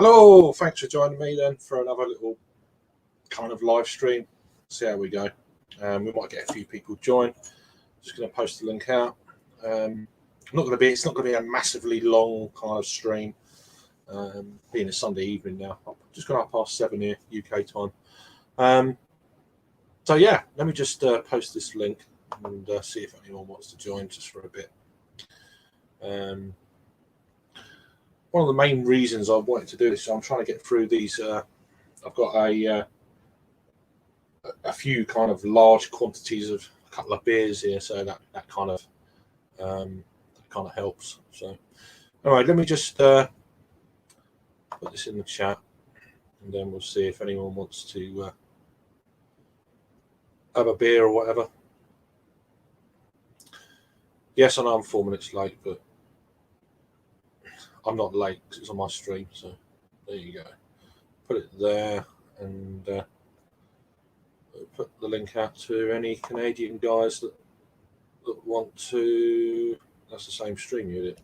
Hello, thanks for joining me then for another little kind of live stream. See how we go. We might get a few people join. Just going to post the link out. It's not going to be a massively long kind of stream. Being a Sunday evening now, I'm just gone up past 7 here UK time. So yeah, let me just post this link and see if anyone wants to join just for a bit. One of the main reasons I wanted to do this, so I'm trying to get through these. I've got a few kind of large quantities of a couple of beers here, so that kind of helps. So, all right, let me just put this in the chat, and then we'll see if anyone wants to have a beer or whatever. Yes, I know I'm 4 minutes late, but I'm not late because it's on my stream. So there you go. Put it there, and put the link out to any Canadian guys that want to. That's the same stream unit.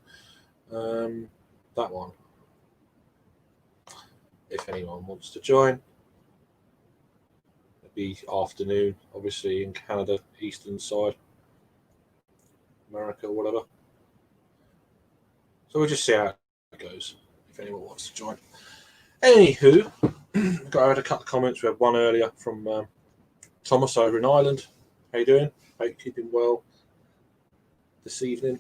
That one. If anyone wants to join, it'd be afternoon, obviously in Canada, eastern side, America, whatever. So we'll just see how it goes. If anyone wants to join. Anywho, I had a couple of comments. We had one earlier from Thomas over in Ireland. How you doing? Hope you're keeping well this evening.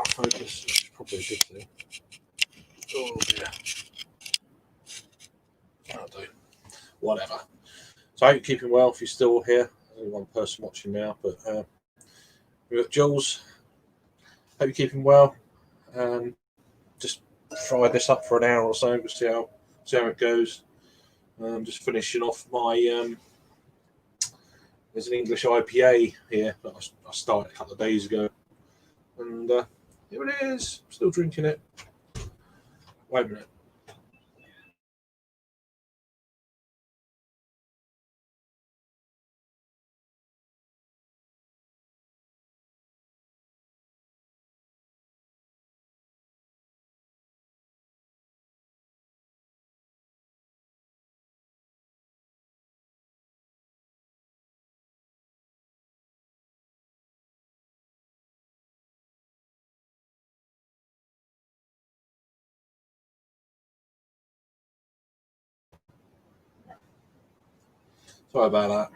Focus, which is probably a good thing. Oh yeah. I'll do. Whatever. So I hope you're keeping well if you're still here. There's only one person watching now, but we've got Jules. Hope you're keeping well. Just fry this up for an hour or so. We'll see how it goes. Just finishing off my there's an English IPA here that I started a couple of days ago, and here it is. Still drinking it. Wait a minute. Sorry about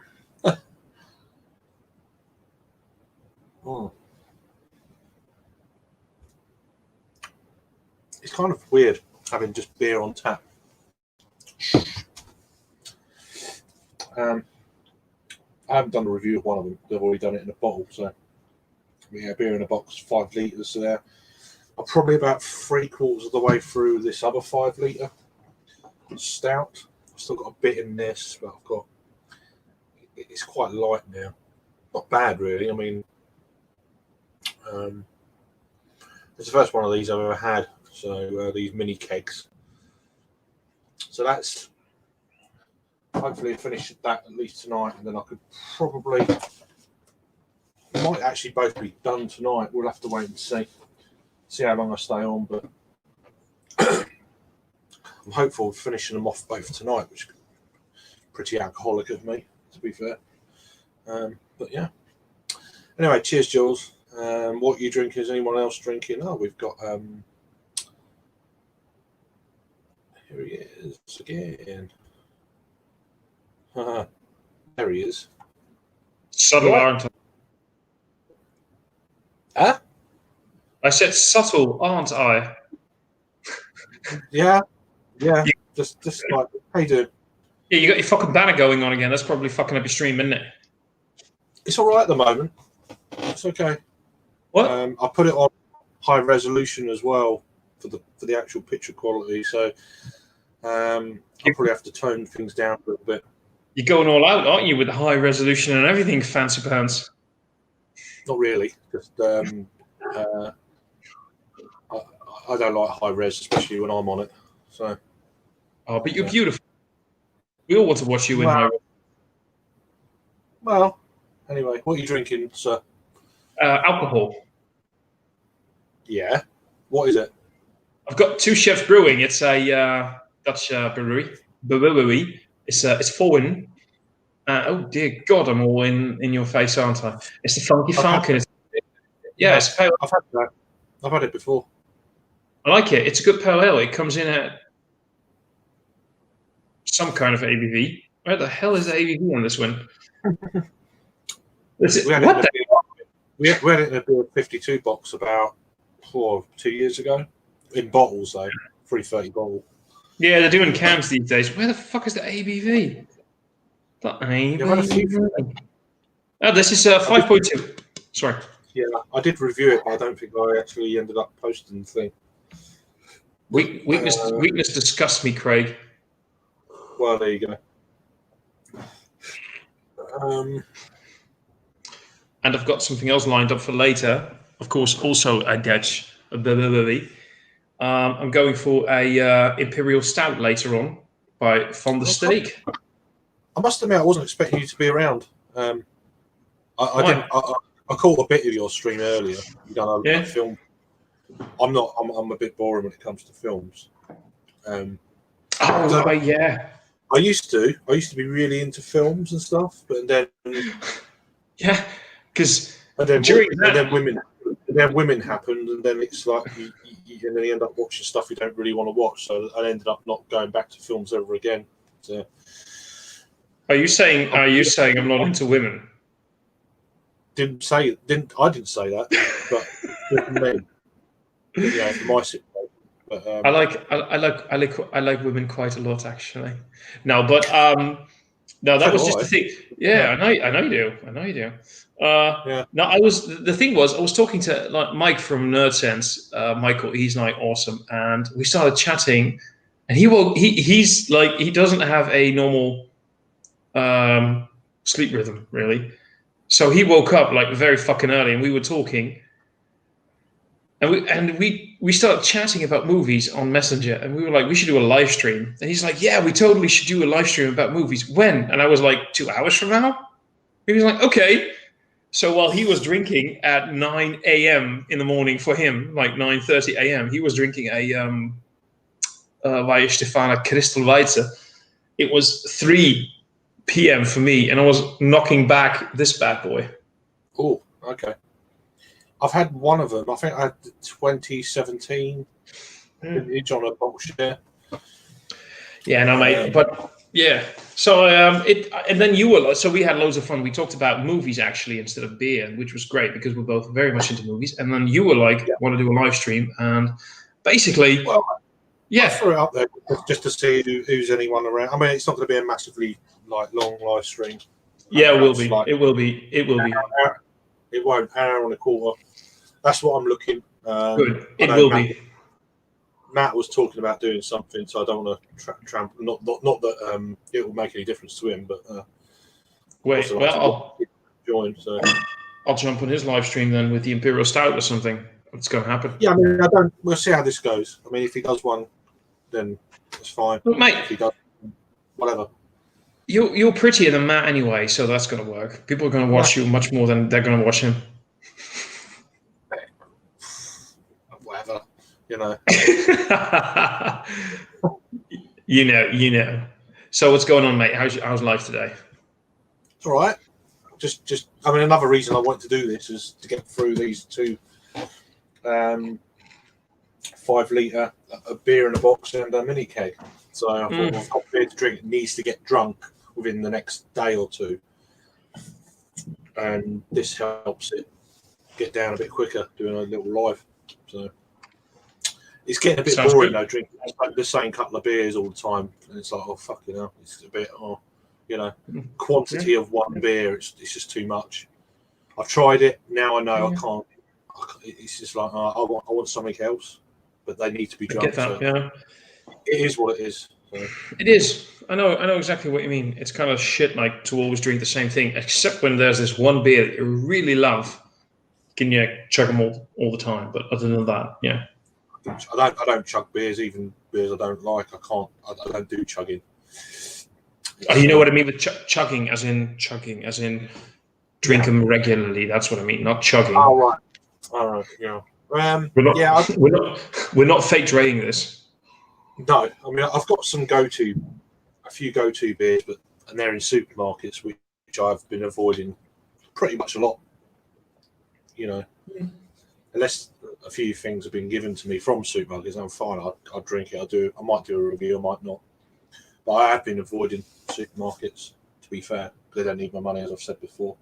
that. Oh. It's kind of weird having just beer on tap. I haven't done a review of one of them. They've already done it in a bottle. So yeah, beer in a box, 5 litres there. I'm probably about 3/4 of the way through this other 5 litre stout. I've still got a bit in this, but it's quite light now. Not bad, really. I mean, it's the first one of these I've ever had. So these mini kegs. So that's hopefully finish that at least tonight, and then I could probably. It might actually both be done tonight. We'll have to wait and see how long I stay on, but I'm hopeful of finishing them off both tonight, which is pretty alcoholic of me, to be fair. But yeah. Anyway, cheers, Jules. What are you drinking? Is anyone else drinking? Oh, we've got here he is again. There he is. Subtle, aren't I? Huh? I said subtle, aren't I? Yeah. Just like, how you doing? Yeah, you got your fucking banner going on again. That's probably fucking up your stream, isn't it? It's all right at the moment. It's okay. What? I put it on high resolution as well for the actual picture quality. So I'll probably have to tone things down a little bit. You're going all out, aren't you, with the high resolution and everything, fancy pants? Not really. Just I don't like high res, especially when I'm on it. So. Oh, but you're beautiful. We all want to watch you in high res. Well, anyway, what are you drinking, sir? Alcohol. Yeah. What is it? I've got 2 Chefs Brewing. It's a Dutch brewery. It's Fallen. Oh dear God, I'm all in your face, aren't I? It's the Funky Falcon. It's pale. I've had that. I've had it before. I like it. It's a good pale ale. It comes in at some kind of ABV. Where the hell is the ABV on this one? We had it in a beer 52 box about 2 years ago. In bottles, though. 330 bottle. Yeah, they're doing cans these days. Where the fuck is the ABV? The ABV. Oh, this is 5.2. Sorry. Yeah, I did review it, but I don't think I actually ended up posting the thing. Weakness disgusts me, Craig. Well, there you go. And I've got something else lined up for later. Of course, also a Dutch brewery. I'm going for a Imperial Stout later on by Van der Steek. I must admit, I wasn't expecting you to be around. I caught a bit of your stream earlier. You done a film. I'm a bit boring when it comes to films. Yeah. I used to be really into films and stuff, but then because then women happened, and then it's like and then you end up watching stuff you don't really want to watch. So I ended up not going back to films ever again. So, Are you saying I'm not into women? I didn't say that, but me. Yeah, for my situation. But, I like women quite a lot, actually. No, but that was just the thing. Yeah, I know you do. No, the thing was, I was talking to Mike from NerdSense. Michael, he's awesome, and we started chatting, and he's like, he doesn't have a normal sleep rhythm really, so he woke up like very fucking early, and we were talking. And we started chatting about movies on Messenger, and we were like, we should do a live stream. And he's like, yeah, we totally should do a live stream about movies. When? And I was like, 2 hours from now? He was like, okay. So while he was drinking at 9 a.m. in the morning for him, like 9:30 a.m., he was drinking a Weihe Stefana Crystal Weisse. It was 3 p.m. for me, and I was knocking back this bad boy. Oh, okay. I've had one of them. I think I had the 2017 vintage on a box share. Yeah, no, mate. But yeah, so and then you were so we had loads of fun. We talked about movies actually instead of beer, which was great because we're both very much into movies. And then you were like, want to do a live stream, and basically, I threw it up there just to see who's anyone around. I mean, it's not going to be a massively long live stream. Yeah, it will be. It will be. It won't. Hour and a quarter. That's what I'm looking. Good. It will be. Matt was talking about doing something, so I don't want to tramp. Not that it will make any difference to him, but wait. Well, I'll join. So I'll jump on his live stream then with the Imperial Stout or something. What's going to happen? Yeah, I mean, we'll see how this goes. I mean, if he does one, then it's fine. But mate, if he does, whatever. You're prettier than Matt anyway, so that's going to work. People are going to watch you much more than they're going to watch him. Whatever, you know. you know. So what's going on, mate? How's life today? It's all right. Just. I mean, another reason I want to do this is to get through these 2 5-litre beer in a box and a mini keg. So I thought, I've got beer to drink. It needs to get drunk within the next day or 2, and this helps it get down a bit quicker doing a little live. So it's getting a bit boring though, drinking like the same couple of beers all the time, and it's like, oh fucking hell, it's a bit, quantity of one beer. It's just too much. I've tried it. Now I know I can't. It's just like I want something else, but they need to be drunk. I get that, It is what it is. So. It is. I know exactly what you mean. It's kind of shit like to always drink the same thing, except when there's this one beer that you really love. Can you chug them all the time? But other than that, yeah. I don't chug beers, even beers I don't like. I can't. I don't do chugging. You know what I mean with chugging, as in drink them regularly. That's what I mean, not chugging. Oh right. All right. Yeah. We're not fake trading this. No, I mean I've got a few go-to beers, and they're in supermarkets, which I've been avoiding pretty much a lot. You know, unless a few things have been given to me from supermarkets, I'm fine. I'll drink it. I might do a review. I might not. But I have been avoiding supermarkets. To be fair, they don't need my money, as I've said before.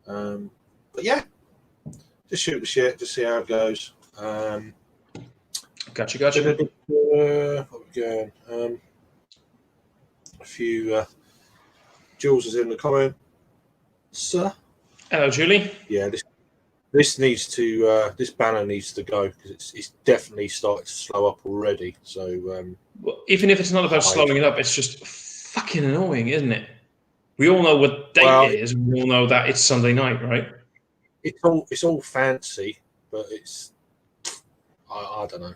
But yeah, just shoot the shit. Just see how it goes. Gotcha. What are we going? A few. Jules is in the comment. Sir. Hello, Julie. Yeah, this needs to. This banner needs to go because it's definitely started to slow up already. So. Well, even if it's not about slowing it up, it's just fucking annoying, isn't it? We all know what date it is, and we all know that it's Sunday night, right? It's all fancy, but it's. I don't know.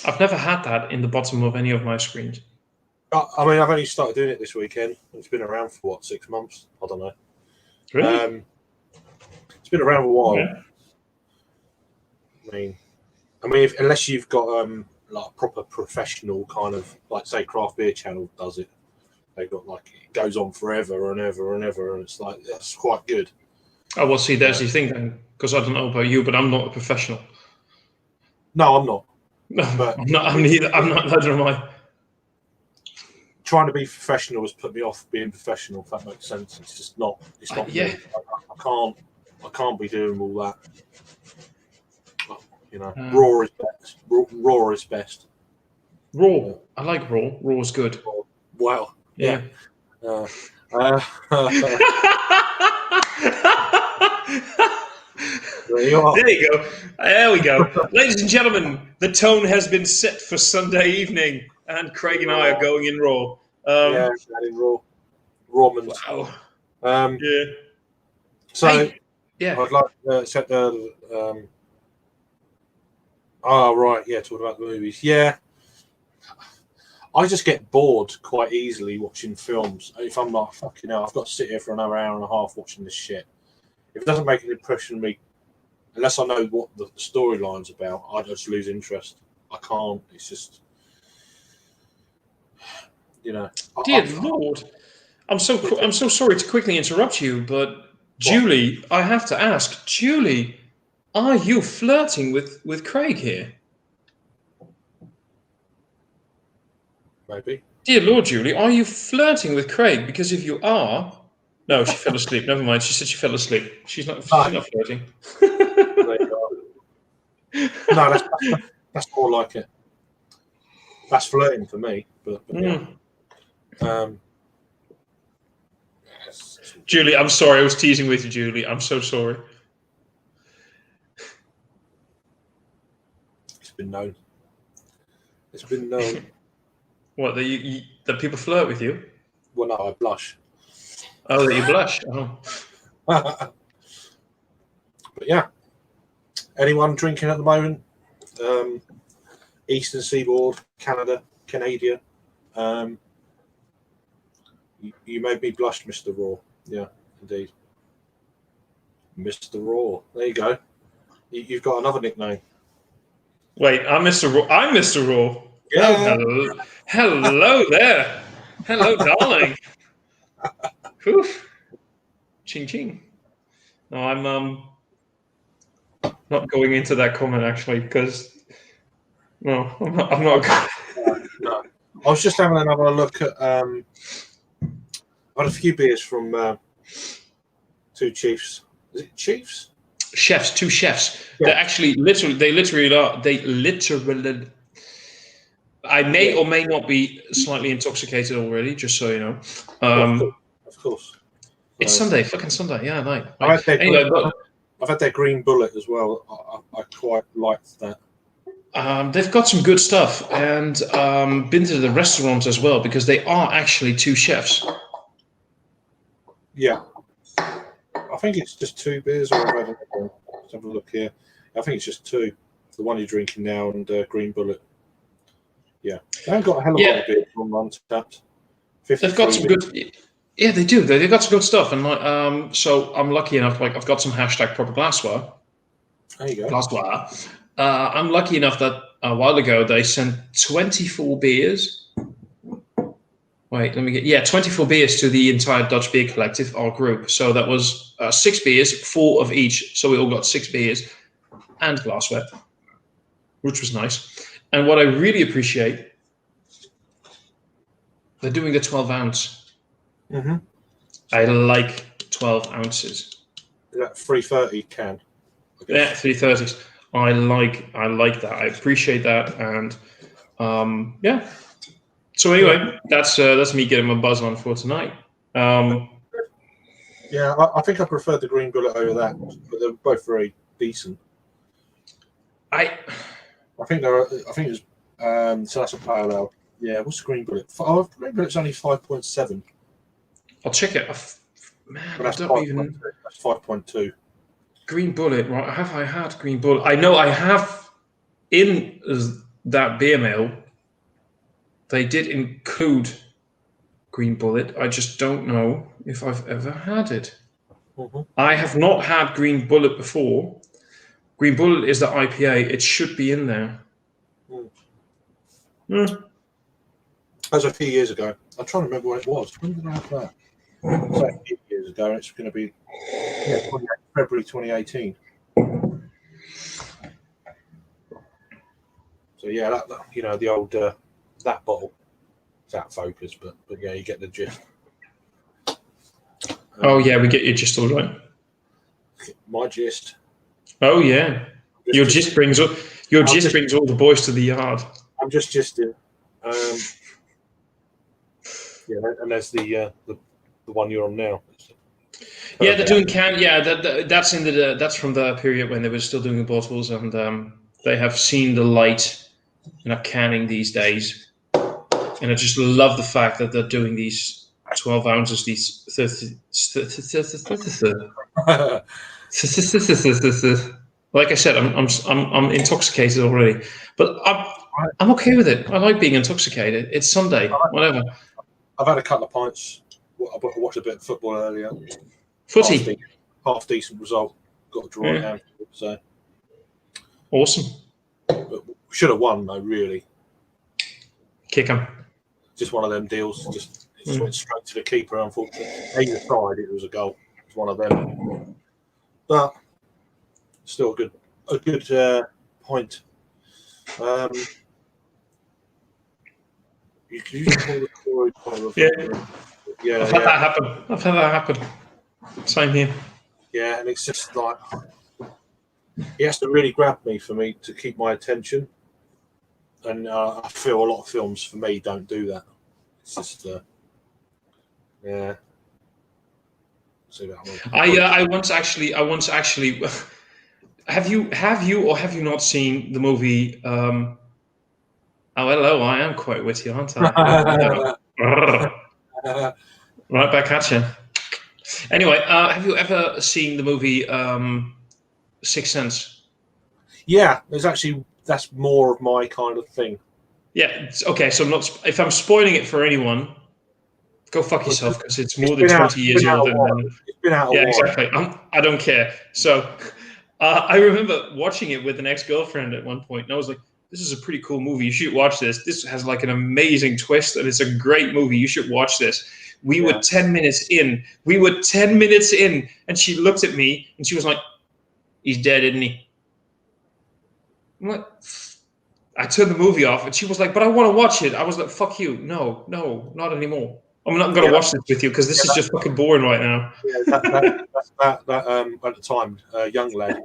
I've never had that in the bottom of any of my screens. I mean, I've only started doing it this weekend. It's been around for what, 6 months? I don't know. Really? It's been around a while. Yeah. I mean, unless you've got like a proper professional kind of, like say, Craft Beer Channel does it. They've got like it goes on forever and ever and ever, and it's like that's quite good. Oh well, see, there's the thing then, because I don't know about you, but I'm not a professional. No, I'm not. No, But I'm not. I'm neither. I'm not. Neither am I. Trying to be professional has put me off being professional. If that makes sense, it's just not. It's not. Yeah. Me. I can't be doing all that. You know, raw is best. Raw is best. Raw. I like raw. Raw is good. Wow. Yeah. There you are. There you go. There we go. Ladies and gentlemen, the tone has been set for Sunday evening, and Craig and I are going in raw. Yeah, in raw. Rawmans. Wow. Yeah. So, yeah. I'd like to set the. Oh, right. Yeah, talking about the movies. Yeah. I just get bored quite easily watching films. If I'm like, fucking hell, I've got to sit here for another hour and a half watching this shit. If it doesn't make an impression on me, unless I know what the storyline's about, I just lose interest. I can't. It's just, you know. Dear Lord, I'm so sorry to quickly interrupt you, but Julie, I have to ask, Julie, are you flirting with Craig here? Maybe. Dear Lord, Julie, are you flirting with Craig? Because if you are, no, she fell asleep. Never mind. She said she fell asleep. She's not flirting. No, that's more like it. That's flirting for me. But yeah. Julie, I'm sorry. I was teasing with you, Julie. I'm so sorry. It's been known. It's been known. What, that people flirt with you? Well, no, I blush. Oh, that you blush? Oh. But yeah. Anyone drinking at the moment? Eastern Seaboard, Canada. You made me blush, Mr. Raw. Yeah, indeed. Mr. Raw. There you go. You've got another nickname. Wait, I'm Mr. Raw. I'm Mr. Raw. Yeah. Oh, hello there. Hello, darling. Oof. Ching ching. No, I'm not going into that comment actually because no, I'm not. No. I was just having another look at. I had a few beers from Two Chiefs. Is it Chiefs? Chefs, two chefs. Yeah. They're actually literally. I may or may not be slightly intoxicated already, just so you know. Of course. It's Sunday, fucking Sunday. Yeah, right. I've had their Green Bullet as well. I quite liked that. They've got some good stuff, and been to the restaurant as well because they are actually two chefs. Yeah, I think it's just two beers. Let's have a look here. I think it's just two. The one you're drinking now and Green Bullet. Yeah, they've got a hell of a lot of beer from Untapped. They've got some good. Yeah, they do. They've got some good stuff, and so I'm lucky enough. I've got some #proper glassware. There you go. Glassware. I'm lucky enough that a while ago they sent 24 beers. Wait, 24 beers to the entire Dutch Beer Collective, our group. So that was 6 beers, 4 of each. So we all got 6 beers and glassware, which was nice. And what I really appreciate, they're doing the 12 ounce. Mm-hmm. I like 12 ounces. That 330 can. Yeah, 330s. I like that. I appreciate that, and yeah. So anyway, that's me getting my buzz on for tonight. Yeah, I think I preferred the Green Bullet over that, but they're both very decent. I think it was so that's a pale ale. Yeah, what's the Green Bullet? Green Bullet's only 5.7. I'll check it. Man, I don't even. That's 5.2. Green Bullet, right? Have I had Green Bullet? I know I have in that beer mail. They did include Green Bullet. I just don't know if I've ever had it. Mm-hmm. I have not had Green Bullet before. Green Bullet is the IPA. It should be in there. That was a few years ago. I'm trying to remember when it was. When did I have that? It was a few years ago. It's going to be February 2018. So yeah, that the old that bottle. It's out of focus, but yeah, you get the gist. Oh yeah, we get your gist all right. My gist. Oh yeah, your gist brings all the boys to the yard. I'm just gisting. Yeah, and there's the one you're on now. Yeah, they're doing can. Yeah, that's that's from the period when they were still doing the bottles, and they have seen the light in a canning these days. And I just love the fact that they're doing these 12 ounces, these 30. Like I said, I'm intoxicated already, but I'm okay with it. I like being intoxicated. It's Sunday, whatever. I've had a couple of pints. I watched a bit of football earlier. Footy, half decent result. Got a draw in hand. So awesome. But we should have won though. Really, kick 'em. Just one of them deals. Just went straight to the keeper. Unfortunately, either side it was a goal. It's one of them. But still a good point. You can call the story part of yeah. I've had that happen. Same here. Yeah, and it's just like he has to really grab me for me to keep my attention. And I feel a lot of films for me don't do that. It's just yeah. I once actually. Have you or have you not seen the movie? Oh hello, I am quite witty, aren't I? Right back at you. Anyway, have you ever seen the movie Sixth Sense? Yeah, that's more of my kind of thing. Yeah, okay. So if I'm spoiling it for anyone, go fuck yourself because it's more than 20 years old. It's been out. Yeah, exactly. I don't care. So I remember watching it with an ex-girlfriend at one point, and I was like, "This is a pretty cool movie. You should watch this. This has like an amazing twist, and it's a great movie. You should watch this." We were 10 minutes in. And she looked at me and she was like, "He's dead, isn't he?" I'm like, I turned the movie off and she was like, "But I want to watch it." I was like, "Fuck you. No, not anymore. I'm not going to watch this with you because this is just fucking boring right now." Yeah, that at the time, young lad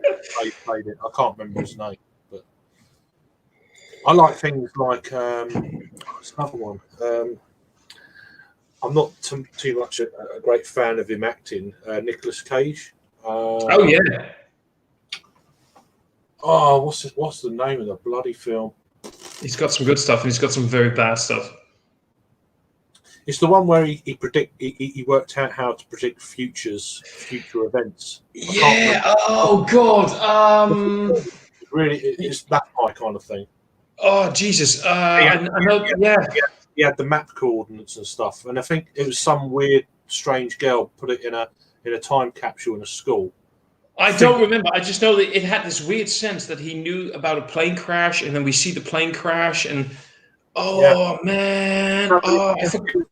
played it. I can't remember his name, but I like things like what's another one. I'm not too much a great fan of him acting. Nicolas Cage. Oh yeah. Oh, what's the name of the bloody film? He's got some good stuff and he's got some very bad stuff. It's the one where he worked out how to predict future events. Yeah. Oh God. It's that my kind of thing. Oh Jesus. I know. Yeah. He had the map coordinates and stuff, and I think it was some weird, strange girl put it in a time capsule in a school. I don't remember. I just know that it had this weird sense that he knew about a plane crash, and then we see the plane crash, and man, I forgot.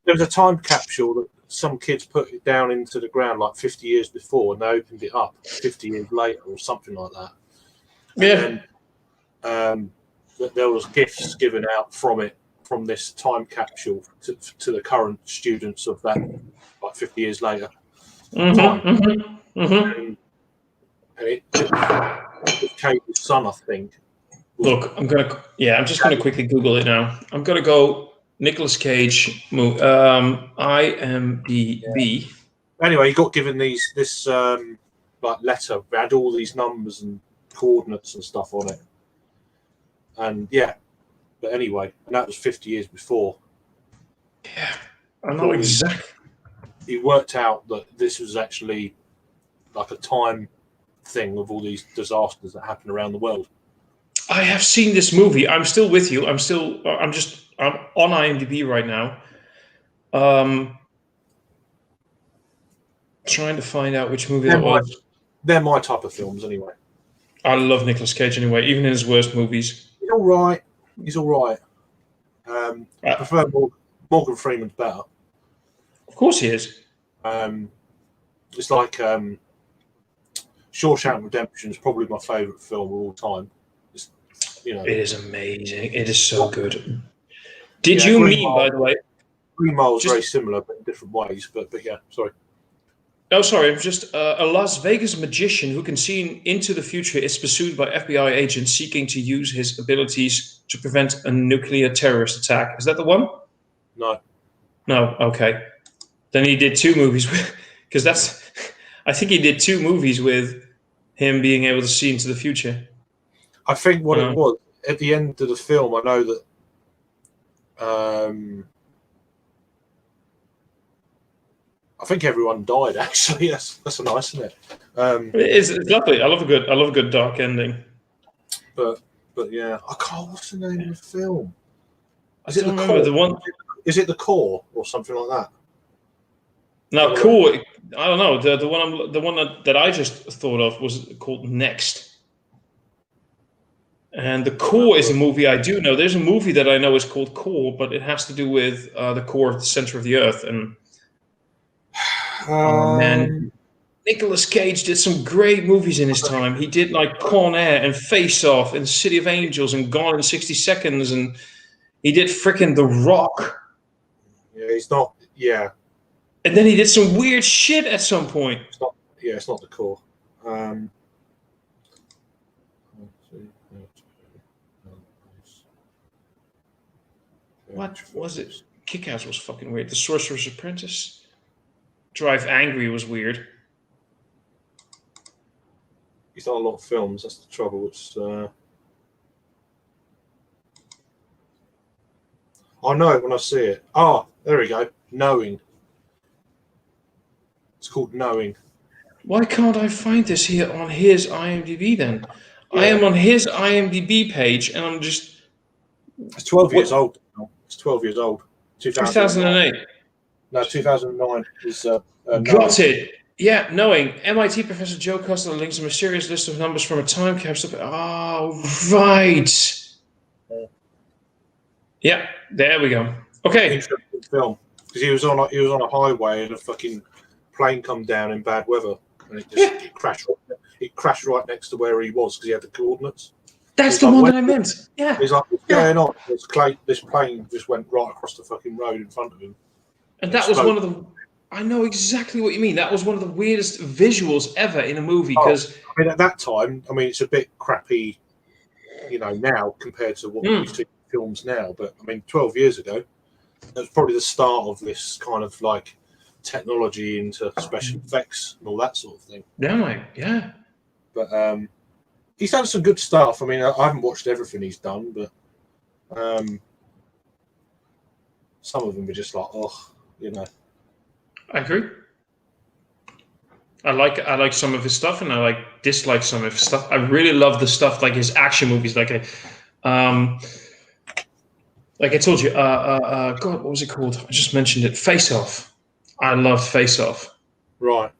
There was a time capsule that some kids put it down into the ground like 50 years before, and they opened it up 50 years later or something like that. Yeah. And then there was gifts given out from this time capsule to the current students of that, like 50 years later. And it Cage's son, I think. Look, I'm just gonna quickly Google it now. I'm gonna go Nicolas Cage movie, IMDb. Yeah. Anyway, he got given this like letter, had all these numbers and coordinates and stuff on it, and but anyway, and that was 50 years before. Yeah, I know exactly. He worked out that this was actually like a time thing of all these disasters that happen around the world. I have seen this movie. I'm still with you. I'm on IMDb right now. Trying to find out which movie that was. They're my type of films anyway. I love Nicolas Cage anyway, even in his worst movies. He's all right. I prefer Morgan Freeman's better. Of course he is. It's like Shawshank Redemption is probably my favourite film of all time. It is amazing. It is so good. Did you mean, by the way? Green Mile is very similar, but in different ways. But yeah, sorry. No, sorry. Just a Las Vegas magician who can see into the future is pursued by FBI agents seeking to use his abilities to prevent a nuclear terrorist attack. Is that the one? No. No. Okay. Then he did two movies because I think he did two movies with him being able to see into the future. I think what it was at the end of the film, I know that I think everyone died. Actually, that's nice, isn't it? It's lovely. I love a good dark ending. But yeah, I can't. What's the name of the film? Is it the core? The one? Is it The Core or something like that? No, Core. I don't know. The one that I just thought of was called Next. And The Core is a movie I do know. There's a movie that I know is called Core, but it has to do with the core of the center of the earth. And man, Nicolas Cage did some great movies in his time. He did like Con Air and Face Off and City of Angels and Gone in 60 Seconds, and he did frickin' The Rock. Yeah, he's not. Yeah. And then he did some weird shit at some point. It's not The Core. What was it? Kick-Ass was fucking weird. The Sorcerer's Apprentice. Drive Angry was weird. He's done a lot of films. That's the trouble. It's I know it when I see it. Oh, there we go. Knowing. It's called Knowing. Why can't I find this here on his IMDb then? Yeah. I am on his IMDb page, and I'm just... It's 12 years old. It's 12 years old. 2008. No, 2009 is... Got it. Yeah, Knowing. MIT Professor Joe Costello links a mysterious list of numbers from a time capsule. Oh, right. Yeah, there we go. Okay. Interesting film. Because he was on a highway and a fucking plane come down in bad weather. And it crashed. It crashed right next to where he was because he had the coordinates. That's the one that I meant. Yeah. He's like, what's going on? This plane just went right across the fucking road in front of him. And that was one of the... I know exactly what you mean. That was one of the weirdest visuals ever in a movie. Because I mean, at that time, it's a bit crappy, now compared to what we see in films now. But I mean, 12 years ago, that was probably the start of this kind of like technology into special effects and all that sort of thing. Yeah. But he's done some good stuff. I mean, I haven't watched everything he's done, but some of them are just like, I agree. I like some of his stuff, and I dislike some of his stuff. I really love the stuff like his action movies, like I told you. God, what was it called? I just mentioned it. Face Off. I loved Face Off. Right.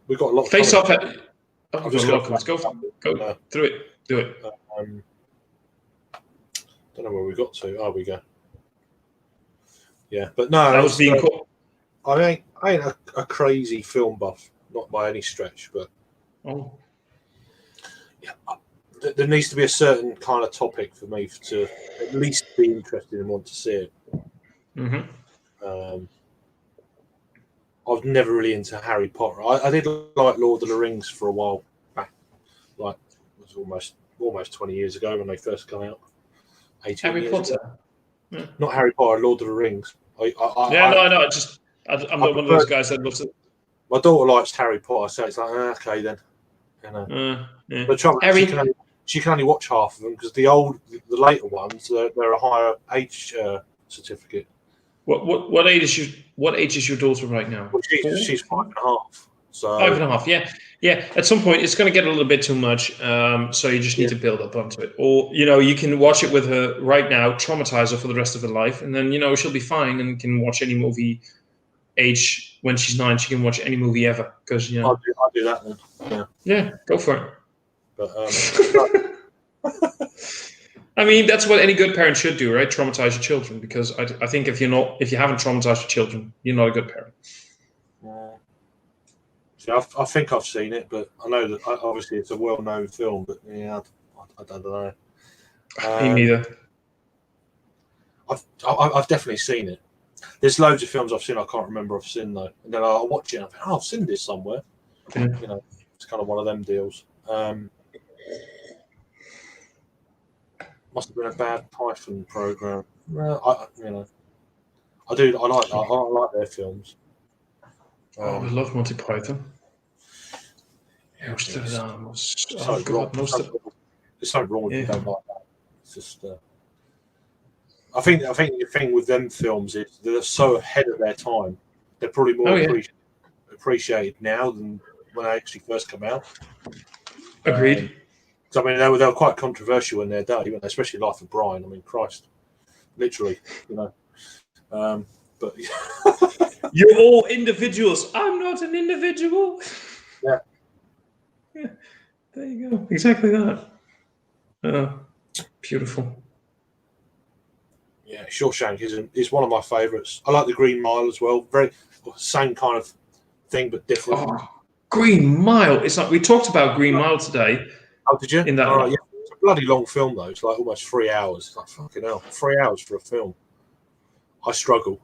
we've got a lot. Face Off. Oh, I'm we've just got a lot going of comments. Go through it. Do it. Don't know where we got to. Oh, we go. Yeah, but no, That was being called. I ain't a crazy film buff, not by any stretch, but yeah, there needs to be a certain kind of topic for me to at least be interested and want to see it. Mm-hmm. I was never really into Harry Potter. I did like Lord of the Rings for a while back, like it was almost 20 years ago when they first come out. 18 Harry years Potter. ago. Yeah. Not Harry Potter, Lord of the Rings. I know. I'm not one of those guys that loves it. My daughter likes Harry Potter, so it's like okay then. You know. Yeah. But she can only watch half of them because the later ones they're a higher age certificate. What age is your daughter right now? Well, she's 5.5. So 5.5. Yeah. At some point, it's going to get a little bit too much. So you just need to build up onto it, or you can watch it with her right now, traumatize her for the rest of her life, and then she'll be fine and can watch any movie. Age when she's 9, she can watch any movie ever because I'll do that then. Yeah, go for it. But I mean, that's what any good parent should do, right? Traumatize your children, because I think if you haven't traumatized your children, you're not a good parent. See, I think I've seen it, but I know that obviously it's a well-known film. But yeah, I don't know. Me neither. I've definitely seen it. There's loads of films I've seen I can't remember I've seen though, and then I'll watch it and I think, I've seen this somewhere. Yeah. It's kind of one of them deals. Must have been a bad Python program. I like their films. I love Monty Python. There's something wrong with you don't like that. It's just. I think the thing with them films is they're so ahead of their time. They're probably more appreciated now than when they actually first come out. Agreed. I mean, they were quite controversial in their day, weren't they? Especially Life of Brian. I mean, Christ, literally, But you're all individuals. I'm not an individual. Yeah. There you go. Exactly that. Beautiful. Yeah, Shawshank is one of my favourites. I like The Green Mile as well. Very same kind of thing, but different. Oh, Green Mile. It's like we talked about Green Mile today. Oh, did you? In that, yeah. It's a bloody long film though. It's like almost 3 hours. It's like fucking hell, 3 hours for a film. I struggle.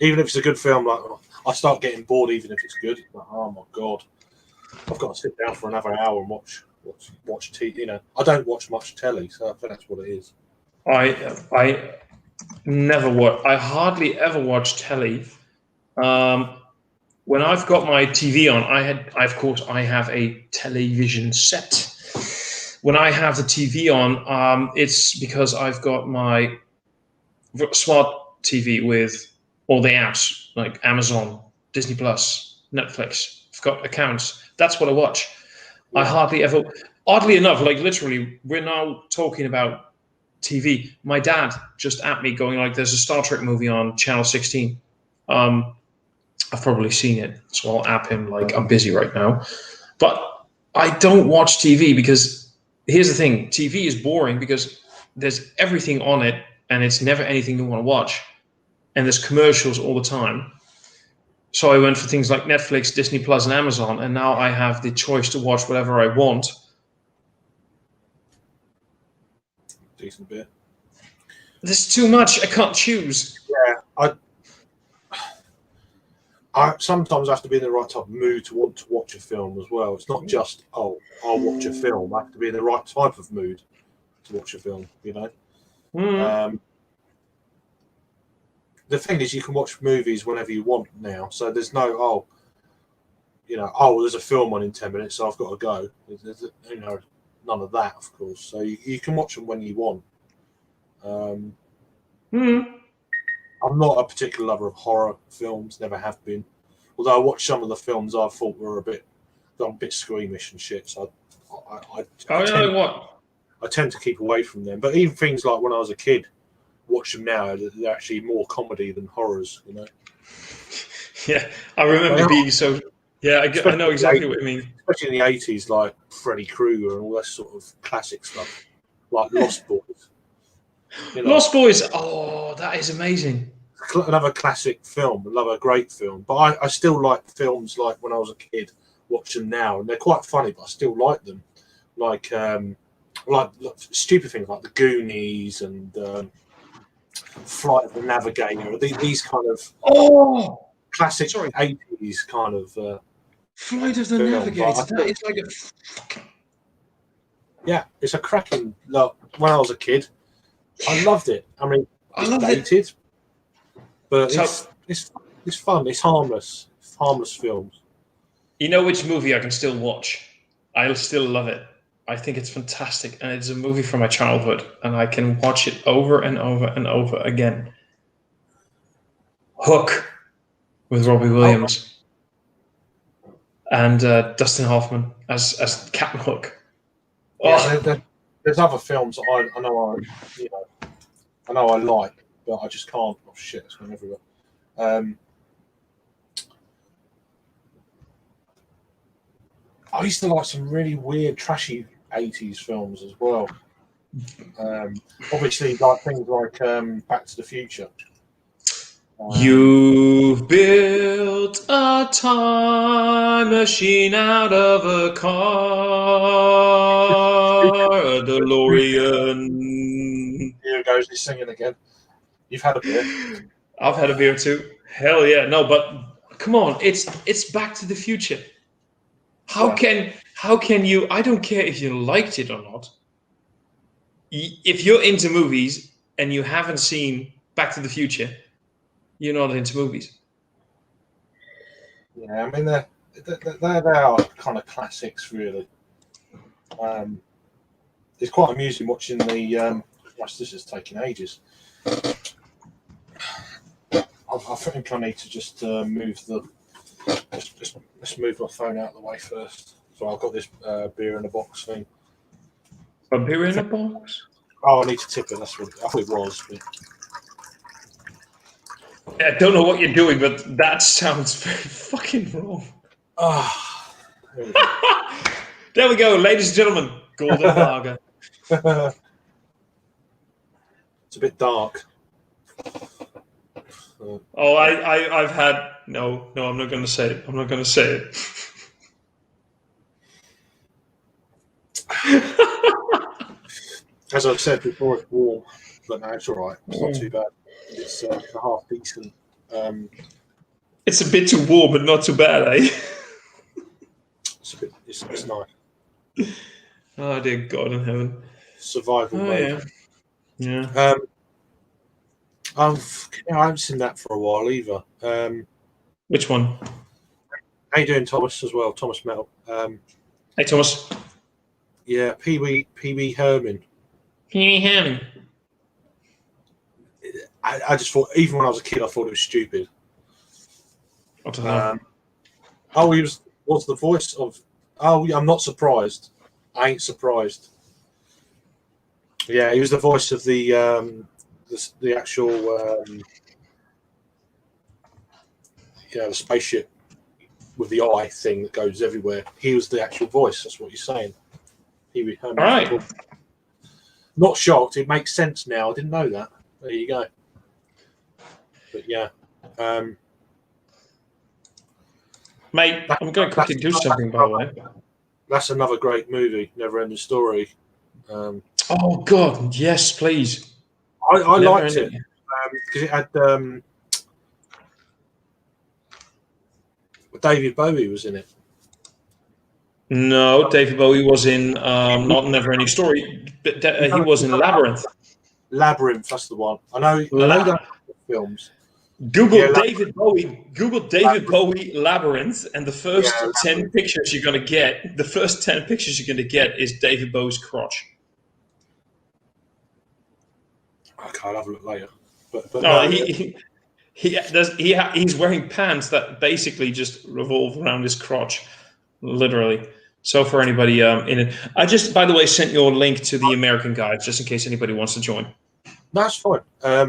Even if it's a good film, like I start getting bored. Even if it's good, like, oh my god, I've got to sit down for another hour and watch TV. I don't watch much telly, so I think that's what it is. I never watch. I hardly ever watch telly. When I've got my TV on, I have a television set. When I have the TV on, it's because I've got my smart TV with all the apps like Amazon, Disney Plus, Netflix. I've got accounts. That's what I watch. Yeah. I hardly ever. Oddly enough, like literally, we're now talking about TV. My dad just at me going like, "There's a Star Trek movie on Channel 16." I've probably seen it, so I'll app him like I'm busy right now. But I don't watch TV because here's the thing: TV is boring because there's everything on it, and it's never anything you want to watch, and there's commercials all the time. So I went for things like Netflix, Disney Plus, and Amazon, and now I have the choice to watch whatever I want. Decent bit. There's too much. I can't choose. Yeah, I sometimes have to be in the right type of mood to want to watch a film as well. It's not just, I'll watch a film. I have to be in the right type of mood to watch a film, The thing is, you can watch movies whenever you want now. So there's no, there's a film on in 10 minutes, so I've got to go. There's none of that, of course. So you can watch them when you want. I'm not a particular lover of horror films, never have been. Although I watched some of the films I thought were a bit squeamish and shit. So I tend to keep away from them. But even things like when I was a kid, watch them now, they're actually more comedy than horrors, Yeah, I remember being so Yeah, I know exactly Especially what you mean. especially in the 80s, like Freddy Krueger and all that sort of classic stuff, like Lost Boys. You know, Lost Boys. Oh, that is amazing. another classic film, another great film. But I still like films like when I was a kid, watch them now, and they're quite funny, but I still like them. Like stupid things like The Goonies and Flight of the Navigator. These kind of Oh, classic sorry. 80s kind of Flight of the film. Navigator. But That is like a fucking. yeah, it's a cracking look. When I was a kid, I loved it. I mean, I it's love it. dated, but So, it's fun. It's harmless. It's harmless films. you know which movie I can still watch? I'll still love it. I think it's fantastic, and it's a movie from my childhood, and I can watch it over and over and over again. Hook with Robbie Williams and Dustin Hoffman as Captain Hook. Yeah, Oh, there's other films I know I know I like, but I just can't. Oh shit, it's going everywhere. I used to like some really weird, trashy 80s films as well. Obviously, like things like Back to the Future. you've built a time machine out of a car, a DeLorean. Here goes he's singing again. You've had a beer. I've had a beer too. Hell yeah. No, but come on, it's Back to the Future. How can you, I don't care if you liked it or not. If you're into movies and you haven't seen Back to the Future, you're not into movies. Yeah, I mean they are kind of classics, really. It's quite amusing watching the. Gosh, this is taking ages. I think I need to just move the. Let's move my phone out of the way first. So I've got this beer in a box thing. A beer in a box? Oh, I need to tip it. That's what I thought it was. But... I don't know what you're doing, but that sounds very fucking wrong. Ah, There we go, ladies and gentlemen. Golden Lager. It's a bit dark. Oh, I've had no. I'm not going to say it. I'm not going to say it. As I've said before, it's warm, but no, it's all right. It's not too bad. It's half decent. It's a bit too warm, but not too bad, eh? It's a bit. It's nice. Oh dear God in heaven. Survival mode. Yeah. I haven't seen that for a while either. Which one? How you doing, Thomas? As well, Thomas Metal. Hey, Thomas. Yeah, Pee Wee Herman. Pee Wee Herman. I just thought, even when I was a kid, I thought it was stupid. What the hell? Oh, he was the voice of. Oh, I'm not surprised. I ain't surprised. Yeah, he was the voice of the actual the spaceship with the eye thing that goes everywhere. He was the actual voice. That's what you're saying. All right. Not shocked. It makes sense now. I didn't know that. There you go. But yeah. Mate, I'm going to quickly do something, by the way. That's another great movie, Never Ending Story. Oh, God. Yes, please. I liked it because it had David Bowie was in it. No, David Bowie was in not Never Ending Story, but he was in Labyrinth. Labyrinth, that's the one. I know that films. Google David Bowie. Google David Bowie Labyrinth, and the first 10 pictures you're gonna get. The first 10 pictures you're gonna get is David Bowie's crotch. Okay, I'll have a look later. But no, he's wearing pants that basically just revolve around his crotch, literally. So for anybody in it, I just, by the way, sent you a link to the American Guide just in case anybody wants to join. That's fine. I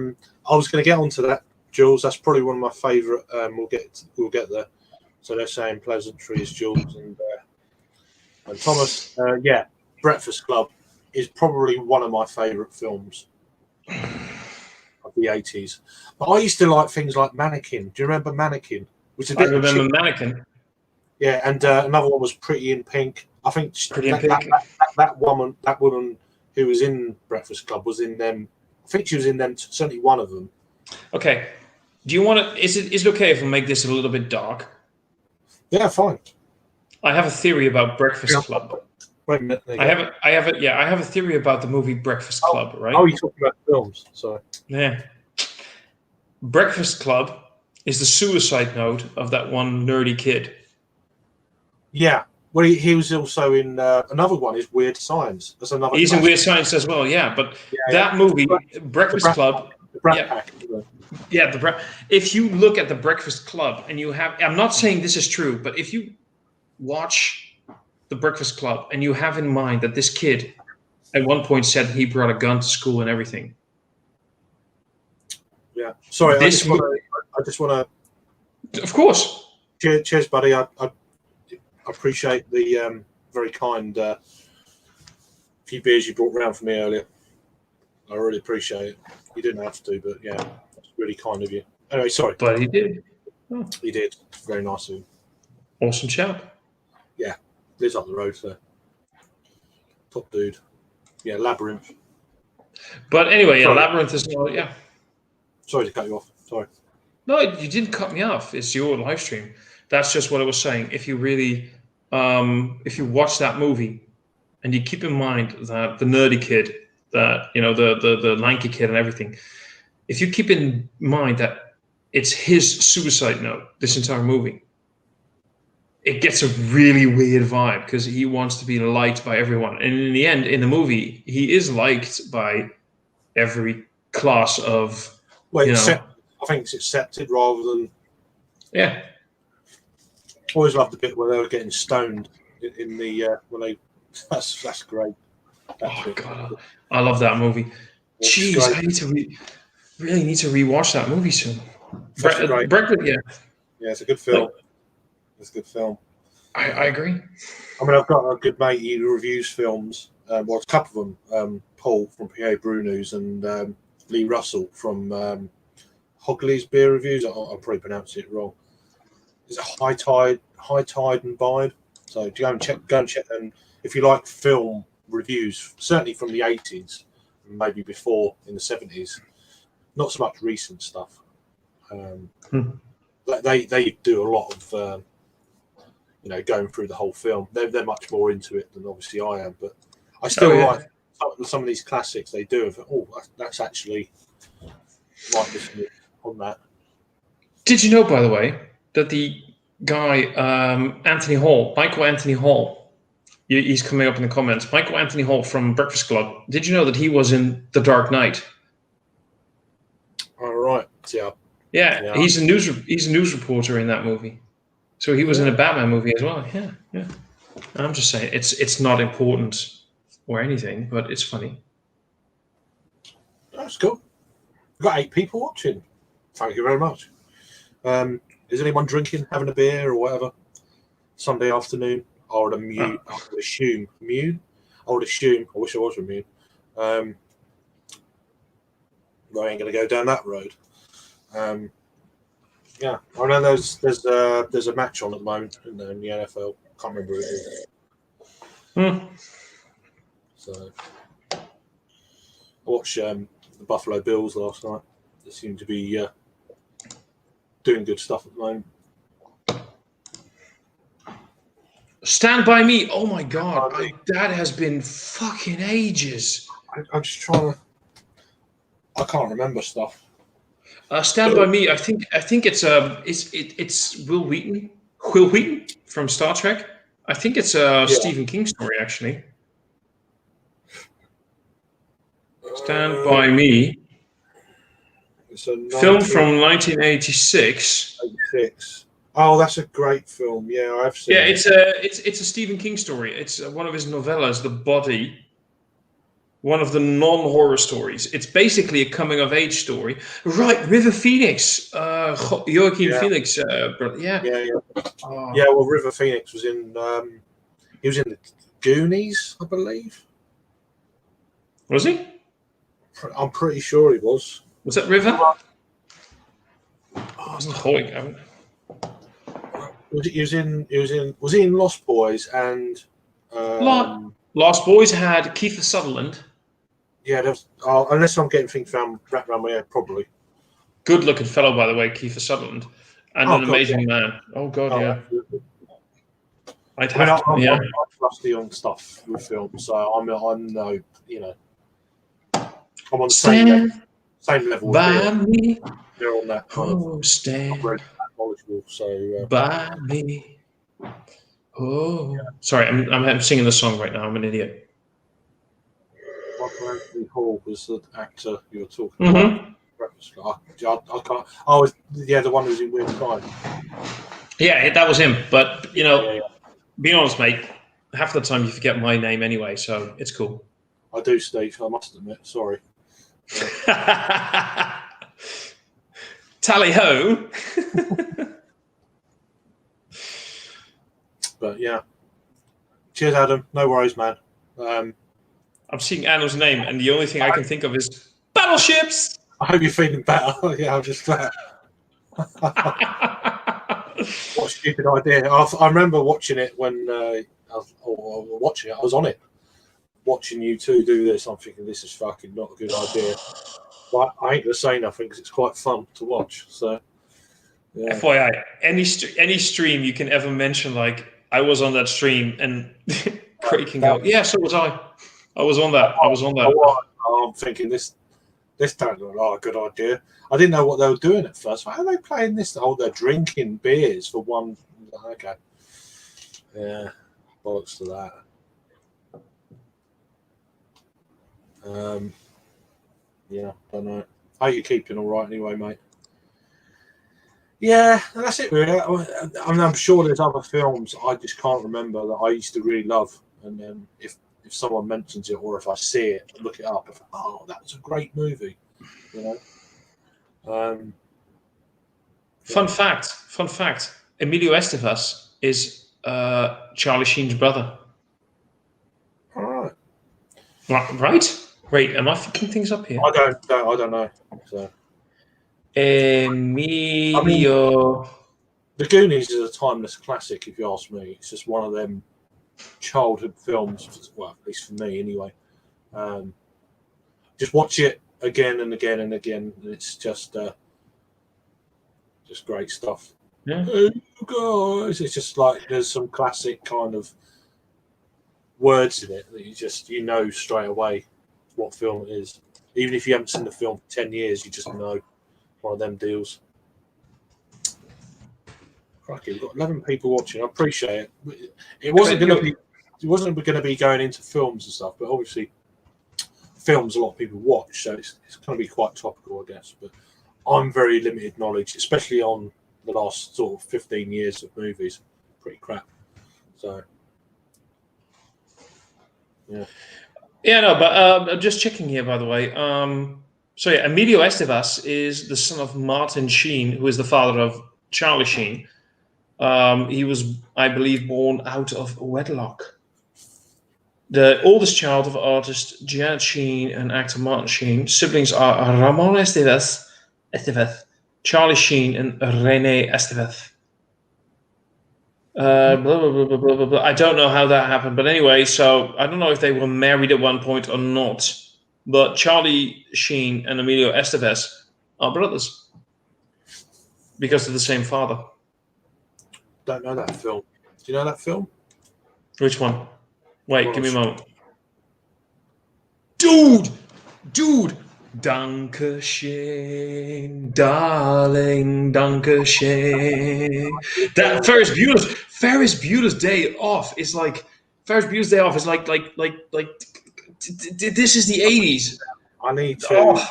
was going to get onto that, Jules. That's probably one of my favourite. We'll get there. So they're saying pleasantries, Jules and Thomas. Yeah, Breakfast Club is probably one of my favourite films of the 80s. But I used to like things like Mannequin. Do you remember Mannequin? Which is a I bit of a remember chick- Mannequin. Yeah, and another one was Pretty in Pink. I think Pretty in that, Pink. that woman who was in Breakfast Club was in them. I think she was in them. Certainly one of them. Okay. Do you want to? Is it okay if I make this a little bit dark? Yeah, fine. I have a theory about Breakfast Yeah. Club. Wait a minute. I have a theory about the movie Breakfast Club, right? Oh, you're talking about films. Sorry. Yeah. Breakfast Club is the suicide note of that one nerdy kid. Yeah. Well, he was also in another one. Is Weird Science. That's another. He's in classic. Weird Science as well, yeah. But Yeah, that movie, Breakfast Brat Club, The Brat yeah. Pack. yeah, if you look at the Breakfast Club and you have, I'm not saying this is true, but if you watch the Breakfast Club and you have in mind that this kid at one point said he brought a gun to school and everything. Yeah. Sorry, I This just want to. Of course. Cheers, buddy. I appreciate the very kind few beers you brought round for me earlier. I really appreciate it. You didn't have to, but yeah, that's really kind of you. Anyway, sorry. But he did. He did. Very nice of him. Awesome chap. Yeah, lives up the road there. Top dude. Yeah, Labyrinth. But anyway, yeah, Sorry. Labyrinth is not, yeah. Sorry to cut you off. Sorry. No, you didn't cut me off. It's your live stream. That's just what I was saying. If you really, if you watch that movie and you keep in mind that the nerdy kid, that, you know, the lanky kid and everything, if you keep in mind that it's his suicide note, this entire movie, it gets a really weird vibe because he wants to be liked by everyone. And in the end, in the movie, he is liked by every class of, Well, you know, I think it's accepted rather than. yeah. Always loved the bit where they were getting stoned in the when they. That's great. Oh god, I love that movie. It's Jeez, great. I need to really need to rewatch that movie soon. That's great. Breakfast, yeah, Yeah, it's a good film. It's a good film. I agree. I mean, I've got a good mate who reviews films. Well, a couple of them. Paul from PA Brew News and Lee Russell from Hogley's Beer Reviews. I'll probably pronounce it wrong. It's a High Tide and Vibe. So go and check. And if you like film reviews, certainly from the 80s, maybe before in the 70s, not so much recent stuff. They do a lot of going through the whole film. They're much more into it than obviously I am, but I still like some of these classics they do. That's actually like listening on that. Did you know, by the way, that the guy Michael Anthony Hall, he's coming up in the comments. Michael Anthony Hall from Breakfast Club. Did you know that he was in The Dark Knight? All right. Yeah. Yeah, he's a news reporter in that movie. So he was in a Batman movie as well. Yeah. I'm just saying it's not important or anything, but it's funny. That's cool. We've got 8 people watching. Thank you very much. Is anyone drinking, having a beer or whatever? Sunday afternoon? I would assume. Mute? I would assume. I wish I was immune. I ain't going to go down that road. Yeah, I know there's a match on at the moment in the NFL. Can't remember who it is. So I watched the Buffalo Bills last night. They seem to be doing good stuff at the moment. Stand By Me. Oh my god, that has been fucking ages. I'm just trying to. I can't remember stuff. Stand By Me. I think it's Will Wheaton. Will Wheaton from Star Trek. I think it's a Stephen King story actually. Stand By Me. It's a Film from 1986. 86. Oh, that's a great film. Yeah, I've seen. Yeah, it. it's a Stephen King story. It's one of his novellas, The Body. One of the non-horror stories. It's basically a coming-of-age story. Right, River Phoenix. Joaquin Yeah. Phoenix. Yeah. Yeah, yeah, Oh. yeah. Well, River Phoenix was in. He was in the Goonies, I believe. Was he? I'm pretty sure he was. Was that River? Oh, Wasn't Hoyt? he was in. He was in. Was he in Lost Boys and? Lost Boys had Kiefer Sutherland. Yeah, there was, unless I'm getting things wrapped around my head, probably. Good-looking fellow, by the way, Kiefer Sutherland, and an God, amazing yeah. man. Oh God, Oh, yeah. absolutely. I'd I mean, have to, yeah. I'm rusty on stuff with films, so I'm no, you know, I'm on the same level with by Bill. me. They're on that kind of. Oh, I'm stand really knowledgeable, so. by me. Oh, sorry, I'm singing the song right now. I'm an idiot. Michael Anthony Hall was the actor you were talking Mm-hmm. about. I can't. Oh, yeah, the one who was in Weird Crime. Yeah, that was him. But you know, Yeah. be honest, mate. Half the time you forget my name anyway, so it's cool. I do, Steve. I must admit. Sorry. Tally ho! But yeah. Cheers, Adam. No worries, man. I'm seeing Anno's name, and the only thing I can think of is battleships. I hope you're feeling better. Yeah, I'm just. What a stupid idea! I remember watching it when I was watching it. I was on it, watching you two do this. I'm thinking this is fucking not a good idea. But I ain't gonna say nothing because it's quite fun to watch. So, yeah. FYI, any stream you can ever mention, like I was on that stream, and Craig can go, yeah, so was I. I was on that. I'm thinking this don't look like a good idea. I didn't know what they were doing at first. How are they playing this? Oh, they're drinking beers for one. Okay. Yeah, bollocks to that. Yeah, don't know. How you keeping all right anyway, mate? Yeah, that's it really. I mean, I'm sure there's other films I just can't remember that I used to really love, and then if someone mentions it or if I see it, look it up. I think, oh, that was a great movie, you know. Fun fact. Emilio Estevez is Charlie Sheen's brother. All right. Right? Wait, am I fucking things up here? I don't know. So. Emilio. The Goonies is a timeless classic, if you ask me. It's just one of them childhood films. Well, at least for me, anyway. Just watch it again and again and again. And it's just great stuff. Yeah. Hey, you guys! It's just like there's some classic kind of words in it that you know straight away what film it is. Even if you haven't seen the film for 10 years, you just know. One of them deals. Crikey, we've got 11 people watching. I appreciate it. It wasn't going to be going into films and stuff, but obviously films a lot of people watch, so it's going to be quite topical, I guess. But I'm very limited knowledge, especially on the last sort of 15 years of movies. Pretty crap. So, yeah. Yeah, no, but I'm just checking here, by the way. So yeah, Emilio Estevez is the son of Martin Sheen, who is the father of Charlie Sheen. He was, I believe, born out of wedlock. The oldest child of artist Janet Sheen and actor Martin Sheen. Siblings are Ramon Estevez, Charlie Sheen, and Renee Estevez. Blah, blah, blah, blah, blah, blah, blah. I don't know how that happened, but anyway, so I don't know if they were married at one point or not. But Charlie Sheen and Emilio Estevez are brothers because of the same father. Don't know that film. Do you know that film? Which one? Wait, give me a moment. Dude! Dankeschön, darling, Dankeschön. That Ferris Bueller's Day Off is like this is the 80s. I need to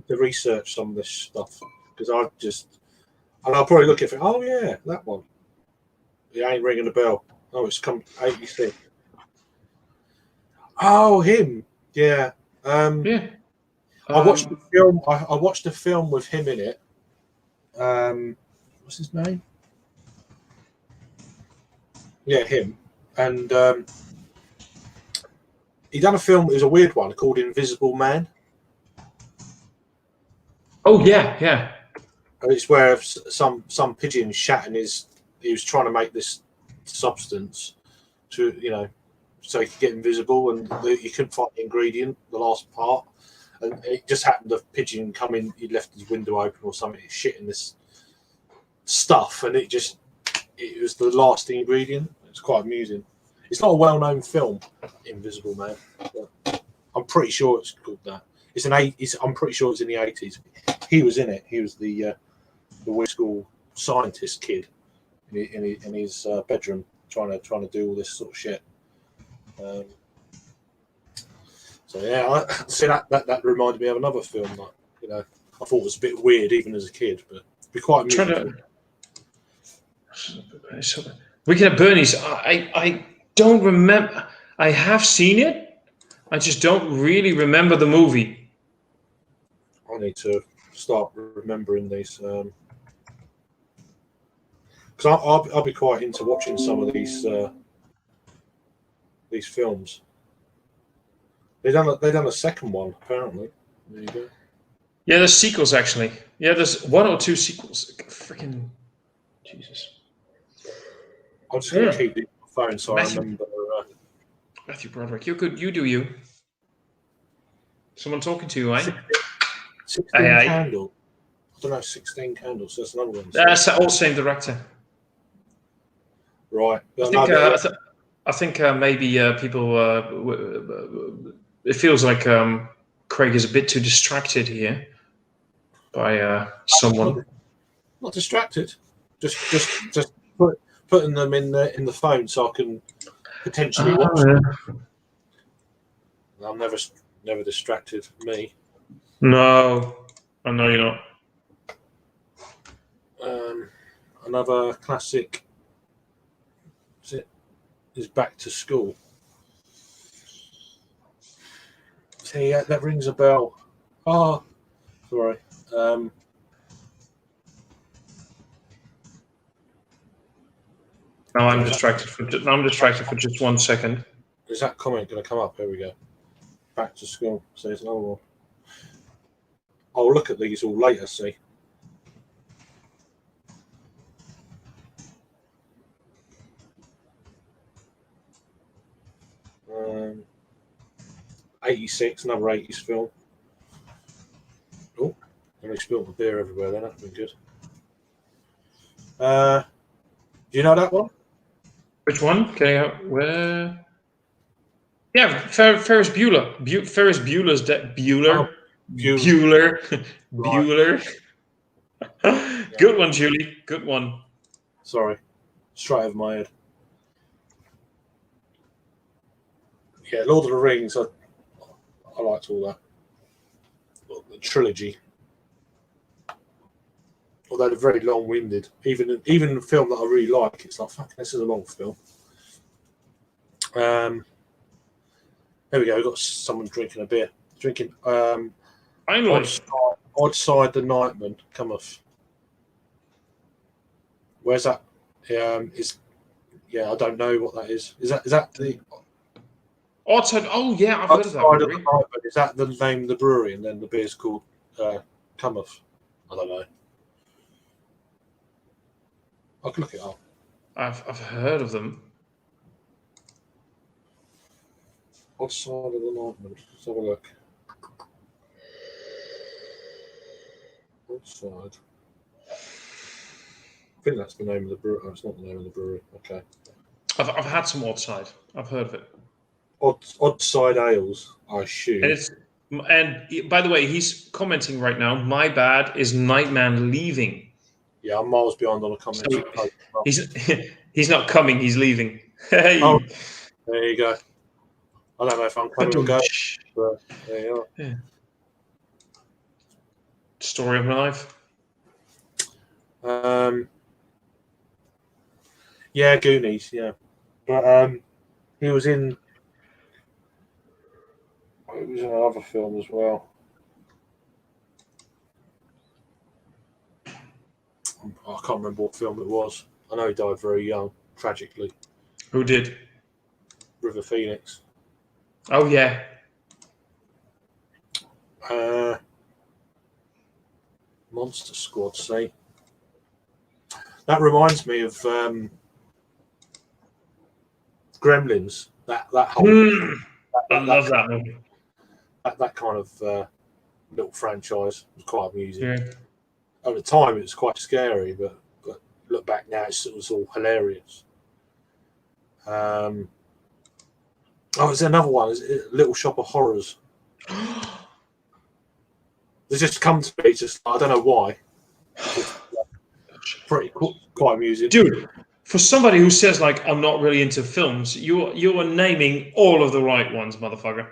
research some of this stuff because and I'll probably look at it. Oh yeah, that one. It ain't ringing a bell. Oh, it's come 86. Oh, him. Yeah. Yeah. I watched the film. I watched a film with him in it. What's his name? Yeah, him. And he done a film. It was a weird one called Invisible Man. Oh yeah, yeah. And it's where some pigeon shat in his. He was trying to make this substance to so he could get invisible, and he couldn't find the ingredient. The last part, and it just happened. The pigeon come in. He left his window open or something. It shit in this stuff, and it was the last ingredient. It's quite amusing. It's not a well-known film, Invisible Man. But I'm pretty sure it's called that. I'm pretty sure it's in the 80s. He was in it. He was the weird school scientist kid in his bedroom trying to do all this sort of shit. So yeah, I see that reminded me of another film that I thought was a bit weird even as a kid, but it'd be quite amusing. Weekend at Bernie's. I don't remember. I have seen it. I just don't really remember the movie. I need to start remembering these because I'll be quite into watching some of these films. They done a second one apparently. There you go. Yeah, there's sequels actually. Yeah, there's 1 or 2 sequels. Freaking Jesus. I'm just going to keep the phone so I remember. Matthew Broderick, you're good. You do you. Someone talking to you, eh? 16 Candles. I don't know, 16 Candles. That's another one. That's all same director. Right. I think maybe people. It feels like Craig is a bit too distracted here by someone. Not distracted. Just putting them in the phone so I can potentially watch them. I'm never distracted. Me. No, I know you're not. Another classic is Back to School. See, that rings a bell. Oh, sorry. Now I'm distracted for just 1 second. Is that comment going to come up? Here we go. Back to School. So there's another one. I'll look at these all later. See. '86, another '80s film. Oh, and we spilled the beer everywhere. Then that'd been good. Do you know that one? Which one? Okay, where? Yeah, Ferris Bueller. Ferris Bueller's Bueller. Oh, Bueller. Right. Bueller. Good one, Julie. Good one. Sorry, straight over my head. Yeah, Lord of the Rings. I liked all that. The trilogy. Although they're very long-winded. Even the film that I really like, it's like, fuck, this is a long film. There we go. We've got someone drinking a beer. Drinking Finally. Odd Side the Nightman cometh. Where's that? I don't know what that is. Is that the Odd Side? Oh yeah, I've heard of that brewery. Is that the name of the brewery, and then the beer's called cometh? I don't know. I can look it up. I've heard of them. Odd Side of the Nightman. Let's have a look. Odd Side. I think that's the name of the brewery. Oh, it's not the name of the brewery. Okay. I've had some Odd Side. I've heard of it. Odd Side Ales, I assume. And by the way, he's commenting right now. My bad is Nightman leaving. Yeah, I'm miles behind on the comments. So he's not coming. He's leaving. Hey. Oh, there you go. I don't know if I'm coming or going, but there you are. Yeah. Story of my life. Yeah, Goonies. Yeah, but he was in. It was in another film as well. I can't remember what film it was. I know he died very young, tragically. Who did? River Phoenix. Oh yeah. Monster Squad. See, that reminds me of Gremlins. That whole I love that movie. that kind of little franchise was quite amusing. Yeah. At the time, it was quite scary, but look back now, it was all hilarious. Oh, there's another one. Little Shop of Horrors. They just come to me. Just I don't know why. Pretty cool, quite amusing, dude. For somebody who says like I'm not really into films, you are naming all of the right ones, motherfucker.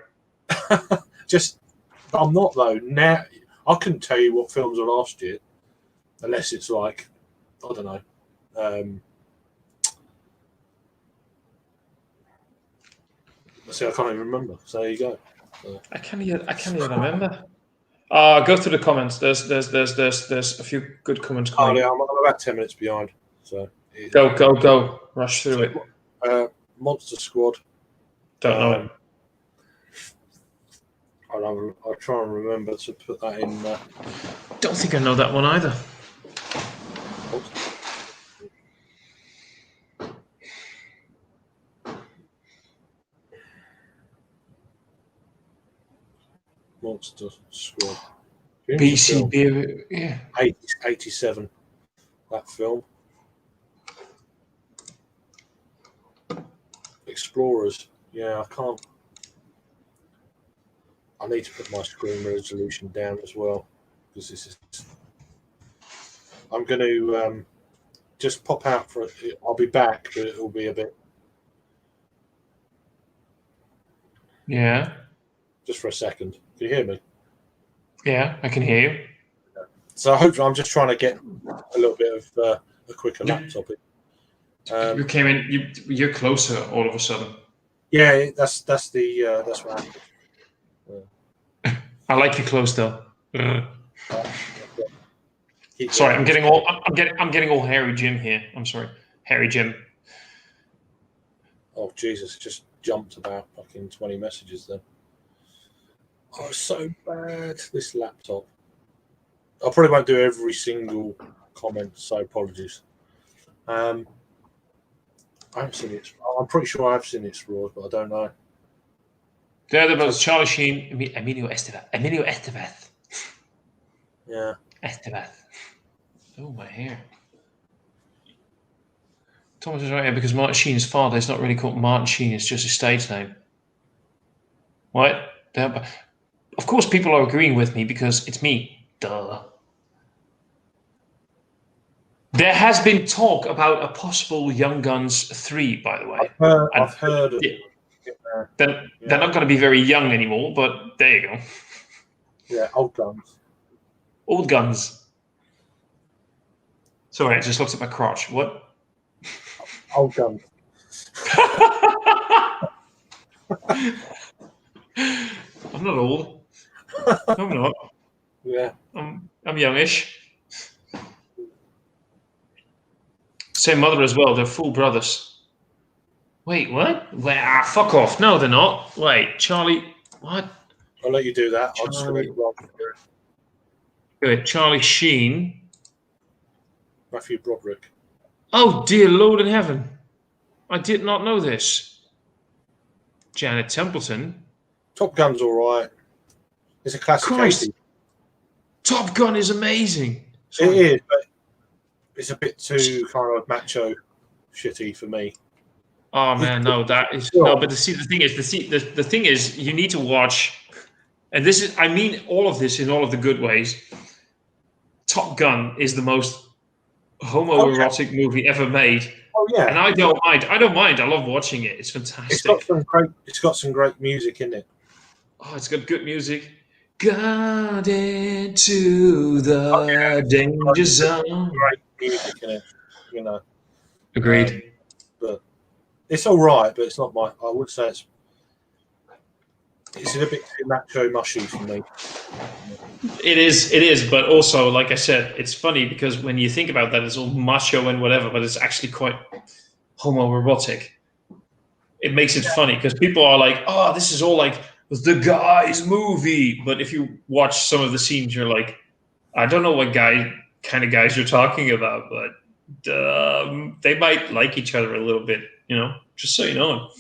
Just I'm not though. Now I couldn't tell you what films were last year, unless it's like I don't know. See, I can't even remember. So there you go. I can't even remember. Go through the comments. There's a few good comments coming. Oh yeah, I'm about 10 minutes behind. So go, rush through it. Monster Squad. Don't know it. I'll try and remember to put that in. Don't think I know that one either. Monster Squad. BCB, yeah. 87. That film. Explorers. Yeah, I can't. I need to put my screen resolution down as well because this is. I'm going to just pop out for. I'll be back, but it'll be a bit. Yeah. Just for a second. Can you hear me? Yeah, I can hear you. So hopefully, I'm just trying to get a little bit of a quicker laptop. You came in. You're closer all of a sudden. Yeah, that's what happened. I like you close though. Sorry, I'm getting all Harry Jim here. I'm sorry, Harry Jim. Oh Jesus! Just jumped about fucking 20 messages then. Oh, so bad. This laptop. I probably won't do every single comment, so apologies. I haven't seen it. I'm pretty sure I've seen it, Raw, but I don't know. There was Charlie Sheen, Emilio Estevez. Yeah. Estevez. Oh, my hair. Thomas is right here because Martin Sheen's father is not really called Martin Sheen, it's just his stage name. What? Of course, people are agreeing with me because it's me. Duh. There has been talk about a possible Young Guns 3, by the way. I've heard of it. They're not going to be very young anymore, but there you go. Yeah, old guns. Old guns. Sorry, I just looked at my crotch. What? Old guns. I'm not old. I'm not. Yeah. I'm youngish. Same mother as well. They're full brothers. Wait, what? Fuck off. No, they're not. Wait, Charlie. What? I'll let you do that. I'll just make Rob. Good. Charlie Sheen. Matthew Broderick. Oh, dear Lord in heaven. I did not know this. Janet Templeton. Top Gun's all right. It's a classic. Christ. Top Gun is amazing. Sorry. It is, but it's a bit too kind of macho shitty for me. Oh man, no, that is no. But the thing is, you need to watch, and this is, I mean, all of this in all of the good ways. Top Gun is the most homoerotic movie ever made. Oh yeah, and I don't mind. I love watching it. It's fantastic. It's got some great music in it. Oh, it's got good music. Got into the danger zone. Great music in it, you know. Agreed. But it's all right, but it's not my. I would say it's. It's a bit too macho mushy for me. It is, but also, like I said, it's funny because when you think about that, it's all macho and whatever, but it's actually quite homoerotic. It makes it funny because people are like, "Oh, this is all like the guy's movie," but if you watch some of the scenes, you're like, "I don't know what kind of guys you're talking about, but they might like each other a little bit, Just so you know,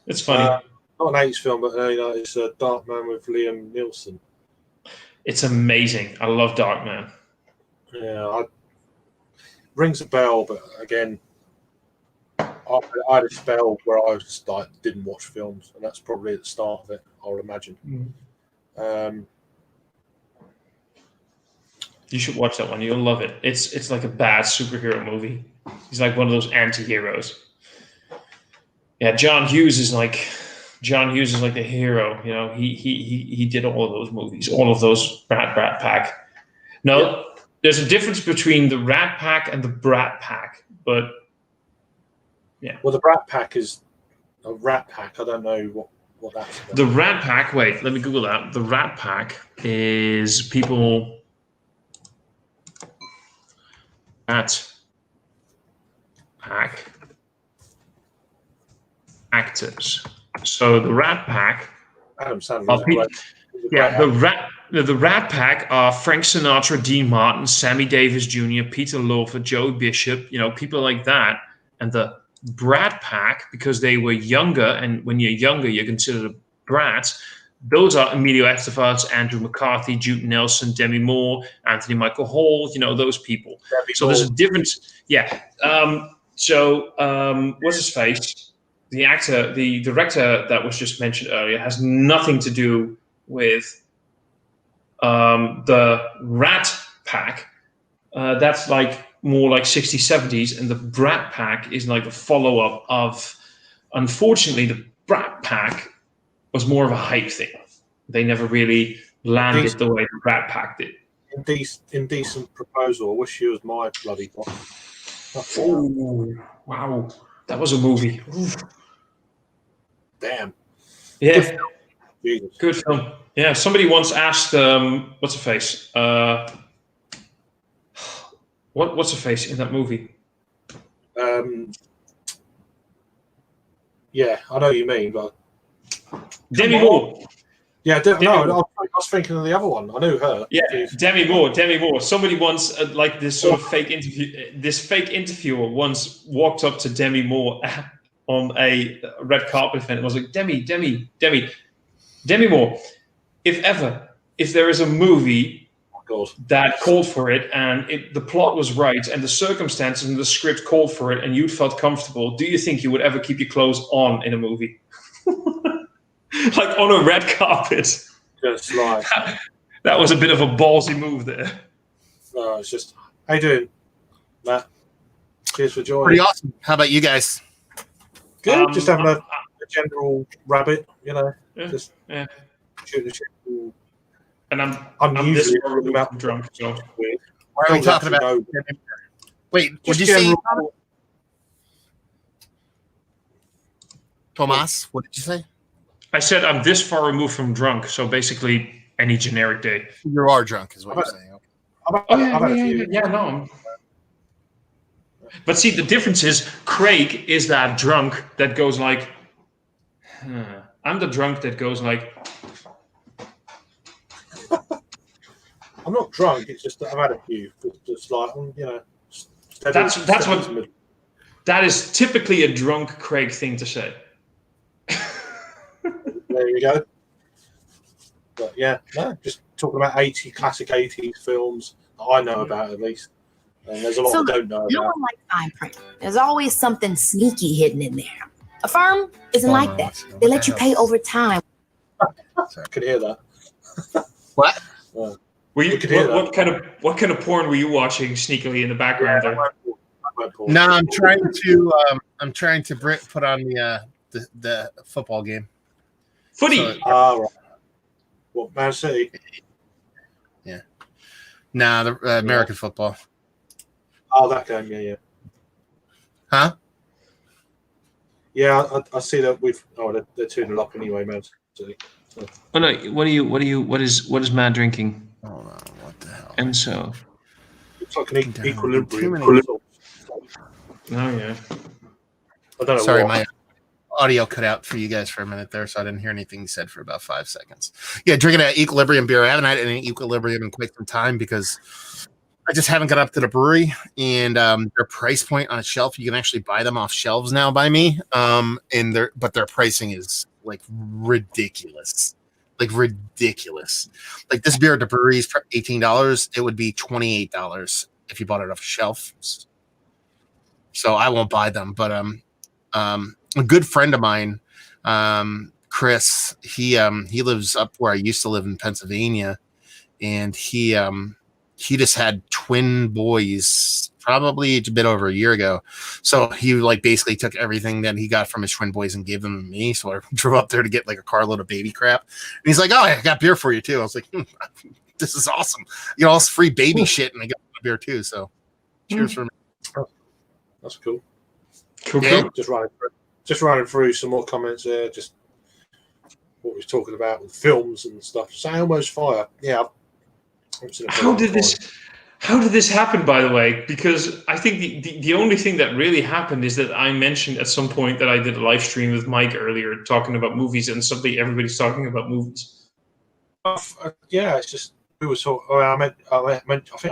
it's funny. Not an 80s film, but it's a Darkman with Liam Neeson. It's amazing. I love Darkman. Yeah, rings a bell, but again, I had a spell where I just didn't watch films, and that's probably at the start of it, I would imagine. You should watch that one. You'll love it. It's like a bad superhero movie. He's like one of those anti-heroes. Yeah, John Hughes is like the hero. He did all of those movies, all of those Rat Pack. No, There's a difference between the Rat Pack and the Brat Pack, but yeah. Well, the Rat Pack is a Rat Pack. I don't know what that's about. The Rat Pack. Wait, let me Google that. The Rat Pack is people. Rat Pack actors. So the Rat Pack. Adam Sandler. The Rat Pack are Frank Sinatra, Dean Martin, Sammy Davis Jr., Peter Lorre, Joey Bishop. People like that. And the Brat Pack, because they were younger, and when you're younger, you're considered a brat. Those are Emilio Estevez, Andrew McCarthy, Jude Nelson, Demi Moore, Anthony Michael Hall, those people. There's a difference. Yeah. What's his face? The actor, the director that was just mentioned earlier has nothing to do with the Rat Pack. That's like more like 60s, 70s. And the Brat Pack is like a follow-up of, unfortunately, the Brat Pack was more of a hype thing. They never really landed the way the Rat Pack did. Indecent Proposal. I wish she was my bloody boss. Oh, wow. That was a movie. Oof. Damn. Yeah. Good film. Yeah, somebody once asked, what's her face? What's her face in that movie? Yeah, I know what you mean, but Demi Moore. Yeah, I was thinking of the other one. I knew her. Yeah, Demi Moore. Somebody once, like this sort of fake interviewer once walked up to Demi Moore on a red carpet event and was like, Demi Moore, if there is a movie that called for it and the plot was right and the circumstances and the script called for it and you felt comfortable, do you think you would ever keep your clothes on in a movie? Like on a red carpet. Just like that was a bit of a ballsy move there. No, it's just, how you doing, Matt? Cheers for joining. Pretty awesome. How about you guys? Good. Just having a general rabbit, just shooting shit. And I'm usually about drunk. So why are we talking about? Wait, what did you say? Tomas, what did you say? I said I'm this far removed from drunk, so basically any generic day. You are drunk, is what you're saying. Okay. No. But see, the difference is Craig is that drunk that goes like, I'm the drunk that goes like. I'm not drunk. It's just that I've had a few. It's just like, That is typically a drunk Craig thing to say. There you go. But yeah, no, just talking about classic 80s films that I know about at least. And there's a lot I don't know about. No one likes fine print. There's always something sneaky hidden in there. A firm isn't like that. They let you pay over time. I could hear that. What? What kind of porn were you watching sneakily in the background there? No, I'm trying to put on the football game. Footy. Right. What, Man City? Yeah. Nah, the American football. Oh, that game. Yeah. Huh? Yeah, I see that they're 2-0 up anyway, man. So, Oh no, what is Matt drinking? Hold on, what the hell? And so, it's like an Down. equilibrium. oh yeah. I don't know. Sorry, what. my audio cut out for you guys for a minute there, so I didn't hear anything you said for about 5 seconds. Yeah, drinking an Equilibrium beer. I haven't had any Equilibrium in quite some time because I just haven't got up to the brewery, and their price point on a shelf, you can actually buy them off shelves now by me. But their pricing is like ridiculous. Like ridiculous. Like this beer at the brewery is $18. It would be $28 if you bought it off a shelf. So I won't buy them. But a good friend of mine, Chris, he lives up where I used to live in Pennsylvania, and he just had twin boys probably a bit over a year ago. So he like basically took everything that he got from his twin boys and gave them to me. So I drove up there to get like a carload of baby crap. And he's like, "Oh, I got beer for you too." I was like, "This is awesome. You know, all this free baby shit, and I got beer too." So cheers for me. That's cool. Cool. Yeah. Just running through some more comments there. Just what we was talking about with films and stuff. Say Almost Fire. Yeah. How did this happen, by the way? Because I think the only thing that really happened is that I mentioned at some point that I did a live stream with Mike earlier talking about movies, and suddenly everybody's talking about movies. Yeah, it's just we were talking. I think I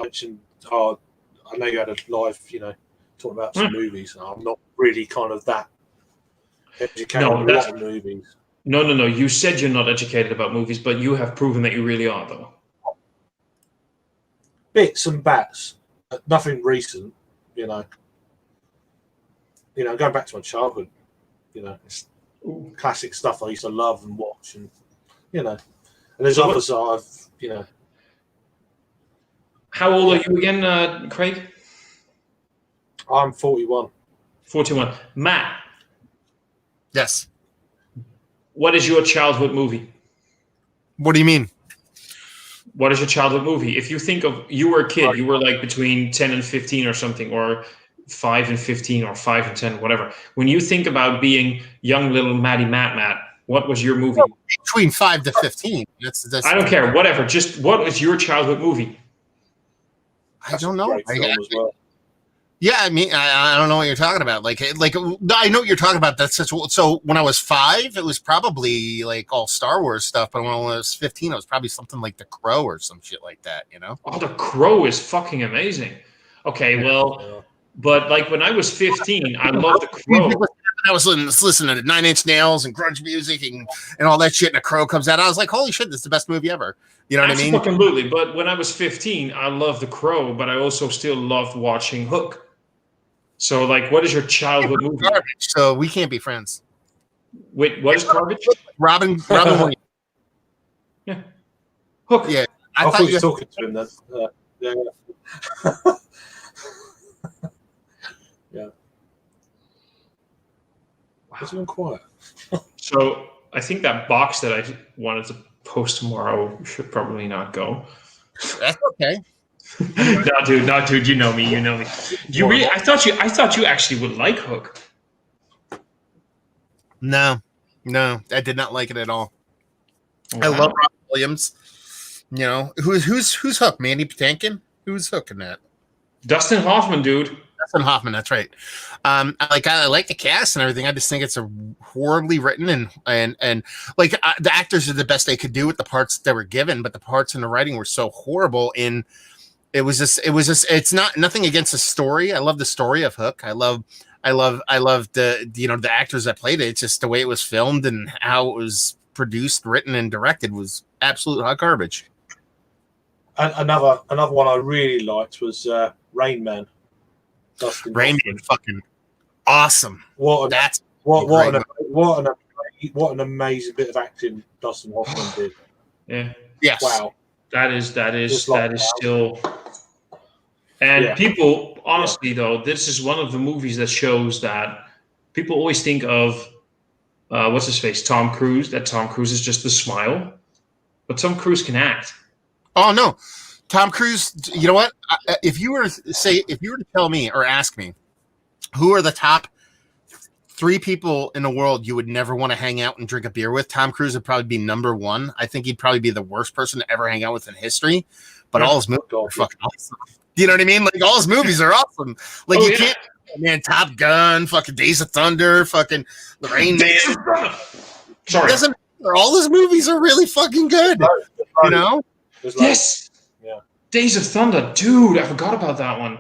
mentioned. I know you had a live, talking about some movies. And I'm not really kind of that educated on a lot of movies. No. You said you're not educated about movies, but you have proven that you really are, though. Bits and bats, but nothing recent. Going back to my childhood. It's classic stuff I used to love and watch, and and there's others that I've. How old are you again, Craig? I'm 41. 41. Matt. Yes. What is your childhood movie? What do you mean? What is your childhood movie? If you think of, you were a kid, you were like between 10 and 15 or something, or 5 and 15 or 5 and 10, whatever. When you think about being young little Matt, what was your movie? Between 5 to 15. That's I don't care. Whatever. Just what was your childhood movie? I don't know. Yeah, I mean, I don't know what you're talking about. Like I know what you're talking about. So when I was 5, it was probably like all Star Wars stuff. But when I was 15, it was probably something like The Crow or some shit like that. Oh, The Crow is fucking amazing. Okay, well, but like when I was 15, I loved The Crow. I was listening to 9 Inch Nails and grunge music and all that shit, and A Crow comes out. I was like, holy shit, this is the best movie ever. You know what I mean? Absolutely. But when I was 15, I loved The Crow, but I also still loved watching Hook. So, like, what is your childhood movie? Garbage, so we can't be friends. Wait, what is garbage? Robin Williams. Yeah. Hook. Yeah. I thought you were talking to him then. Yeah. Yeah. What's going quiet? So, I think that box that I wanted to post tomorrow should probably not go. That's okay. No, dude. You know me. I thought you actually would like Hook. No, I did not like it at all. Wow. I love Robin Williams. Who's Hook? Mandy Patinkin? Who's Hook in that? Dustin Hoffman, dude. Dustin Hoffman, that's right. I like the cast and everything. I just think it's a horribly written and like the actors are the best they could do with the parts they were given, but the parts in the writing were so horrible. It was just it's nothing against the story. I love the story of Hook. I love the the actors that played it. It's just the way it was filmed and how it was produced, written, and directed was absolute hot garbage. And another one I really liked was Rain Man. Rain Man, fucking awesome. What an amazing bit of acting Dustin Hoffman did. Yeah. Yes. Wow. That is still. And people, honestly, though, this is one of the movies that shows that people always think of what's his face, Tom Cruise. That Tom Cruise is just the smile, but Tom Cruise can act. Oh no, Tom Cruise. You know what? If you were to tell me or ask me, who are the top 3 people in the world you would never want to hang out and drink a beer with, Tom Cruise would probably be number 1. I think he'd probably be the worst person to ever hang out with in history. But all his movies are fucking awesome. You know what I mean? Like all his movies are awesome. Like you can't, man. Top Gun, fucking Days of Thunder, fucking The Rain Man. Sorry, doesn't matter. All his movies are really fucking good. You know? Yes. Yeah. Days of Thunder, dude. I forgot about that one.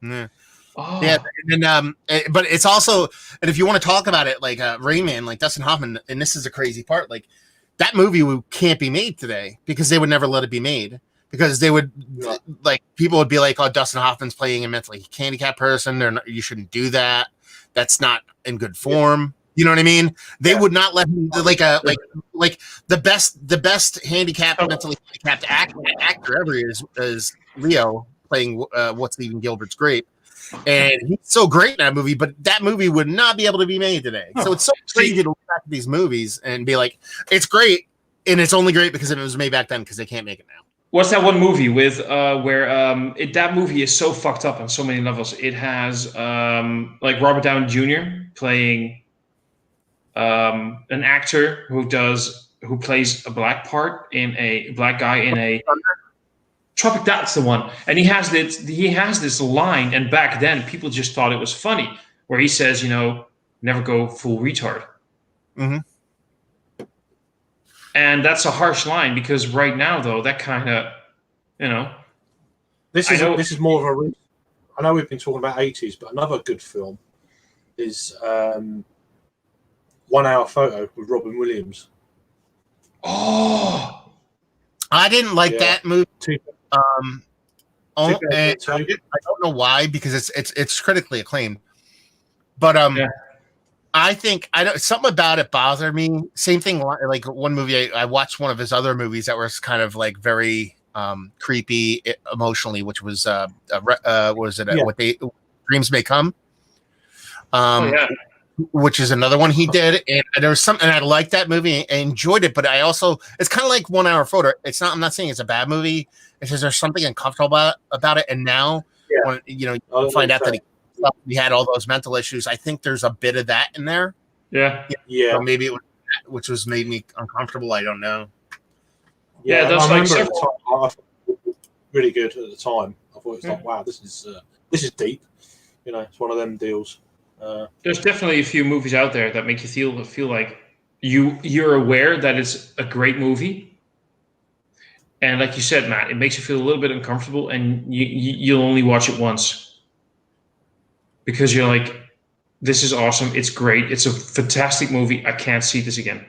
Yeah. Oh. Yeah, and but it's also, and if you want to talk about it, like Rain Man, like Dustin Hoffman, and this is a crazy part, like that movie can't be made today because they would never let it be made because they would, like, people would be like, "Oh, Dustin Hoffman's playing a mentally handicapped person. You shouldn't do that. That's not in good form." You know what I mean? They would not let him like the best handicapped, mentally handicapped actor ever is Leo playing What's Eating Gilbert's Grape. And he's so great in that movie, but that movie would not be able to be made today. So it's so crazy to look back at these movies and be like, it's great, and it's only great because it was made back then because they can't make it now. What's that one movie with where that movie is so fucked up on so many levels? It has like Robert Downey Jr. playing an actor who plays a black guy in a Tropic. That's the one, and he has this line, and back then people just thought it was funny, where he says, never go full retard. Mm-hmm. And that's a harsh line because right now, though, that kind of, this is more of a. I know we've been talking about 80s, but another good film is 1 Hour Photo with Robin Williams. Oh, I didn't like that movie. I don't know why, because it's critically acclaimed, but I think something about it bothered me. Same thing, like one movie I watched one of his other movies that was kind of like very creepy emotionally, which was Dreams May Come, which is another one he did, and there was something, and I liked that movie and enjoyed it, but I also, it's kind of like 1 Hour Photo. I'm not saying it's a bad movie. It's just there's something uncomfortable about it, and now when you find out that he had all those mental issues, I think there's a bit of that in there. Yeah. So maybe it was, which was made me uncomfortable. I don't know. Yeah, that's I remember at the time, I thought it was really good at the time. I thought it was like, wow, this is deep. It's one of them deals. There's definitely a few movies out there that make you feel like you're aware that it's a great movie. And like you said, Matt, it makes you feel a little bit uncomfortable, and you'll only watch it once because you're like, this is awesome. It's great. It's a fantastic movie. I can't see this again.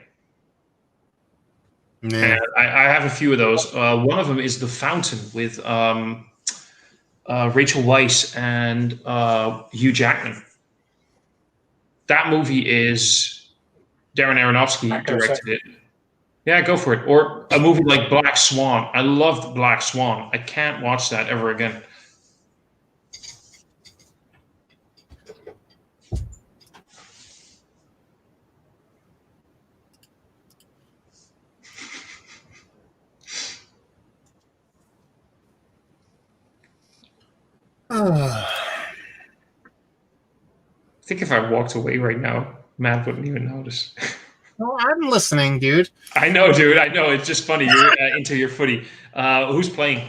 And I have a few of those. One of them is The Fountain with Rachel Weisz and Hugh Jackman. That movie is Darren Aronofsky directed it. Yeah, go for it. Or a movie like Black Swan. I loved Black Swan. I can't watch that ever again. I think if I walked away right now, Matt wouldn't even notice. Well, I'm listening, dude. I know, dude. I know. It's just funny. You're into your footy. Who's playing?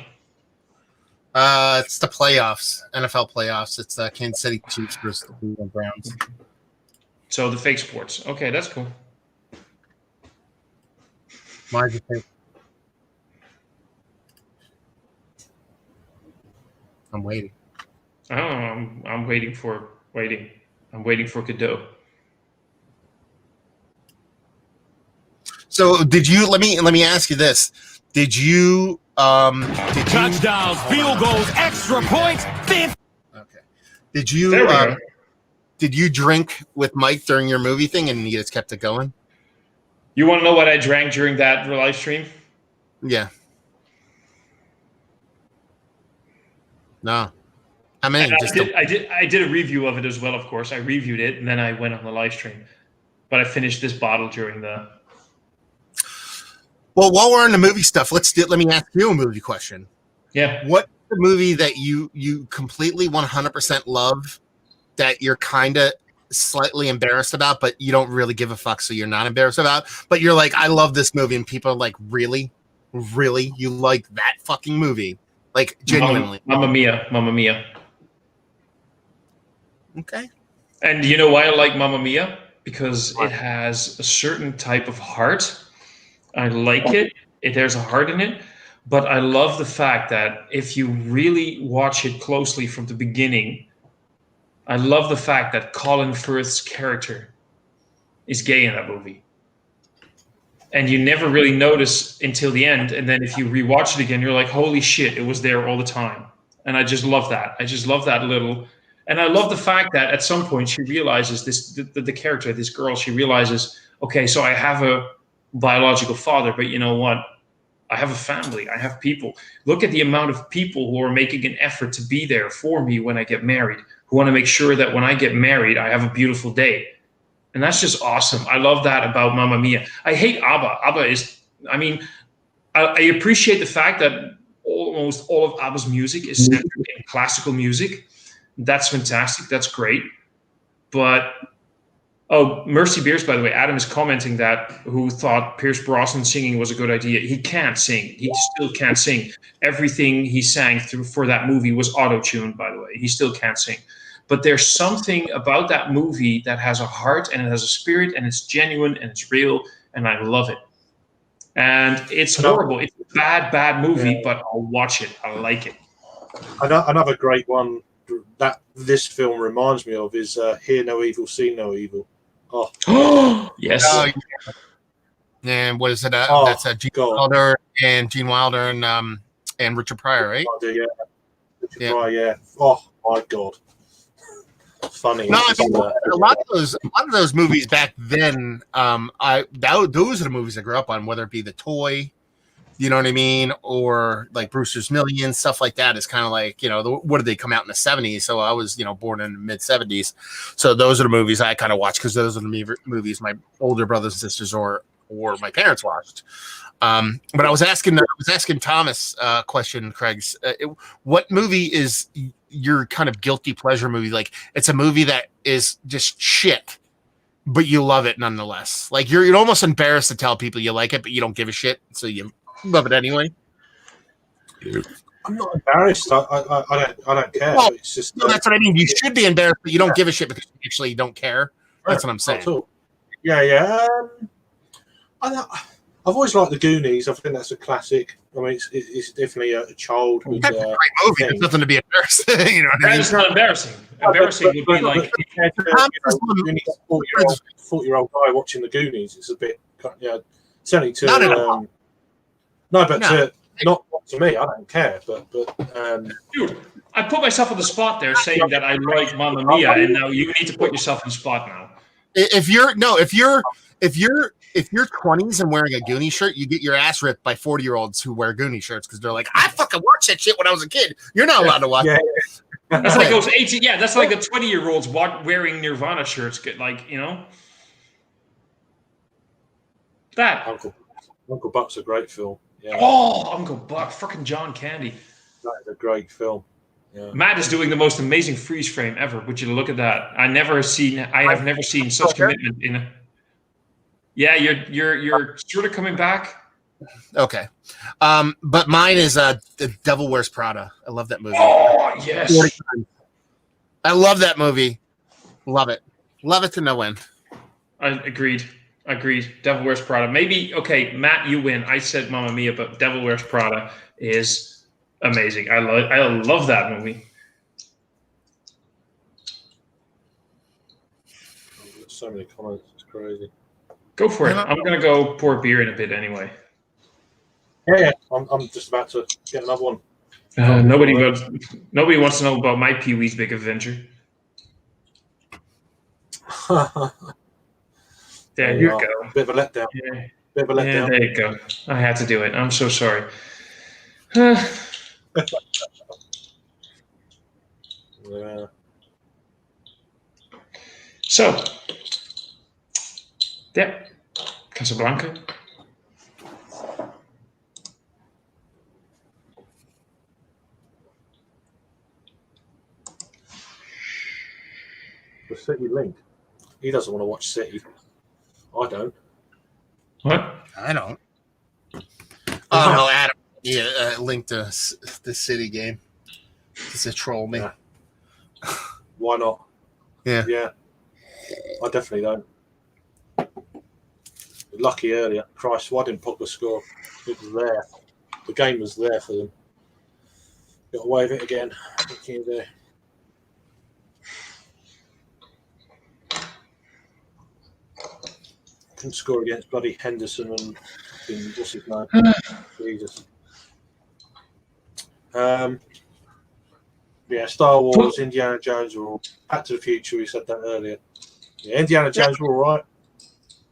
It's the playoffs, NFL playoffs. It's Kansas City Chiefs versus the Cleveland Browns. So the fake sports. Okay, that's cool. Why'd you think? I'm waiting. Oh, I'm waiting for Godot. So did you? Let me ask you this. Did you? Touchdowns, field goals, extra points. Fifth. Okay. Did you? Did you drink with Mike during your movie thing, and you just kept it going? You want to know what I drank during that live stream? Yeah. No. I mean, I did a review of it as well. Of course, I reviewed it, and then I went on the live stream. But I finished this bottle during the. Well, while we're on the movie stuff, let me ask you a movie question. Yeah. What's the movie that you completely 100% love that you're kind of slightly embarrassed about, but you don't really give a fuck, so you're not embarrassed about. But you're like, I love this movie, and people are like, really, you like that fucking movie, like genuinely. Mamma Mia, Mamma Mia. Okay. And you know why I like Mamma Mia? Because it has a certain type of heart. I like it. There's a heart in it. But I love the fact that if you really watch it closely from the beginning, I love the fact that Colin Firth's character is gay in that movie. And you never really notice until the end. And then if you rewatch it again, you're like, holy shit, it was there all the time. And I just love that. I just love that little. And I love the fact that at some point she realizes the character, this girl, she realizes, okay, so I have a biological father, but you know what? I have a family. I have people. Look at the amount of people who are making an effort to be there for me when I get married, who want to make sure that when I get married, I have a beautiful day. And that's just awesome. I love that about Mamma Mia. I hate ABBA. ABBA is, I mean, I appreciate the fact that almost all of ABBA's music is centered in classical music. That's fantastic. That's great. But, oh, Mercy Beers, by the way, Adam is commenting that who thought Pierce Brosnan singing was a good idea. He can't sing. He still can't sing. Everything he sang through for that movie was auto-tuned, by the way. He still can't sing. But there's something about that movie that has a heart and it has a spirit and it's genuine and it's real and I love it. And it's horrible. It's a bad movie, but I'll watch it. I like it. Another great one that this film reminds me of is Hear No Evil, See No Evil. Oh, yes. And what is it? That's Gene Wilder and Richard Pryor, right? Yeah. Richard Pryor, yeah. Oh my God. Funny. No, a lot of those movies back then. Those are the movies I grew up on, whether it be The Toy, you know what I mean, or like Brewster's Millions, stuff like that. Is kind of like, you know, what did they come out in the 70s? So I was, you know, born in the mid 70s. So those are the movies I kind of watch because those are the movies my older brothers and sisters or my parents watched. But I was asking Thomas a question, Craig's. What movie is your kind of guilty pleasure movie? Like, it's a movie that is just shit, but you love it nonetheless. Like, you're almost embarrassed to tell people you like it, but you don't give a shit, so you love it anyway. I'm not embarrassed. I don't care. Well, it's just that's what I mean. You should be embarrassed, but you don't give a shit because you actually don't care. That's what I'm saying. Yeah. I've always liked The Goonies. I think that's a classic. I mean, it's definitely a childhood. That's a great movie. There's nothing to be embarrassed. You know what I mean? It's not embarrassing. Embarrassing would be like 40-year-old guy watching The Goonies. It's a bit, certainly to not to me. I don't care. But dude, I put myself on the spot there, saying that I like Mamma Mia, and now you need to put yourself on the spot now. If you're 20s and wearing a Goonie shirt, you get your ass ripped by 40-year-olds who wear Goonie shirts because they're like, I fucking watched that shit when I was a kid. You're not allowed to watch it. That's like those 18. Yeah, that's like the 20-year-olds wearing Nirvana shirts. Like, you know, that. Uncle Buck's a great film. Yeah. Oh, Uncle Buck, fucking John Candy. That is a great film. Yeah. Matt is doing the most amazing freeze frame ever. Would you look at that? I have never seen such commitment in it. Yeah, you're sort of coming back. Okay. But mine is The Devil Wears Prada. I love that movie. Oh, yes. I love that movie. Love it. Love it to no end. I agreed. Devil Wears Prada. Maybe, okay, Matt, you win. I said Mamma Mia, but Devil Wears Prada is amazing. I love that movie. So many comments. It's crazy. Go for it. I'm going to go pour beer in a bit anyway. Yeah. I'm just about to get another one. Nobody wants to know about my Pee-wee's Big Adventure. There you go. Bit of a letdown. Yeah. Bit of a letdown. Yeah, there you go. I had to do it. I'm so sorry. Yeah. So, yeah, Casablanca. The City Link. He doesn't want to watch City. I don't. What? I don't. Oh no, Adam. Yeah, linked to the City game. It's a troll me. Yeah. Why not? Yeah. Yeah. I definitely don't. Lucky earlier. Christ, why didn't Pogba score? It was there. The game was there for them. Got away with it again. What can you do? Couldn't score against bloody Henderson and what's his name? Jesus. Yeah, Star Wars, Indiana Jones were all Back to the Future. We said that earlier. Yeah, Indiana Jones were all right.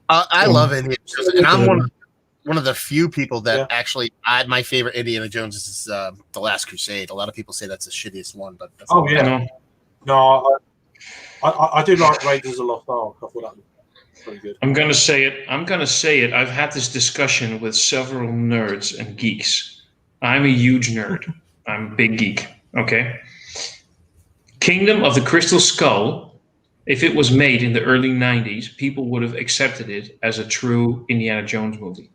I love Indiana Jones, and I'm one of the few people that actually. My favorite Indiana Jones is The Last Crusade. A lot of people say that's the shittiest one, but that's No, I do like Raiders of the Lost Ark. I thought that was pretty good. I'm gonna say it. I've had this discussion with several nerds and geeks. I'm a huge nerd. I'm a big geek. Okay. Kingdom of the Crystal Skull, if it was made in the early 90s, people would have accepted it as a true Indiana Jones movie.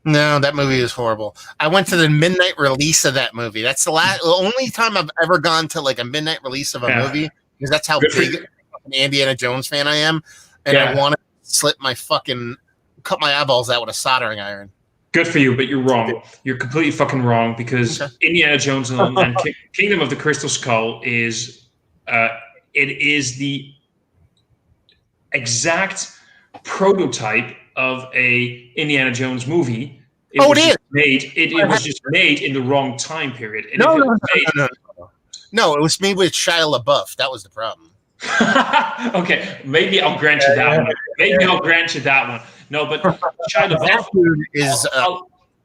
No, that movie is horrible. I went to the midnight release of that movie. That's the only time I've ever gone to like a midnight release of a movie, because that's how big an Indiana Jones fan I am. And I want to cut my eyeballs out with a soldering iron. Good for you, but you're wrong. You're completely fucking wrong, because Indiana Jones and Kingdom of the Crystal Skull is the exact prototype of a Indiana Jones movie. It was just made in the wrong time period. And No, it was made with Shia LaBeouf. That was the problem. Okay, maybe I'll grant you that one. No, but Shia LaBeouf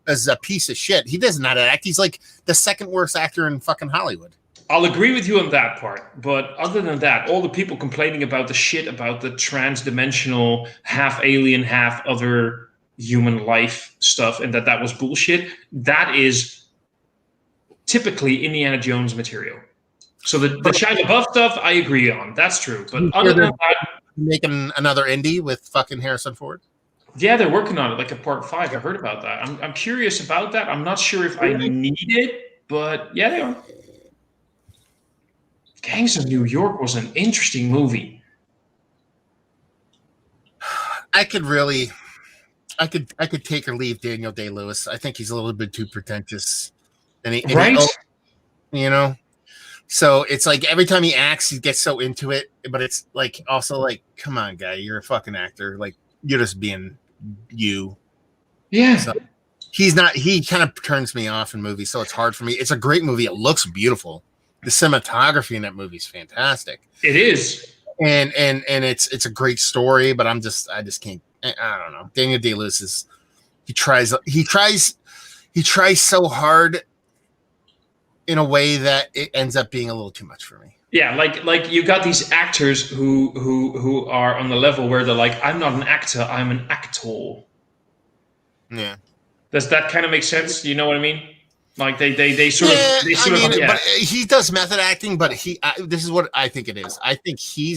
is a piece of shit. He doesn't know how to act. He's like the second worst actor in fucking Hollywood. I'll agree with you on that part, but other than that, all the people complaining about the shit about the trans-dimensional, half alien, half other human life stuff, and that was bullshit, that is typically Indiana Jones material. So the Shia LaBeouf stuff, I agree on. That's true. But other than that, making another indie with fucking Harrison Ford. Yeah, they're working on it, like a part 5. I heard about that. I'm curious about that. I'm not sure if I need it, but yeah, they are. Gangs of New York was an interesting movie. I could take or leave Daniel Day-Lewis. I think he's a little bit too pretentious, So it's like every time he acts, he gets so into it. But it's like also like, come on, guy, you're a fucking actor. Like you're just being you. Yeah. So he's not. He kind of turns me off in movies, so it's hard for me. It's a great movie. It looks beautiful. The cinematography in that movie is fantastic. It is, and it's a great story. But I just can't. I don't know. Daniel Day-Lewis he tries so hard in a way that it ends up being a little too much for me. Yeah, like you got these actors who are on the level where they're like, I'm not an actor, I'm an actor. Yeah. Does that kind of make sense? You know what I mean? Like they sort of. But he does method acting, but this is what I think it is. I think he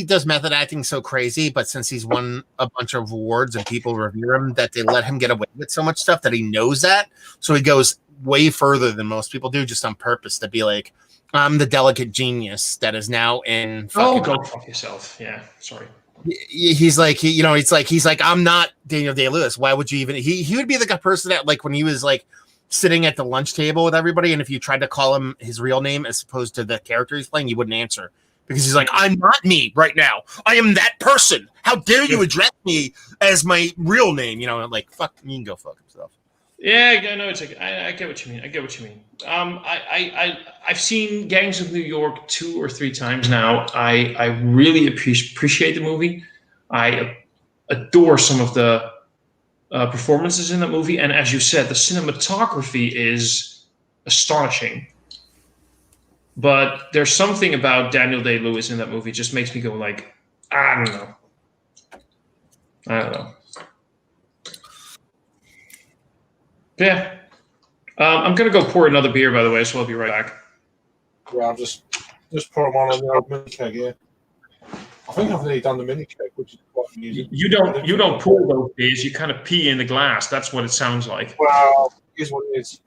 does method acting so crazy, but since he's won a bunch of awards and people revere him, that they let him get away with so much stuff that he knows that. So he goes way further than most people do, just on purpose to be like, I'm the delicate genius that is now in. Go fuck yourself. Yeah, sorry. He's like, he's like, I'm not Daniel Day-Lewis. Why would you even? He would be the person that, like, when he was like sitting at the lunch table with everybody, and if you tried to call him his real name as opposed to the character he's playing, you wouldn't answer because he's like, I'm not me right now. I am that person. How dare you address me as my real name? You know, I'm like, fuck, you can go fuck himself. Yeah, no, it's like I get what you mean. I've seen Gangs of New York 2 or 3 times now. I really appreciate the movie. I adore some of the performances in that movie, and as you said, the cinematography is astonishing. But there's something about Daniel Day-Lewis in that movie just makes me go like, I don't know. Yeah. I'm going to go pour another beer, by the way, so I'll be right back. Well, I'll just pour them on the old milk keg here. I think I've nearly done the mini check, which is quite amusing. You don't pour those beers. You kind of pee in the glass. That's what it sounds like. Well, here's what it is.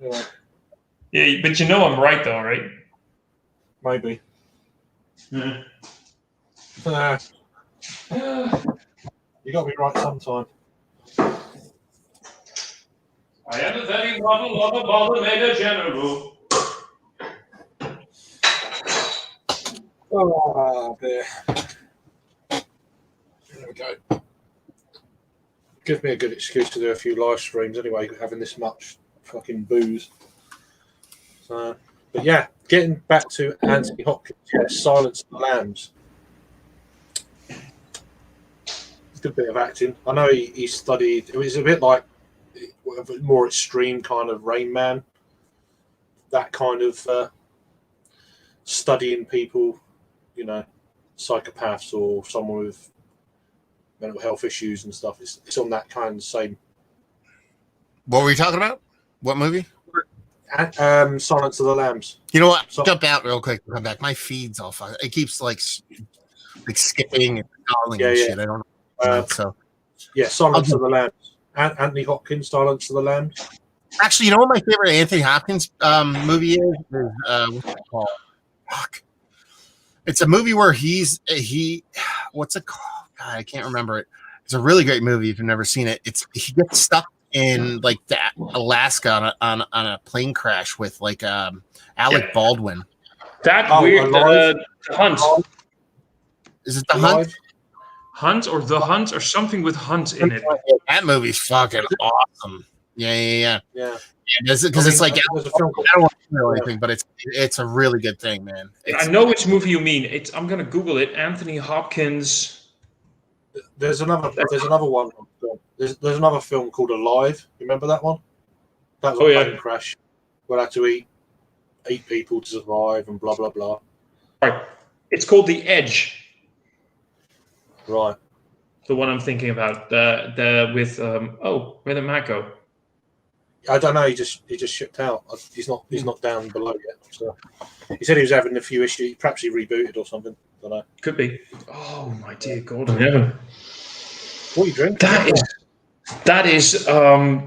Yeah, Yeah, but you know I'm right though, right? maybe. Yeah. You got to be right sometime. I am the very model of a bother made a general. Oh, there. There we go. Gives me a good excuse to do a few live streams anyway, having this much fucking booze. So, but yeah, getting back to Anthony Hopkins, Silence of the Lambs. It's a good bit of acting. I know he studied, it was a bit like a more extreme kind of Rain Man, that kind of studying people, you know, psychopaths or someone with mental health issues and stuff. It's on that kind of same. What were you talking about? What movie? Silence of the Lambs. You know what? So- Jump out real quick and come back. My feed's all fucked. It keeps like skipping and calling and Yeah. shit. I don't know. So Yeah, Silence of the Lambs. Anthony Hopkins, Silence of the Lambs. actually, you know what my favorite Anthony Hopkins movie is? What's it called? Fuck. It's a movie where what's it called? God, I can't remember it. It's a really great movie if you've never seen it. He gets stuck in like that Alaska on a plane crash with like Alec Baldwin. That Oh, weird Alive? Hunt. Is it The Alive? Hunt? Hunt or The Hunt or something with Hunt in it. That movie's fucking awesome. Yeah. Yeah. Because it's like I there's a film called, don't want to know anything, but it's a really good thing, man. I know which movie you mean. I'm gonna Google it. Anthony Hopkins. there's another one. There's another film called Alive. You remember that one? That was a plane crash. Where they had to eat people to survive and blah blah blah. Right. It's called The Edge. Right. The one I'm thinking about. The with where did Matt go? I don't know. He just shipped out. He's not down below yet. So he said he was having a few issues. Perhaps he rebooted or something. I don't know. Could be. Oh my dear God in heaven. What are you drinking? That is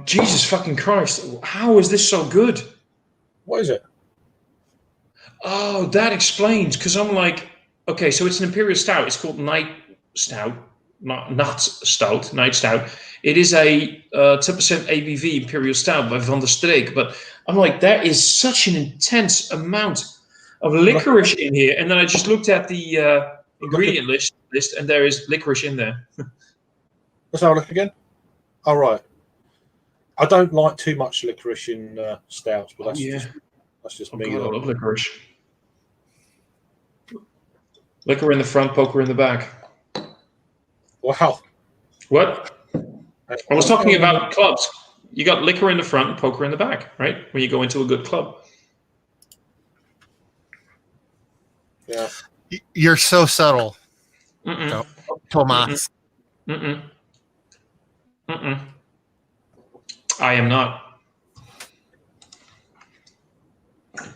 Jesus fucking Christ. How is this so good? What is it? Oh, that explains. Because I'm like, okay, so it's an imperial stout. It's called Night Stout, not Stout, Night Stout. It is a 10% ABV imperial stout by Van der Streek. But I'm like, there is such an intense amount of licorice in here. And then I just looked at the ingredient list, and there is licorice in there. Let's have a look again. All right. I don't like too much licorice in stouts, but that's just me. God, I love licorice. Liquor in the front, poker in the back. Wow. What? I was talking about clubs. You got liquor in the front, poker in the back, right? When you go into a good club. Yeah. You're so subtle, Mm-mm. Tomas. Mm-mm. Mm-mm. I am not.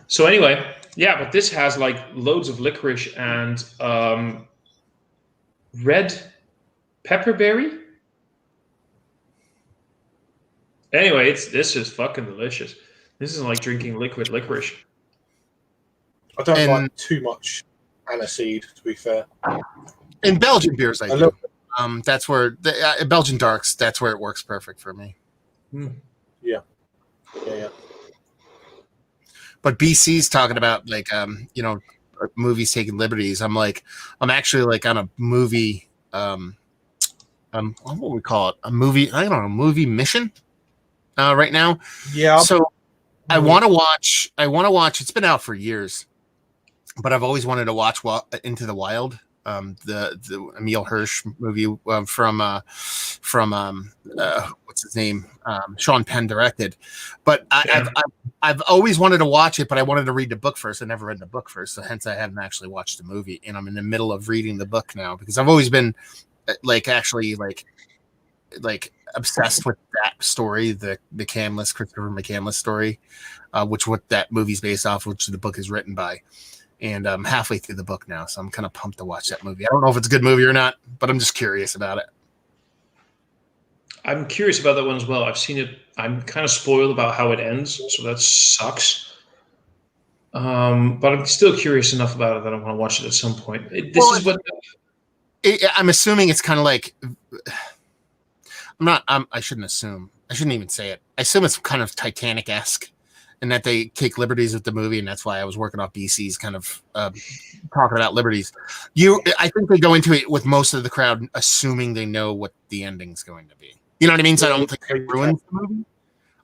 So anyway, yeah, but this has like loads of licorice and red pepperberry. Anyway, this is fucking delicious. This is like drinking liquid licorice. I don't like too much aniseed, to be fair. In Belgian beers, I do. love That's where Belgian darks. That's where it works perfect for me. Yeah. But BC's talking about like movies taking liberties. I'm actually like on a movie what would we call it? A movie, I don't know, movie mission right now. Yeah. So I want to watch it's been out for years, but I've always wanted to watch Into the Wild. The Emile Hirsch movie from what's his name? Sean Penn directed. But I've always wanted to watch it, but I wanted to read the book first. I never read the book first, so hence I haven't actually watched the movie. And I'm in the middle of reading the book now because I've always been like obsessed with that story, the Christopher McCandless story, which what that movie's based off, which the book is written by. and I'm halfway through the book now, so I'm kind of pumped to watch that movie. I don't know if it's a good movie or not, but I'm just curious about it. I'm curious about that one as well. I've seen it. I'm kind of spoiled about how it ends, so that sucks. But I'm still curious enough about it that I want to watch it at some point. I'm assuming it's kind of like I shouldn't assume. I shouldn't even say it. I assume it's kind of Titanic-esque, and that they take liberties with the movie, and that's why I was working off BC's kind of talking about liberties. I think they go into it with most of the crowd assuming they know what the ending's going to be. You know what I mean? So I don't think it ruins the movie.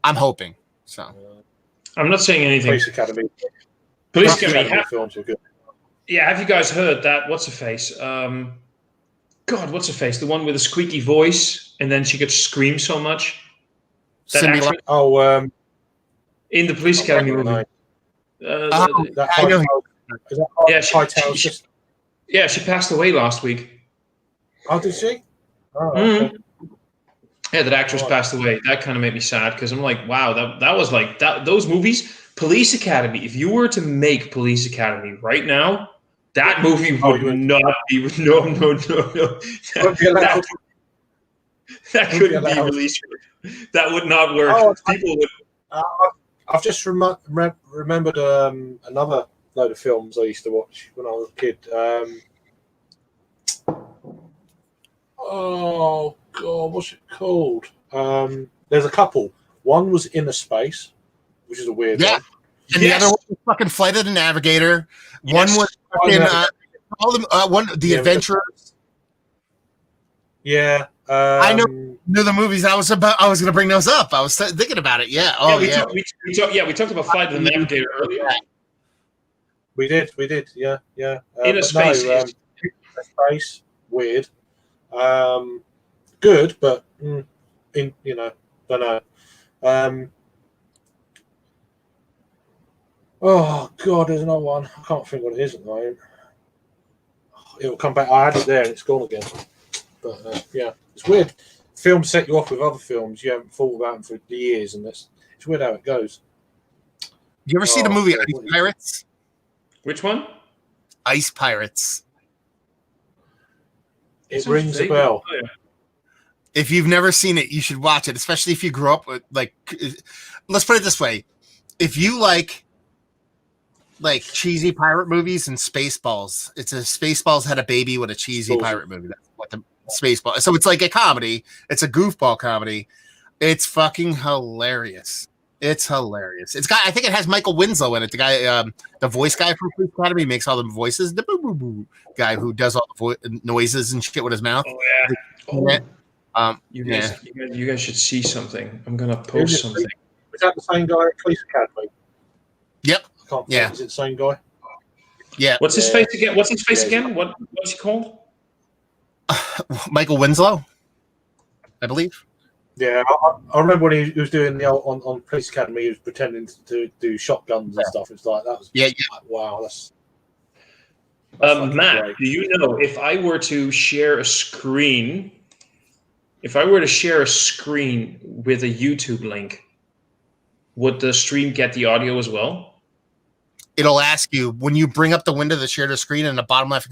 I'm hoping. So I'm not saying anything. Police Academy. Police Academy. Films were good. Yeah, have you guys heard that? What's her face? God, what's her face? The one with the squeaky voice, and then she could scream so much. Cindy In the Police Academy movie. I know. She passed away last week. Oh, did she? Oh, okay. Yeah, that actress passed away. That kind of made me sad because I'm like, wow, that was like that. Those movies, Police Academy. If you were to make Police Academy right now, that movie would not be. No. That couldn't be released. That would not work. Oh, People would. I've just remembered another load of films I used to watch when I was a kid. Oh God, what's it called? There's a couple. One was Inner Space, which is a weird one. And the other one was fucking Flight of the Navigator. One was fucking The Adventurers. Yeah. I know the movies I was going to bring those up. I was thinking about it. Yeah. Oh, we talked about Flight of the Navigator earlier. We did. Yeah. Inner Space. Space. Weird. Good, but don't know. Oh God, there's another one. I can't think what it is at the moment. It'll come back. I had it there and it's gone again. But yeah, it's weird. Films set you off with other films you haven't thought about them for years, and it's weird how it goes. You ever see the movie Ice Pirates? Which one? Ice Pirates. It rings a bell. If you've never seen it, you should watch it, especially if you grew up with, like, let's put it this way. If you like cheesy pirate movies and Spaceballs, Spaceballs had a baby with a cheesy pirate movie. That's what the Spaceball. So it's like a comedy. It's a goofball comedy. It's fucking hilarious. It's hilarious. I think it has Michael Winslow in it. The guy, the voice guy from Police Academy, makes all the voices. The boo boo boo guy who does all the noises and shit with his mouth. Oh yeah. You guys should see something. I'm gonna post something. Is that the same guy at Police Academy? Yep. Yeah. Is it the same guy? Yeah. What's his face again? What's again? What's he called? Michael Winslow, I believe. Yeah, I remember when he was doing the on Police Academy. He was pretending to do shotguns and stuff. It's like that was like, wow. That's Matt, great. do you know if I were to share a screen? If I were to share a screen with a YouTube link, would the stream get the audio as well? It'll ask you when you bring up the window to share the screen, in the bottom left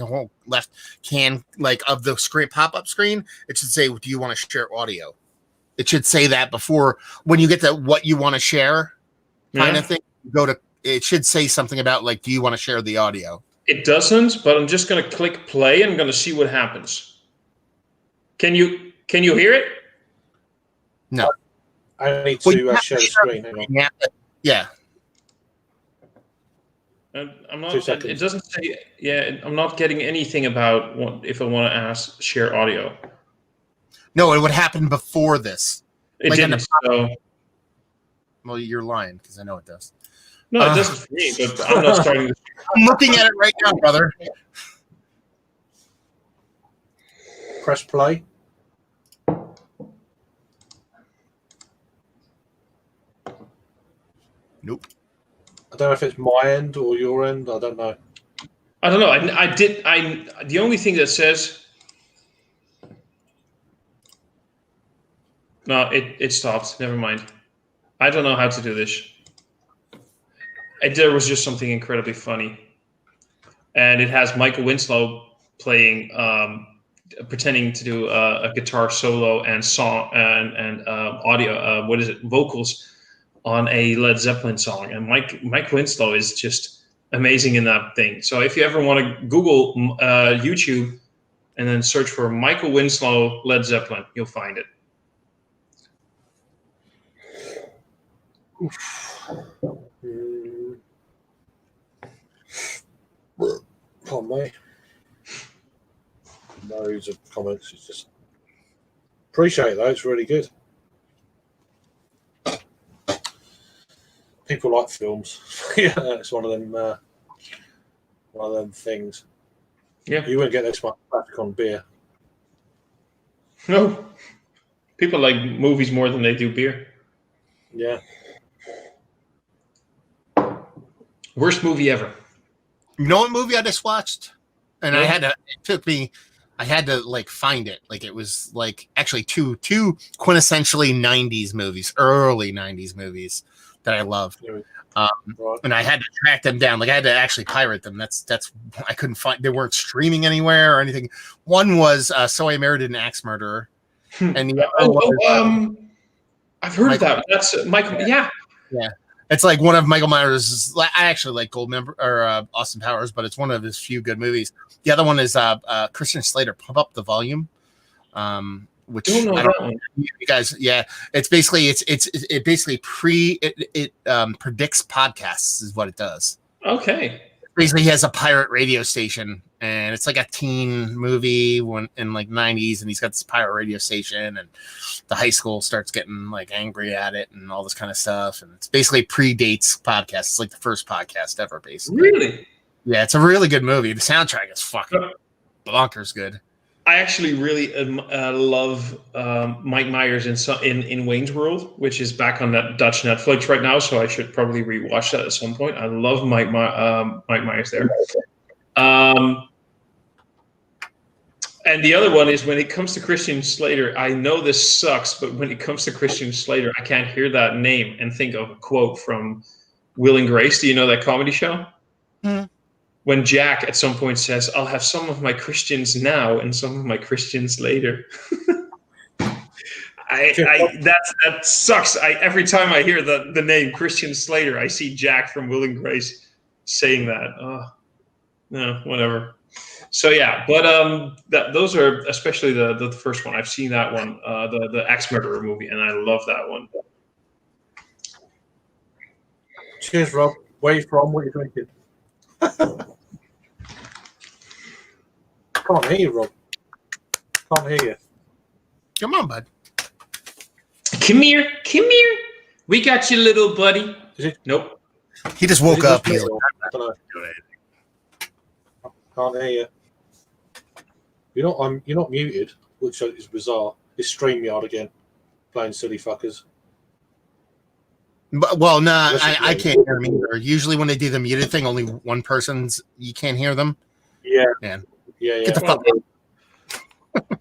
can of the screen pop-up screen, it should say, "Do you want to share audio?" It should say that before when you get to what you want to share kind of thing. It should say something about like, "Do you want to share the audio?" It doesn't, but I'm just going to click play and I'm going to see what happens. Can you hear it? No. I need to share the screen. Hang on. Yeah. I'm not. It doesn't say. Yeah, I'm not getting anything about if I want to share audio. No, it would happen before this. It didn't. Well, you're lying because I know it does. No, it doesn't for me. But I'm not starting. I'm looking at it right now, brother. Press play. Nope. I don't know if it's my end or your end. I don't know. I don't know. The only thing that says. No, it stopped. Never mind. I don't know how to do this. There was just something incredibly funny. and it has Michael Winslow playing, pretending to do a guitar solo and song and audio. Vocals on a Led Zeppelin song, and Mike Winslow is just amazing in that thing. So if you ever want to Google YouTube and then search for Michael Winslow Led Zeppelin, you'll find it. Pardon me. Loads of comments. It's just appreciate that. It's really good. People like films. Yeah, it's one of them things. Yeah. You wouldn't get this much traffic on beer. No. People like movies more than they do beer. Yeah. Worst movie ever. You know what movie I just watched? And Yeah. I had to like find it. Like it was like actually two quintessentially 90s movies, early 90s movies that I loved. Right. And I had to track them down. Like I had to actually pirate them. That's I couldn't find. They weren't streaming anywhere or anything. One was So I Married an Axe Murderer, and the other was, I've heard of that. That's Michael. Yeah. it's like one of Michael Myers'. I actually like Austin Powers, but it's one of his few good movies. The other one is Christian Slater, Pump Up the Volume, which Don't know I don't that one. you guys. Yeah, it's basically it basically predicts podcasts is what it does. Okay. Basically, he has a pirate radio station, and it's like a teen movie in like 90s, and he's got this pirate radio station, and the high school starts getting like angry at it and all this kind of stuff, and it's basically predates podcasts. It's like the first podcast ever, basically. Really? Yeah, it's a really good movie. The soundtrack is fucking bonkers good. I actually really love Mike Myers in Wayne's World, which is back on that Dutch Netflix right now. So I should probably rewatch that at some point. I love Mike Myers there. And the other one is when it comes to Christian Slater. I know this sucks, but when it comes to Christian Slater, I can't hear that name and think of a quote from Will and Grace. Do you know that comedy show? Mm. When Jack at some point says, "I'll have some of my Christians now and some of my Christians later." That sucks. Every time I hear the name Christian Slater, I see Jack from Will and Grace saying that. Oh, no, whatever. So yeah, but those are especially the first one. I've seen that one, the Axe Murderer movie, and I love that one. Cheers, Rob. Where are you from? What are you drinking? Can't hear you, Rob. Can't hear you. Come on, bud. Come here. We got you, little buddy. Is it? Nope. He just woke up. I He's don't know. Can't hear you. You're not muted, which is bizarre. It's StreamYard again, playing silly fuckers. Well, no, I can't hear them either. Usually, when they do the muted thing, only one person's you can't hear them. Yeah, Man. yeah. Get the fuck out.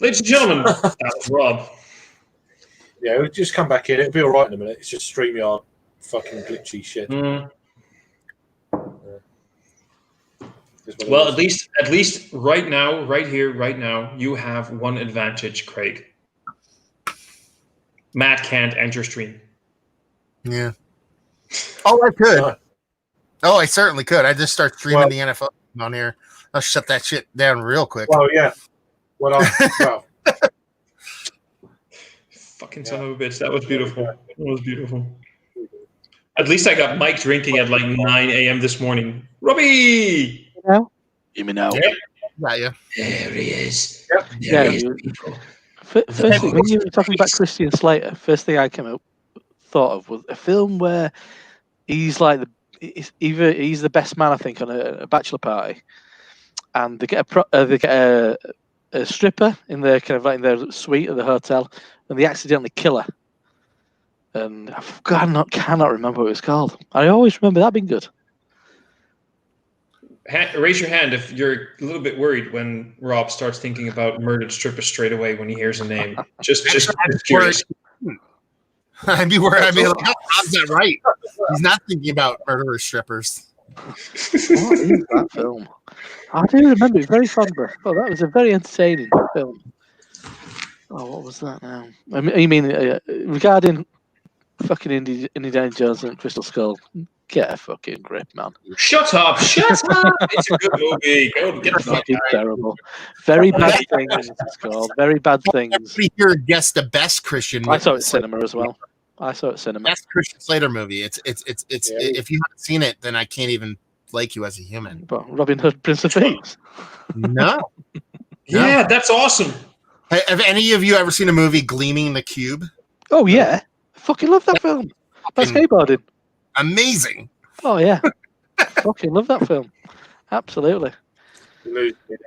Ladies and gentlemen, that's Rob. Yeah, we'll just come back in. It'll be all right in a minute. It's just StreamYard fucking glitchy shit. Well, at least right now, right here, right now, you have one advantage, Craig. Matt can't enter stream. Yeah. Oh, I could. Oh, I certainly could. I just start streaming the NFL on here. I'll shut that shit down real quick. Well, yeah. Well, Fucking son of a bitch. That was beautiful. That was beautiful. At least I got Mike drinking at like 9 a.m. this morning. Robbie! You mean now? Got you. There he is. Yep. There he is, people. Firstly, when you were talking about Christian Slater, first thing I thought of was a film where he's like he's the best man, I think, on a bachelor party, and they get a stripper in their kind of like in their suite at the hotel, and they accidentally kill her. And I cannot remember what it was called. I always remember that being good. Raise your hand if you're a little bit worried when Rob starts thinking about murdered stripper straight away when he hears a name. Just curious. I'd be worried. I'd be like, how's that right? He's not thinking about murderous strippers. What is that film? I do remember it very fondly. Oh, that was a very entertaining film. Oh, what was that now? I mean, you mean regarding fucking Indiana Jones and Crystal Skull? Get a fucking grip, man. Shut up! Shut up! It's a good movie. Go get the fuck Fucking out. terrible. Very bad things. It's called very bad things. Everybody here guessed the best Christian. I saw it at cinema as well. I saw it at cinema. Best Christian Slater movie. It's if you haven't seen it, then I can't even like you as a human. But Robin Hood, Prince of Thieves. No. Yeah, that's awesome. Have any of you ever seen a movie Gleaming the Cube? Oh yeah, I fucking love that film. By skateboarding. Amazing. Oh yeah, fucking love that film. Absolutely.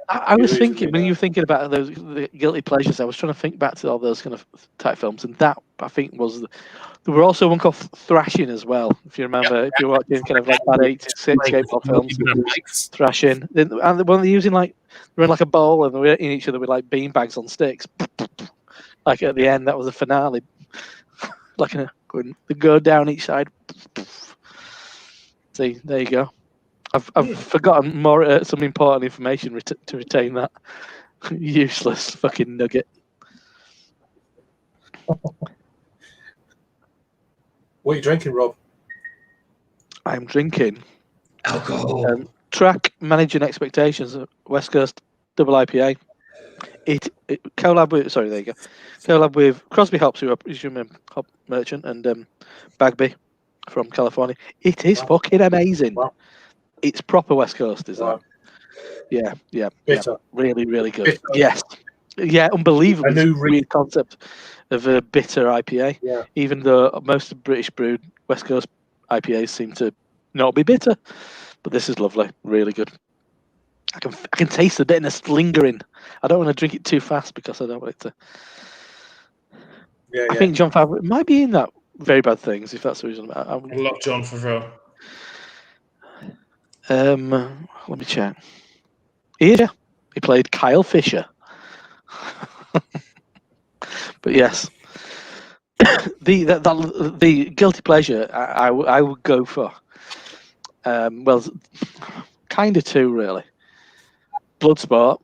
I was thinking when you were thinking about the guilty pleasures, I was trying to think back to all those kind of type films, and that I think was there were also one called Thrashing as well. If you remember, if you're watching kind of like bad 80s skateboard films, Thrashing, and the one they're using like they're in like a bowl and they're hitting each other with like bean bags on sticks. Like at the end, that was the finale. Like they go down each side. See, there you go. I've forgotten more some important information to retain that useless fucking nugget. What are you drinking, Rob? I'm drinking Alcohol. Track Managing Expectations, West Coast Double IPA. It collab with there you go. Collab with Crosby Hops, who is a hop merchant, and Bagby from California. It is fucking amazing. Wow. It's proper West Coast, is Wow. that? Yeah. Bitter. Really, really good. Bitter. Yes. Yeah, unbelievable. A new Weird concept of a bitter IPA. Yeah. Even though most British brewed West Coast IPAs seem to not be bitter. But this is lovely. Really good. I can taste the bitterness lingering. I don't want to drink it too fast because I don't want it to. Yeah, I think John Favreau might be in that Very Bad Things, if that's the reason. I love John Favreau. Let me check. Yeah, he played Kyle Fisher. But yes, the guilty pleasure I would go for. Well, kind of two really. Bloodsport.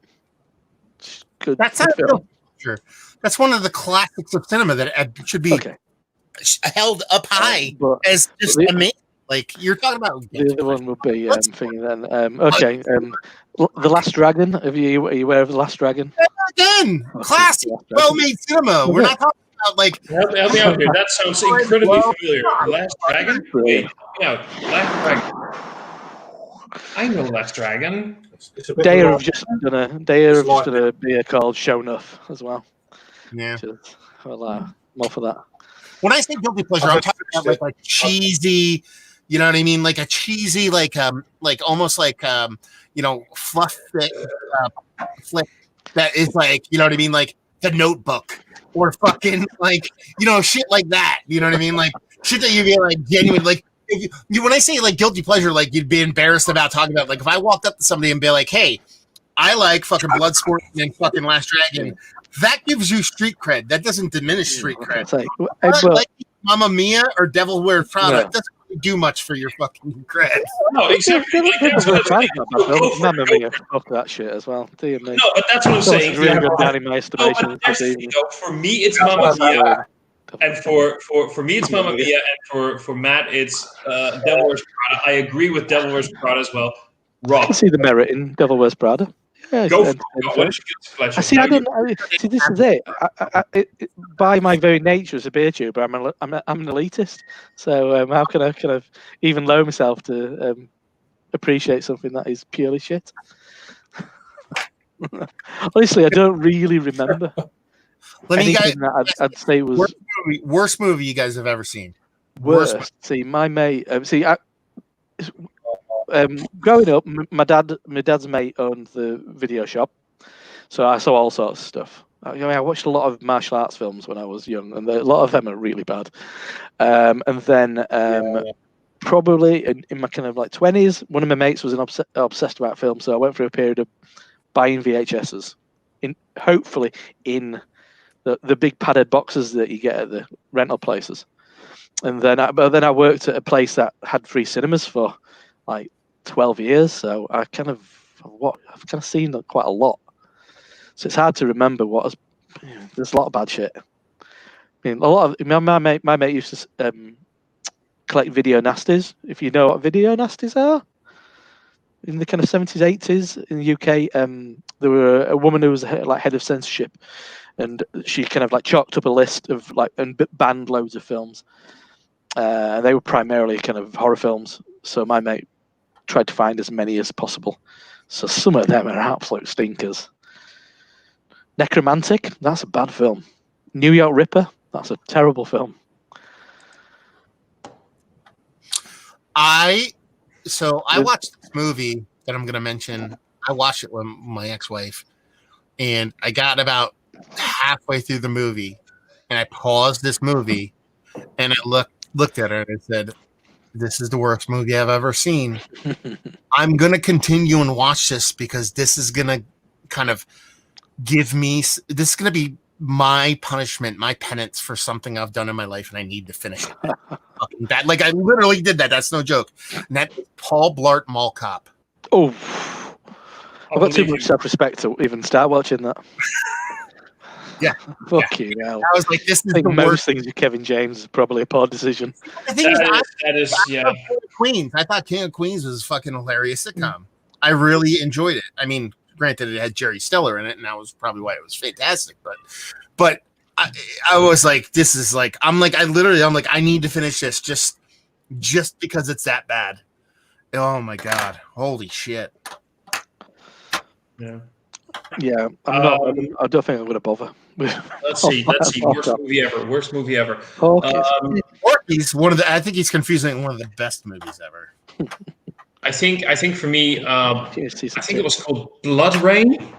Good. That's good not film. real sure. That's one of the classics of cinema that should be Okay. held up high But as just the- amazing. Like you're talking about. the other one would be thinking then. Okay. The Last Dragon. Are you aware of The Last Dragon? Again, Okay, classic, The Last Dragon. well-made cinema. We're not talking about like Help me out here. That sounds incredibly familiar. Last Dragon? Wait, Last Dragon. I know Last Dragon. It's a bit Dare like- have just done a beer called Show Enough as well. yeah. Which is, well, more for that. When I say guilty pleasure, I'm talking about like cheesy. You know what I mean? Like a cheesy, like almost like fluff flick that is like, you know what I mean? Like The Notebook or fucking like, shit like that. You know what I mean? Like shit that you'd be like genuine. Like if you when I say like guilty pleasure, like you'd be embarrassed about talking about. Like if I walked up to somebody and be like, hey, I like fucking Bloodsport and fucking Last Dragon. That gives you street cred. That doesn't diminish street cred. It's like, But well, like Mamma Mia or Devil Wears Prada No. doesn't really do much for your fucking cred. No, exactly. Like, that's what I'm saying. Go for Mamma it. Mia, fuck that shit as well. Dear me. No, but that's what I'm It's also saying. really good down in my No, estimation. but there's the thing, though. For me, it's Mamma Mia, and for me, it's Mamma Mia, and for Matt, it's Devil Wears Prada. I agree with Devil Wears Prada as well. I Rob, can see the merit in Devil Wears Prada. Yeah, go for it's it. What is your guilty pleasure? I see. Now I don't know. See, this is it. By my very nature as a beer tuber, I'm an elitist. So how can I kind of even lower myself to appreciate something that is purely shit? Honestly, I don't really remember Let me guys. anything that I'd say was Worst movie you guys have ever seen. worst. See, my mate. Growing up, my dad's mate owned the video shop, so I saw all sorts of stuff. I watched a lot of martial arts films when I was young, and a lot of them are really bad. And then probably in my kind of like 20s, one of my mates was obsessed about film, so I went through a period of buying VHSs, hopefully in the big padded boxes that you get at the rental places. And then I worked at a place that had free cinemas for like 12 years, so I kind of what I've kind of seen quite a lot, so it's hard to remember what has. There's a lot of bad shit. I mean, a lot of my mate used to collect video nasties. If you know what video nasties are, in the kind of 70s, 80s in the UK, there were a woman who was like head of censorship, and she kind of like chalked up a list of like and banned loads of films. They were primarily kind of horror films. So my mate tried to find as many as possible. So some of them are absolute stinkers. Necromantic, that's a bad film. New York Ripper, that's a terrible film. I watched this movie that I'm going to mention. I watched it with my ex-wife, and I got about halfway through the movie, and I paused this movie, and I looked at her and I said, "This is the worst movie I've ever seen. I'm going to continue and watch this because this is going to kind of give me. This is going to be my punishment, my penance for something I've done in my life, and I need to finish it." That, like, I literally did that. That's no joke. And that Paul Blart Mall Cop. Oh, I've got too much self-respect to even start watching that. Yeah. Fuck you hell. I was like, this is I think the most worst. things with Kevin James is probably a poor decision. The thing is, That is, I thought King of Queens. I thought King of Queens was a fucking hilarious sitcom. I really enjoyed it. I mean, granted, it had Jerry Stiller in it, and that was probably why it was fantastic. But I was like, this is like, I'm like, I need to finish this just because it's that bad. Oh my god, holy shit. Yeah. Yeah, I'm not. I don't think I'm going to bother. Let's see. Worst movie ever. He's I think he's confusing one of the best movies ever. I think for me, I think it was called Blood Rain.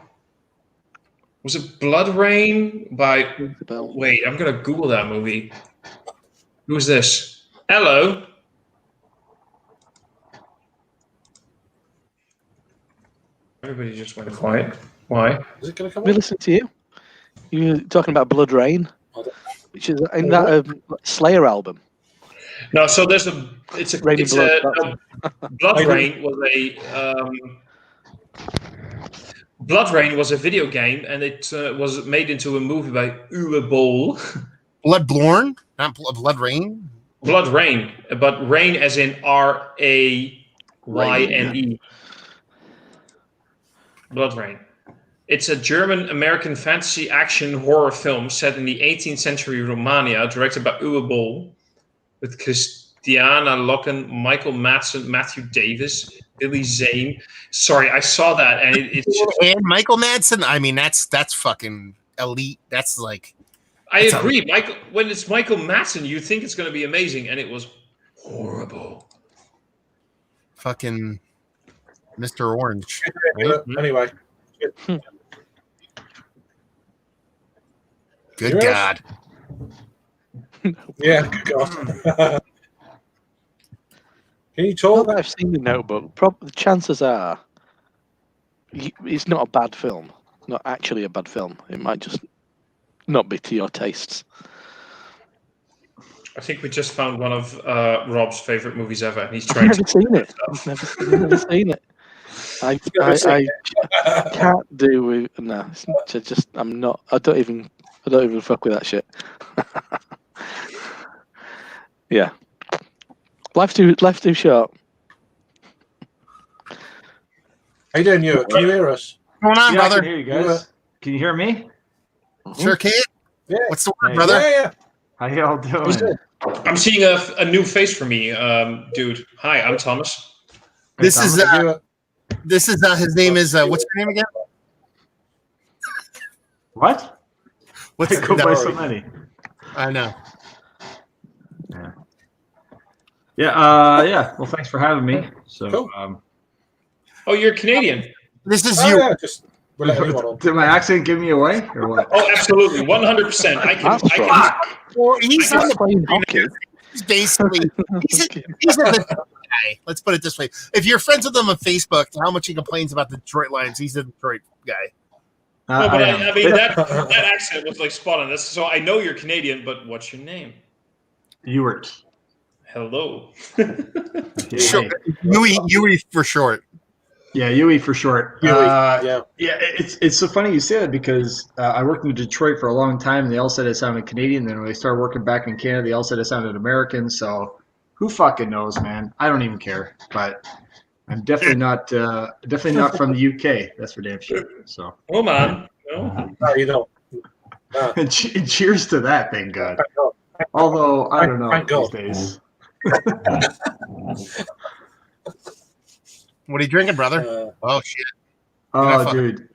Was it Blood Rain by? Wait, I'm gonna Google that movie. Who's this? Hello. Everybody just went quiet. Why? Is it going to come We on? listen to you. You were talking about Blood Rain, which is in that Slayer album. No, so there's Blood Rain was Blood Rain was a video game, and it was made into a movie by Uwe Boll. Bloodborne, not Blood Rain. Blood Rain, but Rain as in RAYNE. Blood Rain. It's a German-American fantasy action horror film set in the 18th century Romania, directed by Uwe Boll, with Christiana Loken, Michael Madsen, Matthew Davis, Billy Zane. Sorry, I saw that, and it's just, and Michael Madsen. I mean, that's fucking elite. That's like. I agree, Michael. When it's Michael Madsen, you think it's going to be amazing, and it was horrible. Fucking Mr. Orange. Anyway. Good God. Yeah, good God. Can you Not talk? that I've seen The Notebook. The chances are it's not a bad film. Not actually a bad film. It might just not be to your tastes. I think we just found one of Rob's favorite movies ever, and he's I've trying never to seen it. I've never seen it. I can't do with no. It's just I'm not. I don't even fuck with that shit. Yeah, life's too short. How you doing, you? Can you hear us? What's going on, Yeah, I brother? can hear you guys. Can you hear me? Sure can. Yeah. What's the word, Hey. brother? Yeah. How y'all doing? I'm seeing a new face for me, dude. Hi, I'm Thomas. This is You, his name is what's your name again? What? What's I go no, by so many. I know. Yeah. Well, thanks for having me. So, Cool. Oh, you're Canadian. This is oh, you. yeah, just we'll let anyone on. did my accent give me away or what? Oh, absolutely, 100%. I can. Well, he's I on He's playing hockey. He's basically he's a Detroit guy. Let's put it this way: if you're friends with him on Facebook, how much he complains about the Detroit Lions, he's a Detroit guy. No, but am. I mean that accent was like spot on. That's, so I know you're Canadian, but what's your name? Ewart. Hello. Sure. Yui for short. Yeah, Yui for short. Yui, Yeah, it's so funny you say that because I worked in Detroit for a long time, and they all said I sounded Canadian. Then when I started working back in Canada, they all said I sounded American. So who fucking knows, man? I don't even care. But I'm definitely not from the UK. That's for damn sure. So Oh man. No. No, you don't. and cheers to that, thank God. Thank God. Although I don't know Thank these God. days. What are you drinking, brother? Oh shit! Oh, dude,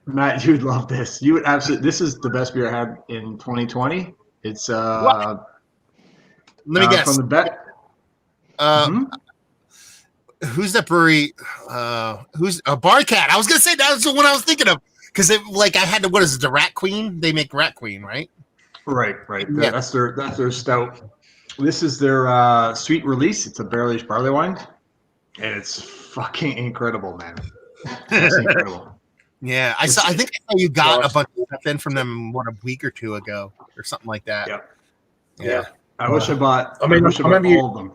Matt, you'd love this. You would absolutely. This is the best beer I had in 2020. It's Let me guess. from the bet. Who's that brewery? Who's a Barcat? I was gonna say that's the one I was thinking of because I had to. What is it? The Rat Queen? They make Rat Queen, right? Right. Yeah. That's their stout. This is their sweet release. It's a barrel-aged barley wine, and it's fucking incredible, man. It's incredible. Yeah, I think I saw you got a bunch of stuff in from them a week or two ago or something like that. Yeah. I wish I bought. I remember all of them.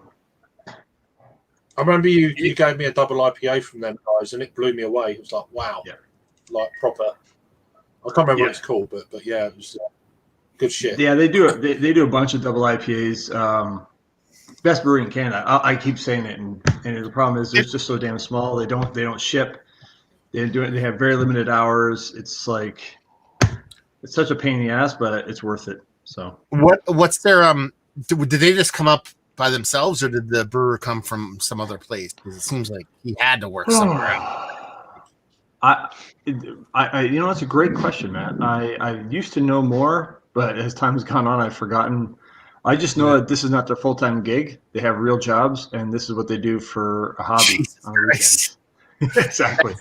I remember you gave me a double IPA from them guys, and it blew me away. It was like, wow, like proper. I can't remember what it's called, but yeah, it was good shit. Yeah, they do. They do a bunch of double IPAs. Best brewery in Canada. I keep saying it, and the problem is they're just so damn small. They don't ship. They do it. They have very limited hours. It's like it's such a pain in the ass, but it's worth it. So what's their Did they just come up by themselves, or did the brewer come from some other place? Because it seems like he had to work somewhere out. I it's a great question, Matt. I used to know more, but as time has gone on, I've forgotten. I just know that this is not their full-time gig. They have real jobs, and this is what they do for a hobby Jesus on the weekends. Exactly.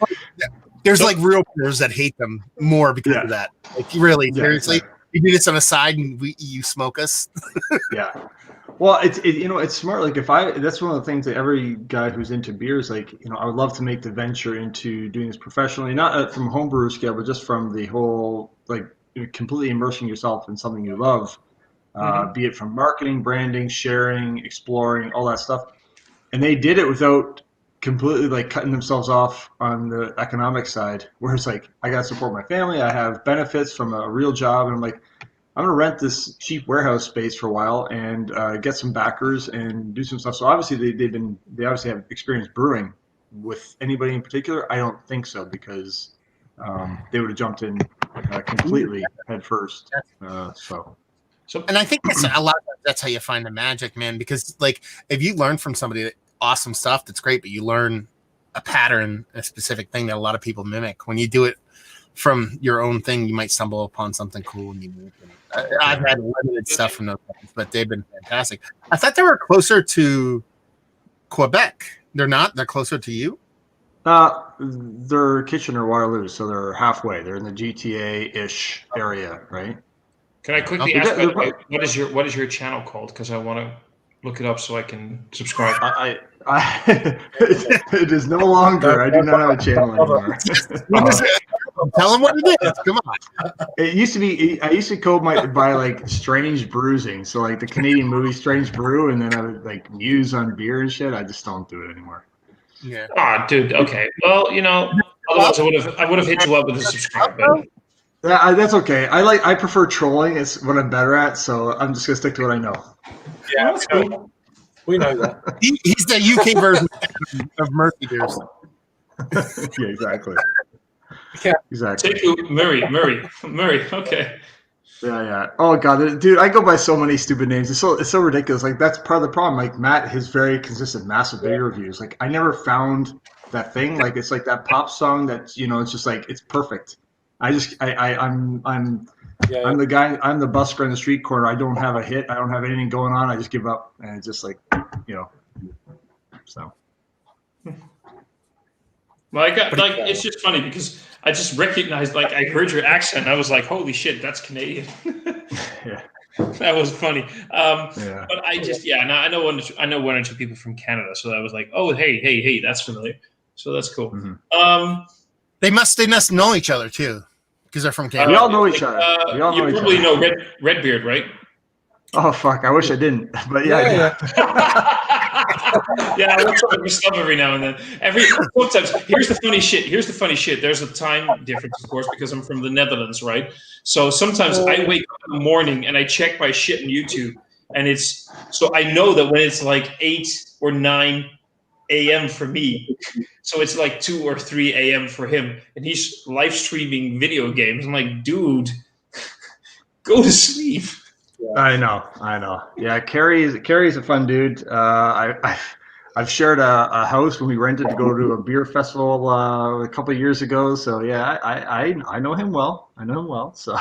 There's like real players that hate them more because of that. Like really, seriously, exactly. you do this on the side and you smoke us. Yeah. Well, it's smart. Like that's one of the things that every guy who's into beer is like, I would love to make the venture into doing this professionally, not from a homebrewer scale, but just from the whole, like completely immersing yourself in something you love, be it from marketing, branding, sharing, exploring, all that stuff. And they did it without completely like cutting themselves off on the economic side, where it's like, I got to support my family. I have benefits from a real job. And I'm like, I'm going to rent this cheap warehouse space for a while and get some backers and do some stuff. So obviously they obviously have experience brewing. With anybody in particular, I don't think so, because they would have jumped in completely head first. And I think that's a lot of times that's how you find the magic, man, because like if you learn from somebody that awesome stuff, that's great, but you learn a pattern, a specific thing that a lot of people mimic. When you do it from your own thing, you might stumble upon something cool and unique. I've had limited stuff from those things, but they've been fantastic. I thought they were closer to Quebec. They're not? They're closer to you? They're Kitchener, Waterloo, so they're halfway. They're in the GTA-ish area, right? Can I quickly ask, by the way, what is your channel called? Because I want to look it up so I can subscribe. It is no longer. I do not have a channel anymore. Tell them what it is. Come on. It used to be. I used to go by like Strange Bruising, so like the Canadian movie Strange Brew, and then I would like muse on beer and shit. I just don't do it anymore. Yeah. Ah, dude. Okay. Well, otherwise I would have hit you up with a subscribe button. Yeah, that's okay. I prefer trolling. It's what I'm better at, so I'm just gonna stick to what I know. Yeah, that's cool. We know that. He's the UK version of Murphy Beers. Yeah, exactly. Yeah. Exactly. Thank you, Murray. Okay. Yeah. Oh god, dude, I go by so many stupid names. It's so ridiculous. Like that's part of the problem. Like Matt, his very consistent, massive beer reviews. Like I never found that thing. Like it's like that pop song that it's just like it's perfect. I'm the guy. I'm the busker on the street corner. I don't have a hit. I don't have anything going on. I just give up, and it's just like, So. Well, it's just funny because I just recognized, like, I heard your accent. I was like, holy shit, that's Canadian. Yeah. That was funny. But I know one or two people from Canada, so I was like, oh, hey, that's familiar. So that's cool. Mm-hmm. They must know each other too, because they're from Canada. We all know each other. You probably know Redbeard, right? Oh fuck! I wish I didn't, but yeah. Yeah, I watch some stuff every now and then. Sometimes, here's the funny shit. There's a time difference, of course, because I'm from the Netherlands, right? So sometimes I wake up in the morning and I check my shit on YouTube, and so I know that when it's like 8 or 9 a.m. for me, so it's like 2 or 3 a.m. for him, and he's live streaming video games. I'm like, dude, go to sleep. I know. Yeah, Carrie's a fun dude. I've shared a house when we rented to go to a beer festival a couple of years ago. So yeah, I know him well. So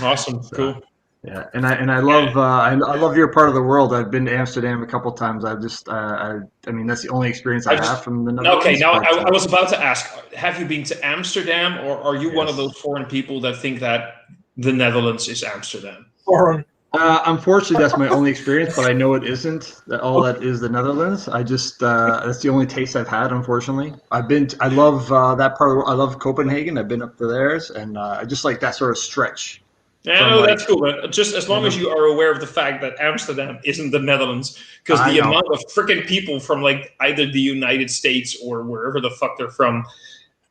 Awesome, cool. yeah, and I love I love your part of the world. I've been to Amsterdam a couple of times. I've just I mean that's the only experience I have from the Netherlands. Okay, now I was about to ask: have you been to Amsterdam, or are you one of those foreign people that think that the Netherlands is Amsterdam? Foreign. Unfortunately, that's my only experience, but I know it isn't. All that is the Netherlands. I just that's the only taste I've had. Unfortunately, I love that part of the world. I love Copenhagen. I've been up to theirs, and I just like that sort of stretch. Yeah, no, that's cool. But just as long as you are aware of the fact that Amsterdam isn't the Netherlands, because the amount of freaking people from like either the United States or wherever the fuck they're from,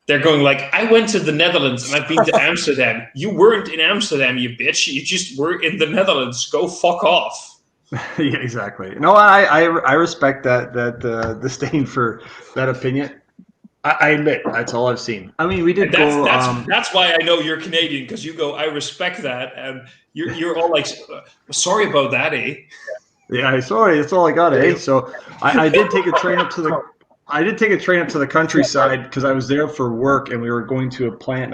they're going like, I went to the Netherlands and I've been to Amsterdam. You weren't in Amsterdam, you bitch. You just were in the Netherlands. Go fuck off. Yeah, exactly. No, I respect that disdain for that opinion. I admit that's all I've seen. I mean, we did go. That's why I know you're Canadian, because you go, I respect that, and you're all like, sorry about that, eh? Yeah, sorry, that's all I got, eh? So I did take a train up to the countryside because I was there for work, and we were going to a plant.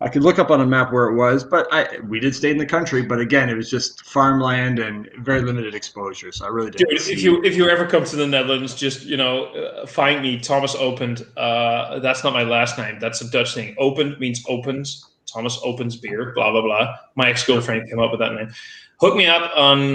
I could look up on a map where it was, but we did stay in the country. But again, it was just farmland and very limited exposure. So I really didn't. Dude, if you ever come to the Netherlands, just find me. Thomas Opened. That's not my last name. That's a Dutch thing. Opened means opens. Thomas Opens beer. Blah blah blah. My ex-girlfriend came up with that name. Hook me up on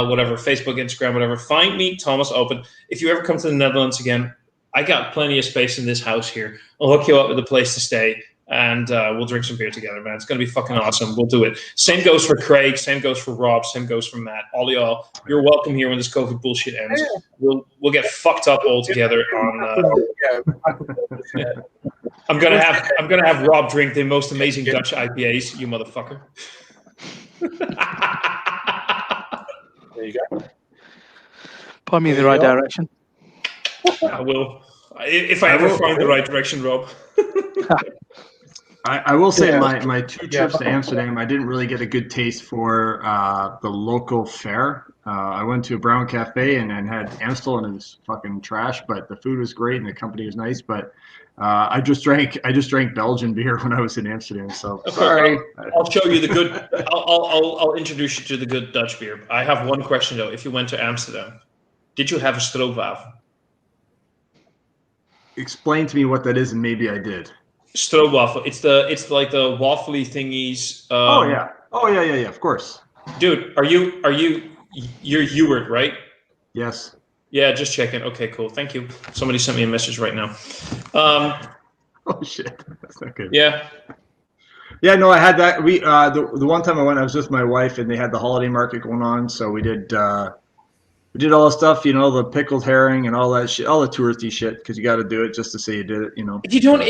whatever, Facebook, Instagram, whatever. Find me, Thomas Open. If you ever come to the Netherlands again, I got plenty of space in this house here. I'll hook you up with a place to stay. And we'll drink some beer together, man. It's going to be fucking awesome. We'll do it. Same goes for Craig. Same goes for Rob. Same goes for Matt. All y'all, you're welcome here when this COVID bullshit ends. We'll get fucked up all together on. I'm gonna have Rob drink the most amazing Dutch IPAs. You motherfucker. There you go. Point me in the right direction. I will. If I ever find the right direction, Rob. I will say my 2 trips to Amsterdam, I didn't really get a good taste for the local fare. I went to a brown cafe and had Amstel, and it was fucking trash, but the food was great and the company was nice. But I just drank Belgian beer when I was in Amsterdam. So sorry. I'll show you the good. I'll introduce you to the good Dutch beer. I have one question though. If you went to Amsterdam, did you have a stroopwafel? Explain to me what that is, and maybe I did. Stroopwafel. It's like the waffly thingies. Oh yeah. Of course. Dude, you're Ewart, right? Yes. Yeah, just checking. Okay, cool. Thank you. Somebody sent me a message right now. Oh shit, that's not good. Yeah. Yeah, no, I had that. We the one time I went, I was with my wife, and they had the holiday market going on, so we did all the stuff, the pickled herring and all that shit, all the touristy shit, because you got to do it just to say you did it, If you don't,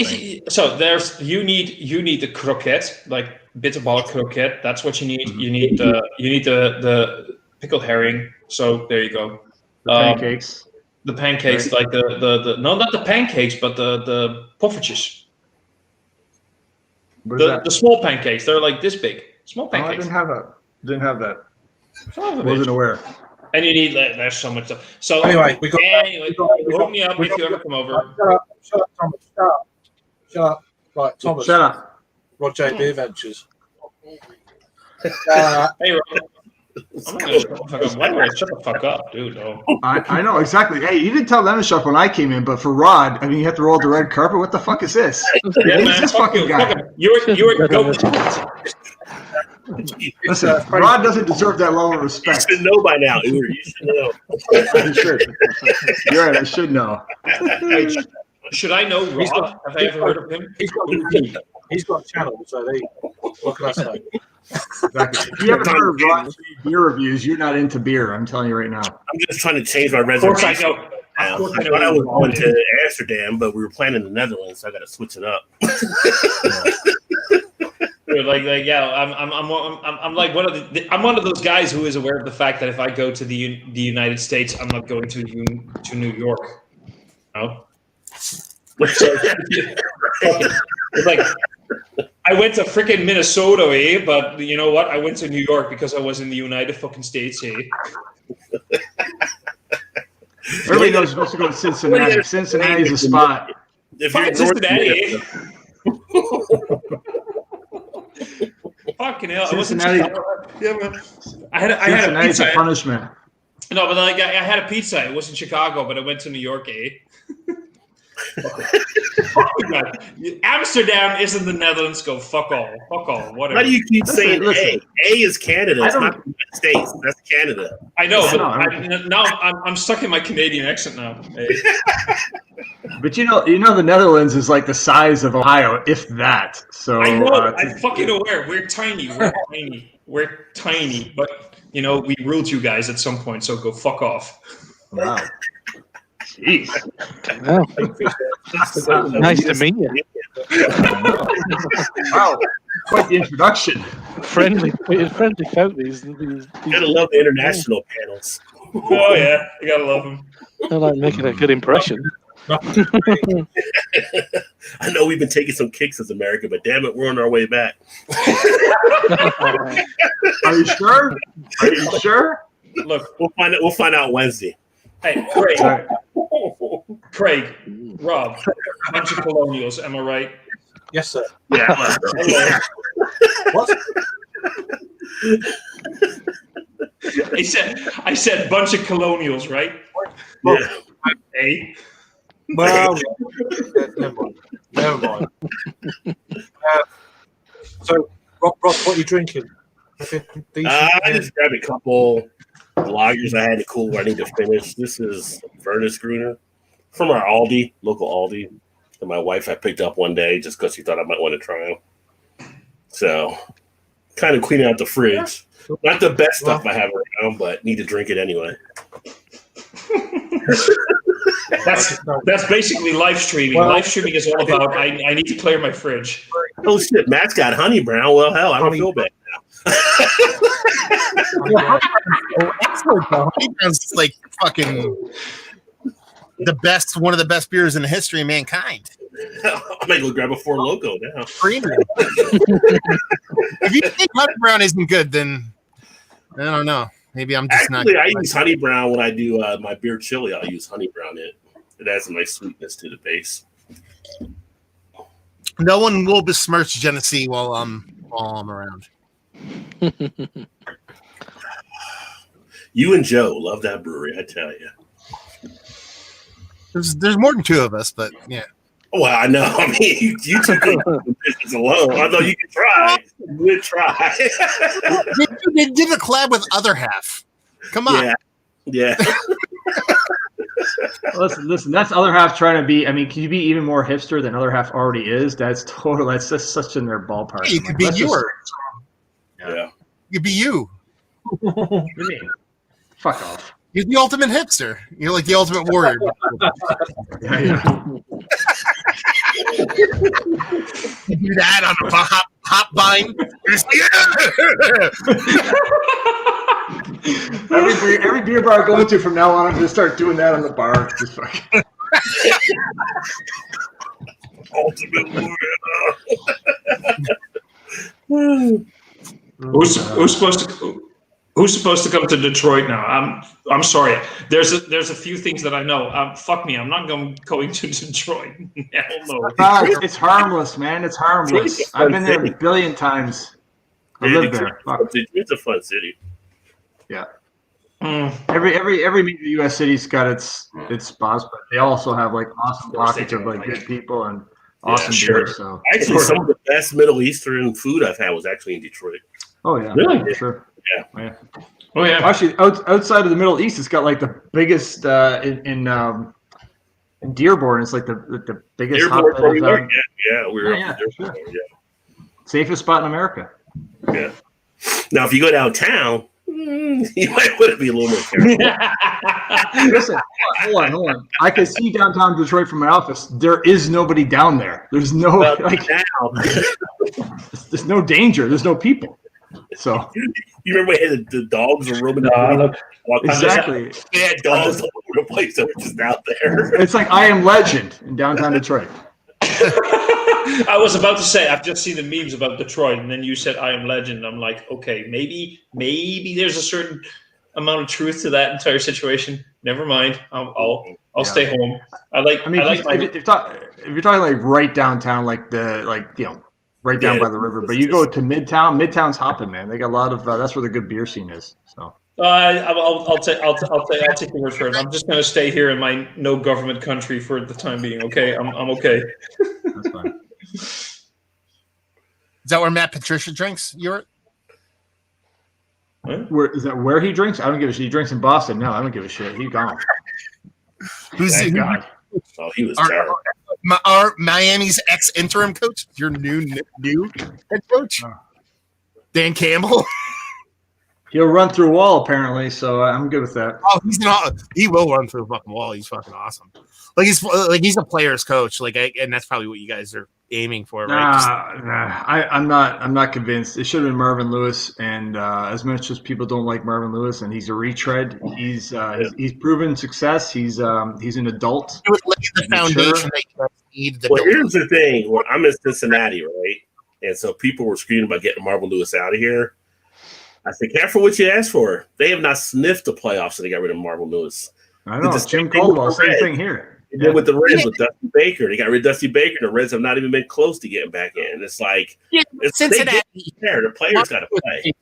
you need the croquette, like bitterball croquette. That's what you need. Mm-hmm. You need the pickled herring. So there you go. The pancakes. The pancakes, right. Like the no, not the pancakes, but the poffertjes. The small pancakes. They're like this big. Small pancakes. Oh, Didn't have that. Wasn't aware. And you need there's so much stuff. So anyway, hook me up if you ever come over. Shut up, Thomas. Shut up. Right, Thomas. Shut up. Roger Beer Ventures. Hey, Rob. I'm not gonna shut the fuck up, dude. Oh. I know exactly. Hey, you didn't tell them to shut up when I came in, but for Rod, I mean, you have to roll the red carpet. What the fuck is this? Yeah, Who's this fucking guy? You're go. Listen, Rod doesn't deserve that level of respect. You should know by now. You should know. I should. You're right. I should know. Should I know Rob? Have I ever heard of him? He's got a channel, so what can I say? Exactly. If you haven't heard of Ron G beer reviews, you're not into beer. I'm telling you right now. I'm just trying to change my Of course I reservation. know. I Of course I know. thought I was going to Amsterdam, but we were playing in the Netherlands, so I got to switch it up. Yeah, I'm like I'm one of those guys who is aware of the fact that if I go to the United States, I'm not going to New York. No. It's like I went to freaking Minnesota, but you know what? I went to New York because I was in the United fucking States, Everybody knows you're supposed to go to Cincinnati. Cincinnati's a spot. If Fucking you're north Cincinnati. Fucking hell! Cincinnati. Yeah, man. I had a Cincinnati's pizza. a punishment. No, but like I had a pizza. It was in Chicago, but I went to New York, Amsterdam isn't the Netherlands. Go fuck all, whatever. Why do you keep saying listen. A? A is Canada. It's not the United States. That's Canada. I know, but No, now I'm stuck in my Canadian accent now. But you know the Netherlands is like the size of Ohio, if that. So I know. I'm fucking aware. We're tiny. We're tiny. But we ruled you guys at some point. So go fuck off. Wow. Jeez. Wow. Nice to meet you. Wow. Quite the introduction. Friendly folk. These You gotta love the international panels. Oh yeah, you gotta love them. they're like making a good impression. I know we've been taking some kicks as America, but damn it, we're on our way back. Are you sure? Are you sure? Look, We'll find out Wednesday. hey, Craig, Right. Craig, Rob, bunch of colonials. Am I right? Yes, sir. Yeah. Hello. What? I said bunch of colonials, right? Yeah. Hey. Well, never mind. So, Ross, what are you drinking? I just grabbed a couple lagers I had to cool. I need to finish. This is Furnace Gruner from our Aldi, local Aldi, that my wife had picked up one day just because she thought I might want to try them. So, kind of cleaning out the fridge. Not the best stuff I have around, but need to drink it anyway. That's basically live streaming. Well, live streaming is all about I need to clear my fridge. Oh shit, Matt's got honey brown. Well, hell, I don't feel bad now. It's like fucking one of the best beers in the history of mankind. I might go grab a Four Loko now. Premium. If you think honey brown isn't good, then I don't know. Maybe I'm just Actually, not. I use honey brown when I do my beer chili. I'll use honey brown in it. It adds a nice sweetness to the base. No one will besmirch Genesee while I'm around. You and Joe love that brewery, I tell you. There's more than two of us, but yeah. Well, I know. I mean, you two could do business alone. I know you can try. You would try. They did a collab with Other Half. Come on. Yeah. Listen. That's Other Half trying to be. I mean, can you be even more hipster than Other Half already is? That's just such in their ballpark. You could be yours. Yeah. You could be you. What do you mean? Fuck off. You're the ultimate hipster. You're like the ultimate warrior. Yeah. You do that on a hop vine. Every beer bar I go into from now on, I'm gonna start doing that on the bar. Just fucking. Ultimate warrior. Who's supposed to come to Detroit now? I'm sorry. There's a few things that I know. Fuck me. I'm not going to Detroit. Hell no. It's harmless, man. It's harmless. I've been there a billion times. I live there. Fuck. It's a fun city. Yeah. Every major U.S. city's got its spots, but they also have like awesome pockets of like good people and awesome beer. So actually, some of the best Middle Eastern food I've had was actually in Detroit. Oh yeah, really? Sure. Yeah. Oh yeah. Actually, outside of the Middle East, it's got like the biggest in Dearborn. It's like the biggest Dearborn, hotbed. we were up in Dearborn, Sure. Safest spot in America. Yeah. Now, if you go downtown, you might want to be a little more careful. Listen, hold on. I can see downtown Detroit from my office. There is nobody down there. There's no there's no danger. There's no people. So you remember when the dogs were roaming around? Exactly. They had dogs all over the place that were just out there. It's like I Am Legend in downtown Detroit. I was about to say, I've just seen the memes about Detroit, and then you said I Am Legend. I'm like, okay, maybe there's a certain amount of truth to that entire situation. Never mind. I'll stay home. If you're talking like right downtown, right down by the river, but you go to Midtown. Midtown's hopping, man. They got a lot of that's where the good beer scene is. So I'll take your word for it. I'm just going to stay here in my no government country for the time being. Okay, I'm okay. That's fine. Is that where Matt Patricia drinks? Where is that? Where he drinks? I don't give a shit. He drinks in Boston. No, I don't give a shit. He's gone. Thank God. Oh, he was terrible. Our Miami's ex-interim coach, your new head coach, Dan Campbell. He'll run through a wall apparently, so I'm good with that. Oh, he will run through a fucking wall. He's fucking awesome. He's a player's coach. And that's probably what you guys are aiming for, right? I'm not convinced. It should have been Marvin Lewis, and as much as people don't like Marvin Lewis, and he's a retread, he's proven success. He's an adult. It would lay the foundation that you guys need. Well, here's the thing. Well, I'm in Cincinnati, right? And so people were screaming about getting Marvin Lewis out of here. I said, careful what you ask for. They have not sniffed the playoffs, so they got rid of Marvin Lewis. I know. Jim Caldwell, same thing here. They did with the Reds with Dusty Baker. They got rid of Dusty Baker. The Reds have not even been close to getting back in. It's like Cincinnati. The players got to play.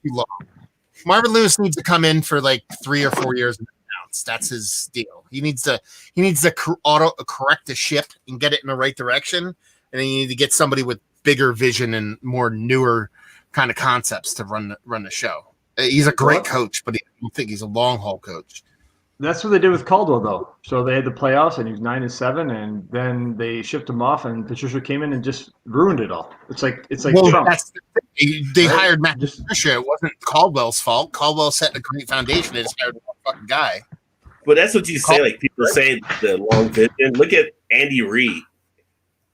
Marvin Lewis needs to come in for like 3 or 4 years and announce. That's his deal. He needs to correct the ship and get it in the right direction. And then you need to get somebody with bigger vision and more newer kind of concepts to run the show. He's a great coach, but I don't think he's a long haul coach. That's what they did with Caldwell, though. So they had the playoffs, and he was 9-7, and then they shipped him off, and Patricia came in and just ruined it all. It's like Trump. They hired Matt Patricia. It wasn't Caldwell's fault. Caldwell set a great foundation. They just hired a fucking guy. But that's what you say. Like people say, the long vision. Look at Andy Reid.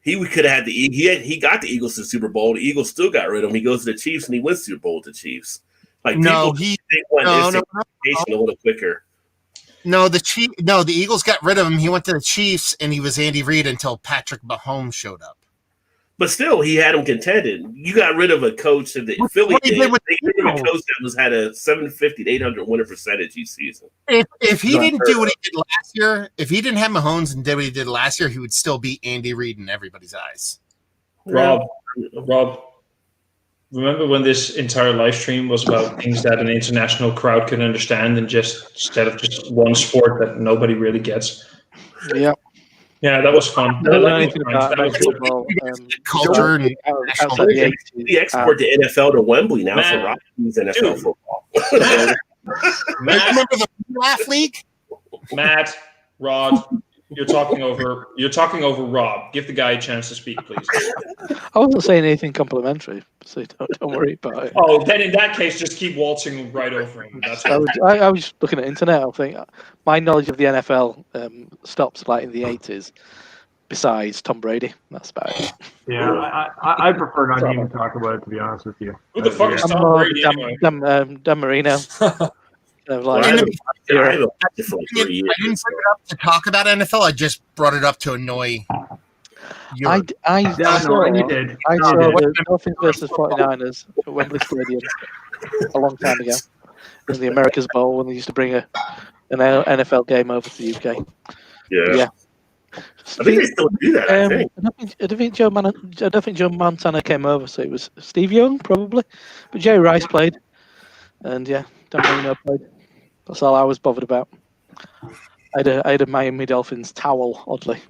He could have had he got the Eagles to the Super Bowl. The Eagles still got rid of him. He goes to the Chiefs, and he wins the Super Bowl with the Chiefs. Like no, he went a little quicker. No, the Eagles got rid of him. He went to the Chiefs, and he was Andy Reid until Patrick Mahomes showed up. But still, he had him contended. You got rid of a coach that Philly did. They got rid of a coach that had a 750 to 800 winner percentage each season. If he didn't do what he did last year, if he didn't have Mahomes and did what he did last year, he would still be Andy Reid in everybody's eyes. Rob, remember when this entire live stream was about things that an international crowd can understand and instead of just one sport that nobody really gets? Yeah. Yeah, that was fun. I don't know anything about football. Culture and we export the NFL to Wembley now for Rockies NFL football. Remember the Laugh League? Matt, Rod, you're talking over Rob. Give the guy a chance to speak, please. I wasn't saying anything complimentary, so don't worry about it. Oh, then in that case, just keep waltzing right over him. That's I was looking at internet. I think my knowledge of the NFL stops like in the 80s. Besides Tom Brady, that's about it. Yeah, I prefer not to even talk about it, to be honest with you. Who the fuck is Tom Brady anyway? Dan Marino. I didn't bring it up to talk about NFL. I just brought it up to annoy you. I saw the Dolphins versus 49ers at Wembley Stadium a long time ago. It was the America's Bowl when they used to bring an NFL game over to the UK. Yeah. I think they still do that. I don't think Joe Montana came over, so it was Steve Young probably, but Jerry Rice played, and Dan Marino played. That's all I was bothered about. I had a Miami Dolphins towel, oddly.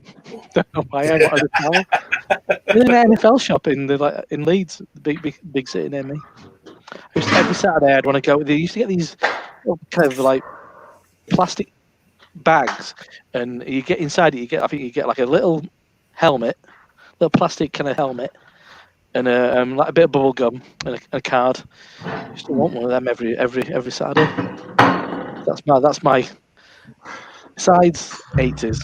Don't know why I wanted a towel. In an NFL shop in Leeds, the big city near me. Every Saturday I'd want to go. They used to get these kind of like plastic bags, and you get inside it. I think you get like a little helmet, little plastic kind of helmet, and like a bit of bubble gum and a card. I used to want one of them every Saturday. That's my. Besides 80s,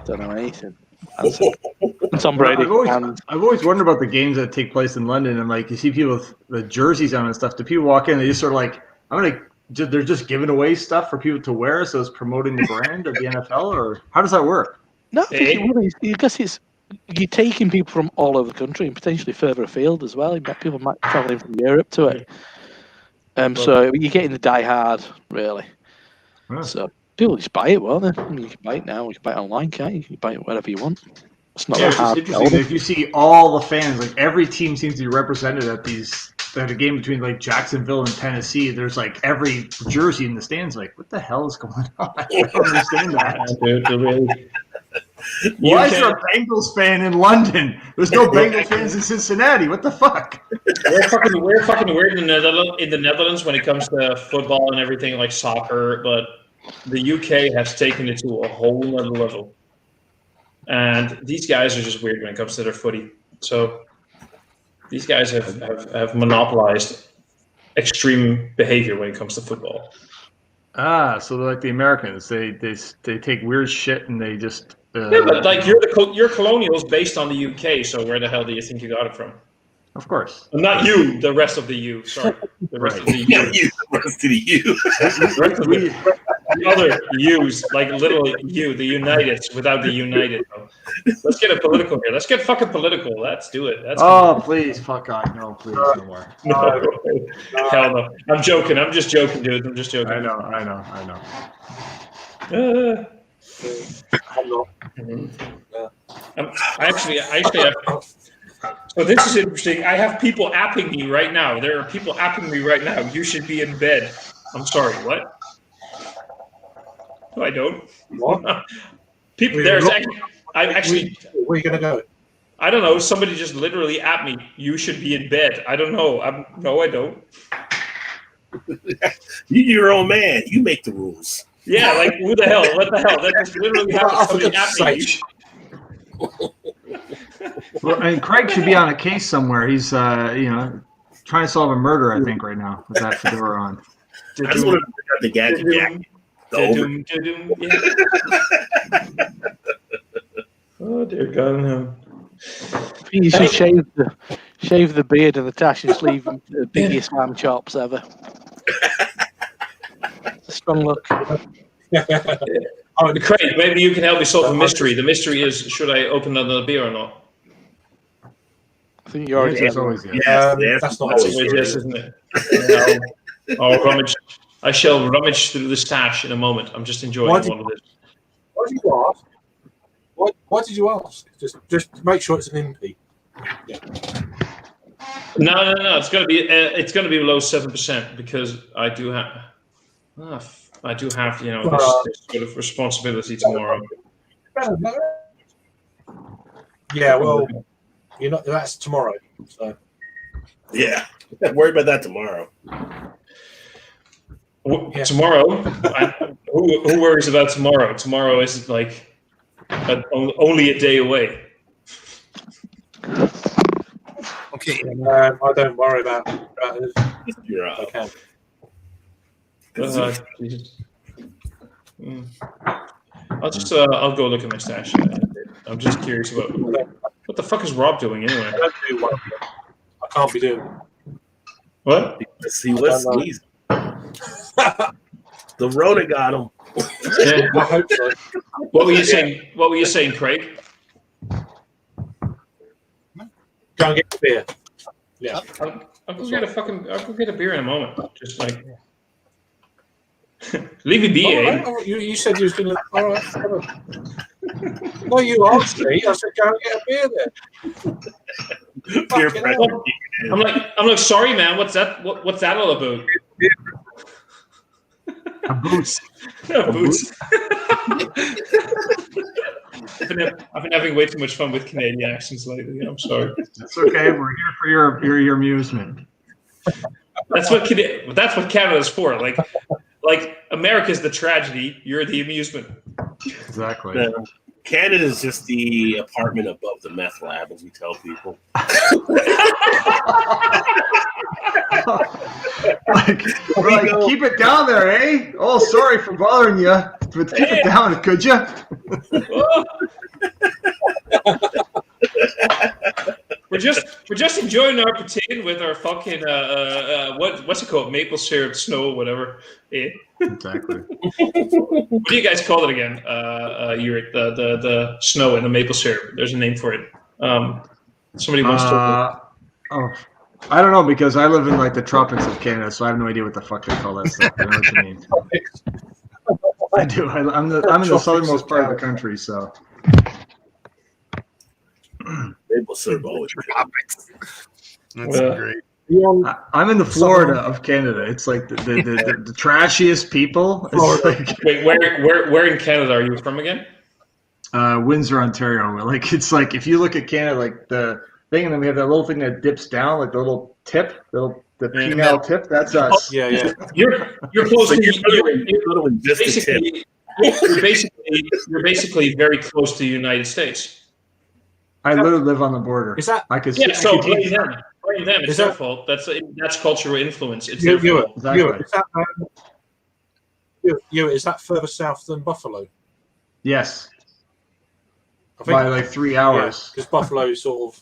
don't know anything. And Tom Brady. I've always wondered about the games that take place in London, and like you see people with the jerseys on and stuff. Do people walk in and they just sort of like they're just giving away stuff for people to wear, so it's promoting the brand of the NFL, or how does that work? No, I guess it's you're taking people from all over the country and potentially further afield as well. People might travel in from Europe to it. So you're getting the die-hard, really. Huh. So people just buy it, won't they? I mean, you can buy it now. You can buy it online, can't you? You can buy it wherever you want. It's not that hard. It's interesting. If you see all the fans, like every team seems to be represented at a game between like Jacksonville and Tennessee. There's like every jersey in the stands. Like, what the hell is going on? I don't understand that. Why is there a Bengals fan in London? There's no Bengals fans in Cincinnati. What the fuck? We're fucking weird in the Netherlands when it comes to football and everything like soccer, but the UK has taken it to a whole nother level. And these guys are just weird when it comes to their footy. So these guys have monopolized extreme behavior when it comes to football. So they're like the Americans. They take weird shit and they just. Yeah, but like you're colonials based on the UK. So where the hell do you think you got it from? Of course. Not you, the rest of the U. Sorry, the rest of the U. The rest of the U. The other U's, like little U, the Uniteds without the United. Let's get a political here. Let's get fucking political. Let's do it. Please, fuck off. No, please, no more. No. Hell no. I'm joking. I'm just joking, dude. I'm just joking. I know. I actually have. So this is interesting. I have people apping me right now. There are people apping me right now. You should be in bed. I'm sorry. What? No, I don't. What? People. There's actually. Where are you gonna go? I don't know. Somebody just literally at me. You should be in bed. I don't know. No, I don't. You're your own man. You make the rules. Yeah, like who the hell? What the hell? That just literally happened. Somebody at me. Well, and Craig should be on a case somewhere. He's trying to solve a murder, I think, right now with that fedora on. I just want to pick up the gadget jacket. Oh dear God, no. You should shave the beard and the tash and just leave the biggest lamb chops ever. It's a strong look. Craig, maybe you can help me solve a mystery. The mystery is: should I open another beer or not? I think you already said that's not always yes, isn't it? I'll rummage. I shall rummage through the stash in a moment. I'm just enjoying one of this. What did you ask? What did you ask? Just make sure it's an MP. Yeah. No. It's gonna be below 7% because I do have this sort of responsibility tomorrow. Yeah, well, that's tomorrow. So yeah, worry about that tomorrow. Tomorrow, who worries about tomorrow? Tomorrow is like only a day away. Okay. I don't worry about it. You're out. Okay. I'll go look at my stash. I'm just curious about what the fuck is Rob doing anyway. I can't be doing. What? He was sneezing. The Rona got him. Yeah. I hope so. What were you saying? What were you saying, Craig? Go and get the beer. Yeah. I'll go get a beer in a moment. Just like leave it be. Right. You said you was going to. All right. No, you asked me. I said go and get a beer there. I'm like, sorry, man. What's that? What's that all about? Boots. Boots. I've been having way too much fun with Canadian accents lately. I'm sorry. It's okay. We're here for your amusement. That's what Canada's for. Like America's the tragedy. You're the amusement. Exactly. Canada is just the apartment above the meth lab, as we tell people. We're like, keep it down there, eh? Oh, sorry for bothering you, but keep it down, could you? We're just enjoying our potato with our fucking what's it called? Maple syrup, snow, whatever. Yeah. Exactly. What do you guys call it again? The snow and the maple syrup. There's a name for it. Somebody wants to. I don't know because I live in like the tropics of Canada, so I have no idea what the fuck they call that stuff. I know what you mean. I do. I'm in the southernmost part of the country, so. Maple syrup always. That's great. I'm in the Florida of Canada. It's like the trashiest people. It's like, wait, where in Canada are you from again? Windsor, Ontario. Like it's like if you look at Canada, like the thing, and then we have that little thing that dips down, like the little tip, the penile tip. That's us. Yeah, yeah. You're close to you're basically very close to the United States. I literally live on the border. Is that? I could. Yeah, so blame them. Blame them. It's their fault. That's cultural influence. It's their fault. Exactly. Is that further south than Buffalo? Yes. I think, by like 3 hours. Because Buffalo is sort of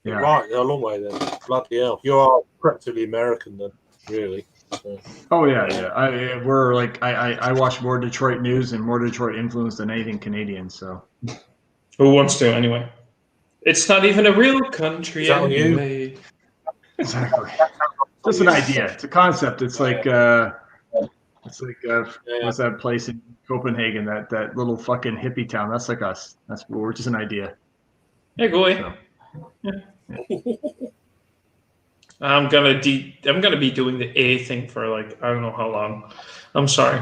Yeah. right, a long way then. Bloody hell. You are practically American then, really. So. Oh yeah, yeah. We're like I watch more Detroit news and more Detroit influence than anything Canadian. So who wants to anyway? It's not even a real country anyway. Exactly. Just an idea. It's a concept. It's like what's that place in Copenhagen? That little fucking hippie town. That's like us. We're just an idea. Yeah, go away. So, yeah. I'm gonna be doing the A thing for like I don't know how long. I'm sorry.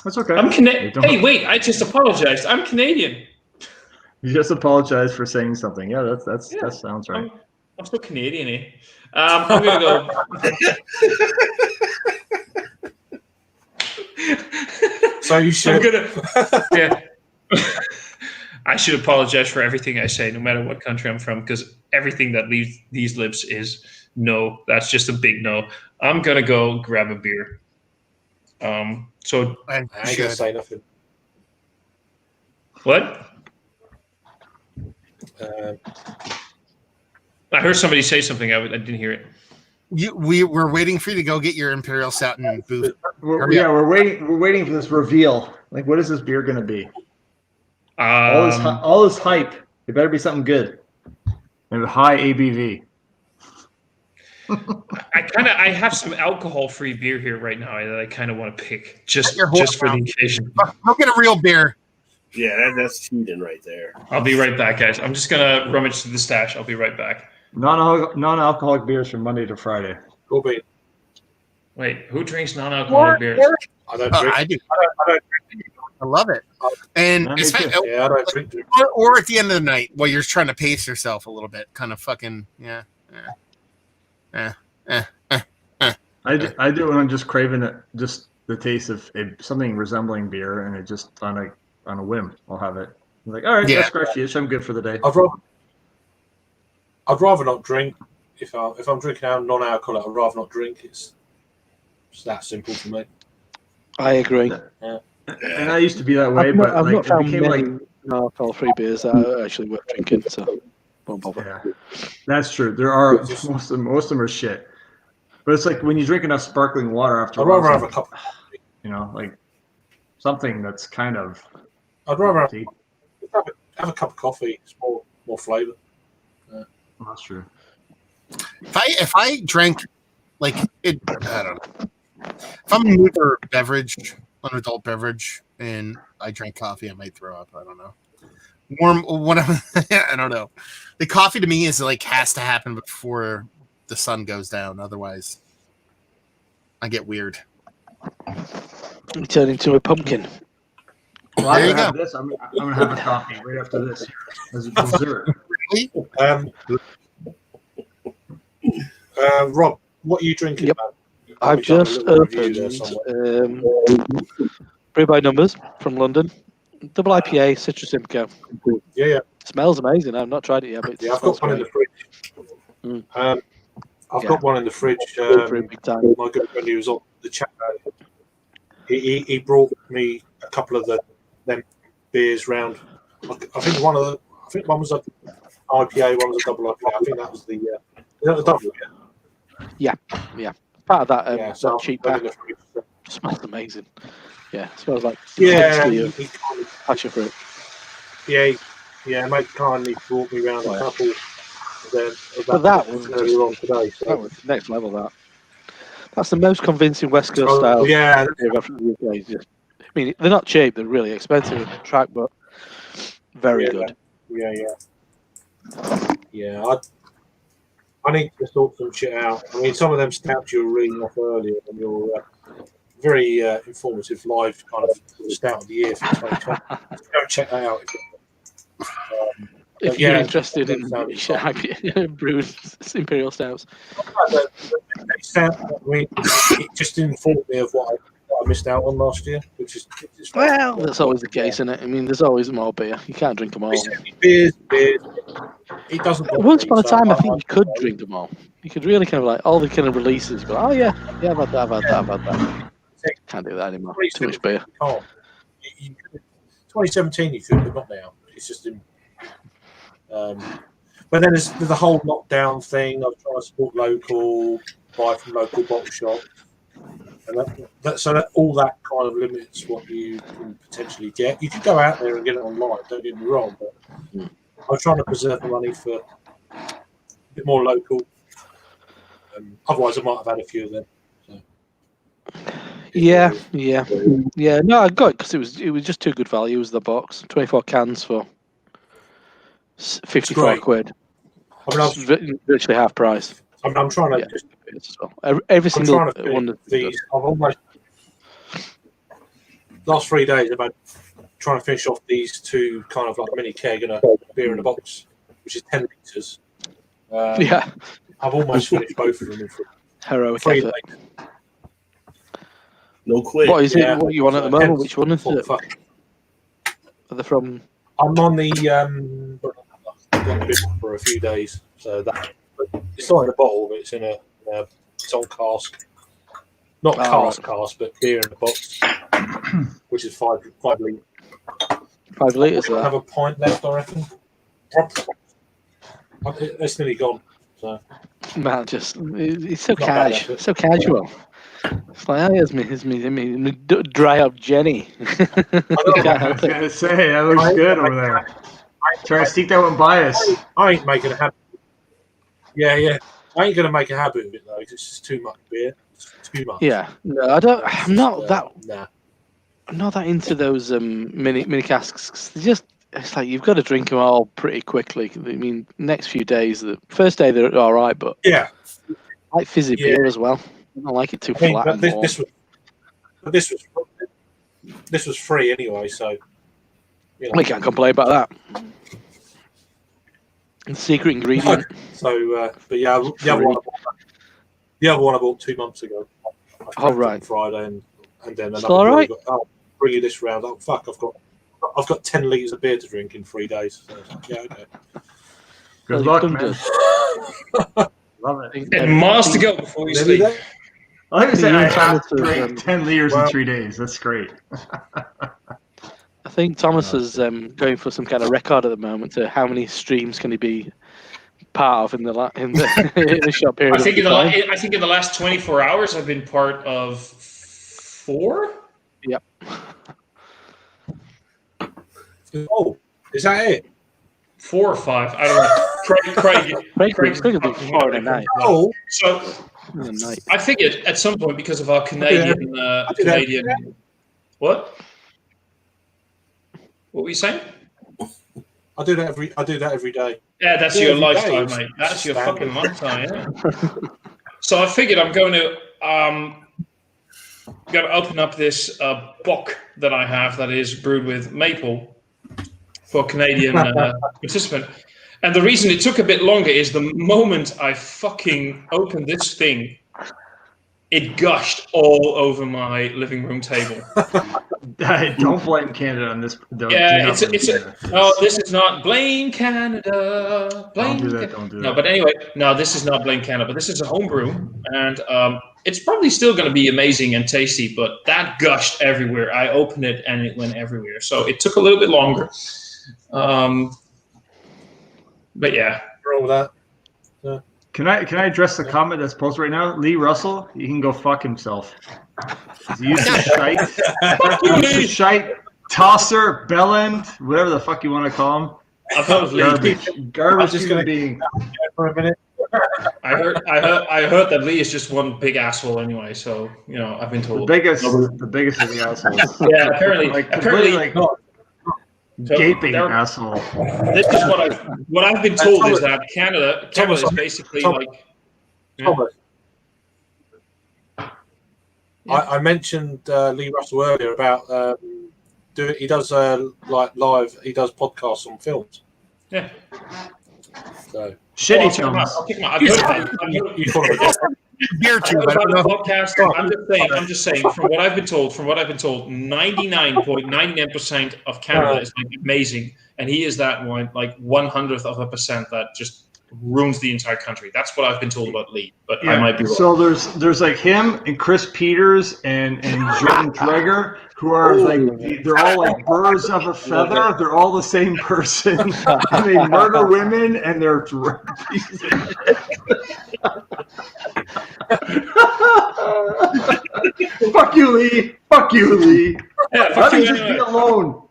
That's okay. I'm Canadian. Hey, wait! I just apologized. I'm Canadian. You just apologize for saying something. Yeah, that sounds right. I'm still Canadian, eh? I'm gonna go. So you should. Yeah. I should apologize for everything I say, no matter what country I'm from, because everything that leaves these lips is no. That's just a big no. I'm gonna go grab a beer. So I ain't gonna say nothing. What? I heard somebody say something. I didn't hear it. We're waiting for you to go get your Imperial Stout and booth. We're waiting for this reveal. Like, what is this beer going to be? All this hype. It better be something good and high ABV. I have some alcohol-free beer here right now that I kind of want to pick just for the occasion. Go get a real beer. Yeah, that's cheating right there. I'll be right back, guys. I'm just gonna rummage through the stash. I'll be right back. Non-alcoholic beers from Monday to Friday. Cool bean. Wait, who drinks non-alcoholic beers? I don't drink. I do. I love it. And I it's do too. Yeah, I don't drink. or at the end of the night while you're trying to pace yourself a little bit, kind of fucking I do when I'm just craving it, just the taste of something resembling beer, and it just on a whim, I'll have it. I'm like, all right, that's scratchy-ish. I'm good for the day. I'd rather not drink. If I'm drinking non-alcoholic, I'd rather not drink. It's that simple for me. I agree. Yeah. And I used to be that way, I've but not like found it became like alcohol-free beers that are actually worth drinking, so won't bother. yeah, that's true. There are most of them are shit. But it's like when you drink enough sparkling water after I'd a while, rather have it's a cup. like, like something that's kind of. I'd rather have tea. a cup of coffee. It's more flavour. That's true. If I drank like it, I don't know. If I'm in the mood for beverage, an adult beverage, and I drink coffee, I might throw up. I don't know. I don't know. The coffee to me is like has to happen before the sun goes down. Otherwise, I get weird. You turn into a pumpkin. Well, I'm gonna have this. I'm gonna have a coffee right after this as a dessert. Really? Rob, what are you drinking? Yep. I've just opened Brew by Numbers from London. Double IPA, Citrus Simcoe. Yeah. Smells amazing. I've not tried it yet, but I've got one in the fridge. Mm. I've got one in the fridge. For a big time. My good friend who was on the chat, he brought me a couple of them beers round. I think one was a IPA, one was a double IPA. I think that was the is that the double? Yeah. Part of that, So that cheap I've got pack. it in the fridge. Smells amazing. Yeah, smells like He passion fruit. mate kindly brought me round a couple. But that was earlier on today. So. That was next level. That's the most convincing West Coast style. Yeah. From the UK. Just, I mean, they're not cheap. They're really expensive in the track, but very good. Yeah. I need to sort some shit out. I mean, some of them stouts you were reading off earlier, and your very informative live kind of stout of the year for 2020. Go check that out. If you're interested in brewed imperial stouts, it just informed me of what I missed out on last year, which is well, that's always the case, isn't it? I mean, there's always more beer. You can't drink them all. Beers. It doesn't. Once upon a time, I think you could drink them all. You could really kind of like all the kind of releases. But I've had that. Can't do that anymore. Too much beer. 2017, you could, but not now. It's just in. But then there's the whole lockdown thing. I've tried to support local, buy from local bottle shops, and that all that kind of limits what you can potentially get. You could go out there and get it online. Don't get me wrong, but I'm trying to preserve the money for a bit more local. Otherwise, I might have had a few of them. So. Yeah. No, I got it because it was just too good value. It was the box, 24 cans for 54 quid. I mean, virtually half price. I'm trying to just as well. Every single one of these. I've almost last 3 days I've been trying to finish off these two kind of like mini keg and a beer in a box, which is 10 litres. I've almost finished both of them in heroic 3 effort. days. No quit. What is it? What you want at the moment? Which one is it? Are they from? I'm on the I've got a bit for a few days, so that it's not in a bottle, but it's in it's on cask. Not cask, but beer in the box, which is 5 litres. 5 litres. I have a pint left, I reckon. It's nearly gone. So. Man, it's so casual. So casual. It's like, here's me dry up Jenny. I was gonna say that looks good over there. Try to sneak that one by us. I ain't making a habit. Yeah. I ain't gonna make a habit of it though, because it's just too much beer. It's too much. Yeah, no, I don't. I'm not that. Nah. I'm not that into those mini casks. It's like you've got to drink them all pretty quickly. I mean, next few days, the first day they're all right, but yeah, I like fizzy beer as well. I don't like it too flat. But this was free anyway, so we can't complain about that. The secret ingredient. So, but yeah, the other one I bought 2 months ago. Oh right. On Friday, and then another. All right. Bring you this round. Oh fuck! I've got 10 litres of beer to drink in 3 days. So, yeah, okay. Good luck, man. Love it. And miles to go before you sleep. I like to say I have to drink 10 litres in 3 days. That's great. I think Thomas is going for some kind of record at the moment to how many streams can he be part of in the short period. I think in the last 24 hours I've been part of 4. Yep. Oh, is that it? 4 or 5. I don't know. Craig's going to be 4 tonight. Oh, so I figured at some point because of our Canadian. What? What were you saying? I do that every day. Yeah, that's your lifetime, mate. That's your fucking lifetime. Yeah. So I figured I'm going to open up this bock that I have that is brewed with maple for Canadian participant. And the reason it took a bit longer is the moment I fucking opened this thing, it gushed all over my living room table. Don't blame Canada on this. Yeah, no, this is not blame Canada. Blame Don't do that. Don't do No, that. but anyway, no, this is not blame Canada, but this is a homebrew, and it's probably still going to be amazing and tasty, but that gushed everywhere. I opened it and it went everywhere, so it took a little bit longer. But yeah, Wrong with that. Can I address the comment that's posted right now? Lee Russell, he can go fuck himself. He's using shite. Using shite, tosser, bellend, whatever the fuck you want to call him. I thought it was Lee. Garbage human being. For a minute. I heard that Lee is just one big asshole anyway. So I've been The told. biggest of the assholes. Yeah, apparently, Gaping asshole. This is what I've been told is that Canada is basically like. Yeah. Thomas. I mentioned Lee Russell earlier about he does live. He does podcasts on films. Yeah. So Shitty films. I'll kick him out. I've heard you follow the Beer too, about but I don't the know. podcast. I'm just saying. From what I've been told, 99.99% of Canada is like amazing, and he is that 1/100% that just ruins the entire country. That's what I've been told about Lee, but I might be wrong. So there's like him and Chris Peters and Jordan Dreger, who are they're all like birds of a feather. They're all the same person, and they murder women, and they're pieces of shit. Fuck you, Lee. Fuck you, Lee. Yeah, Let me just be alone.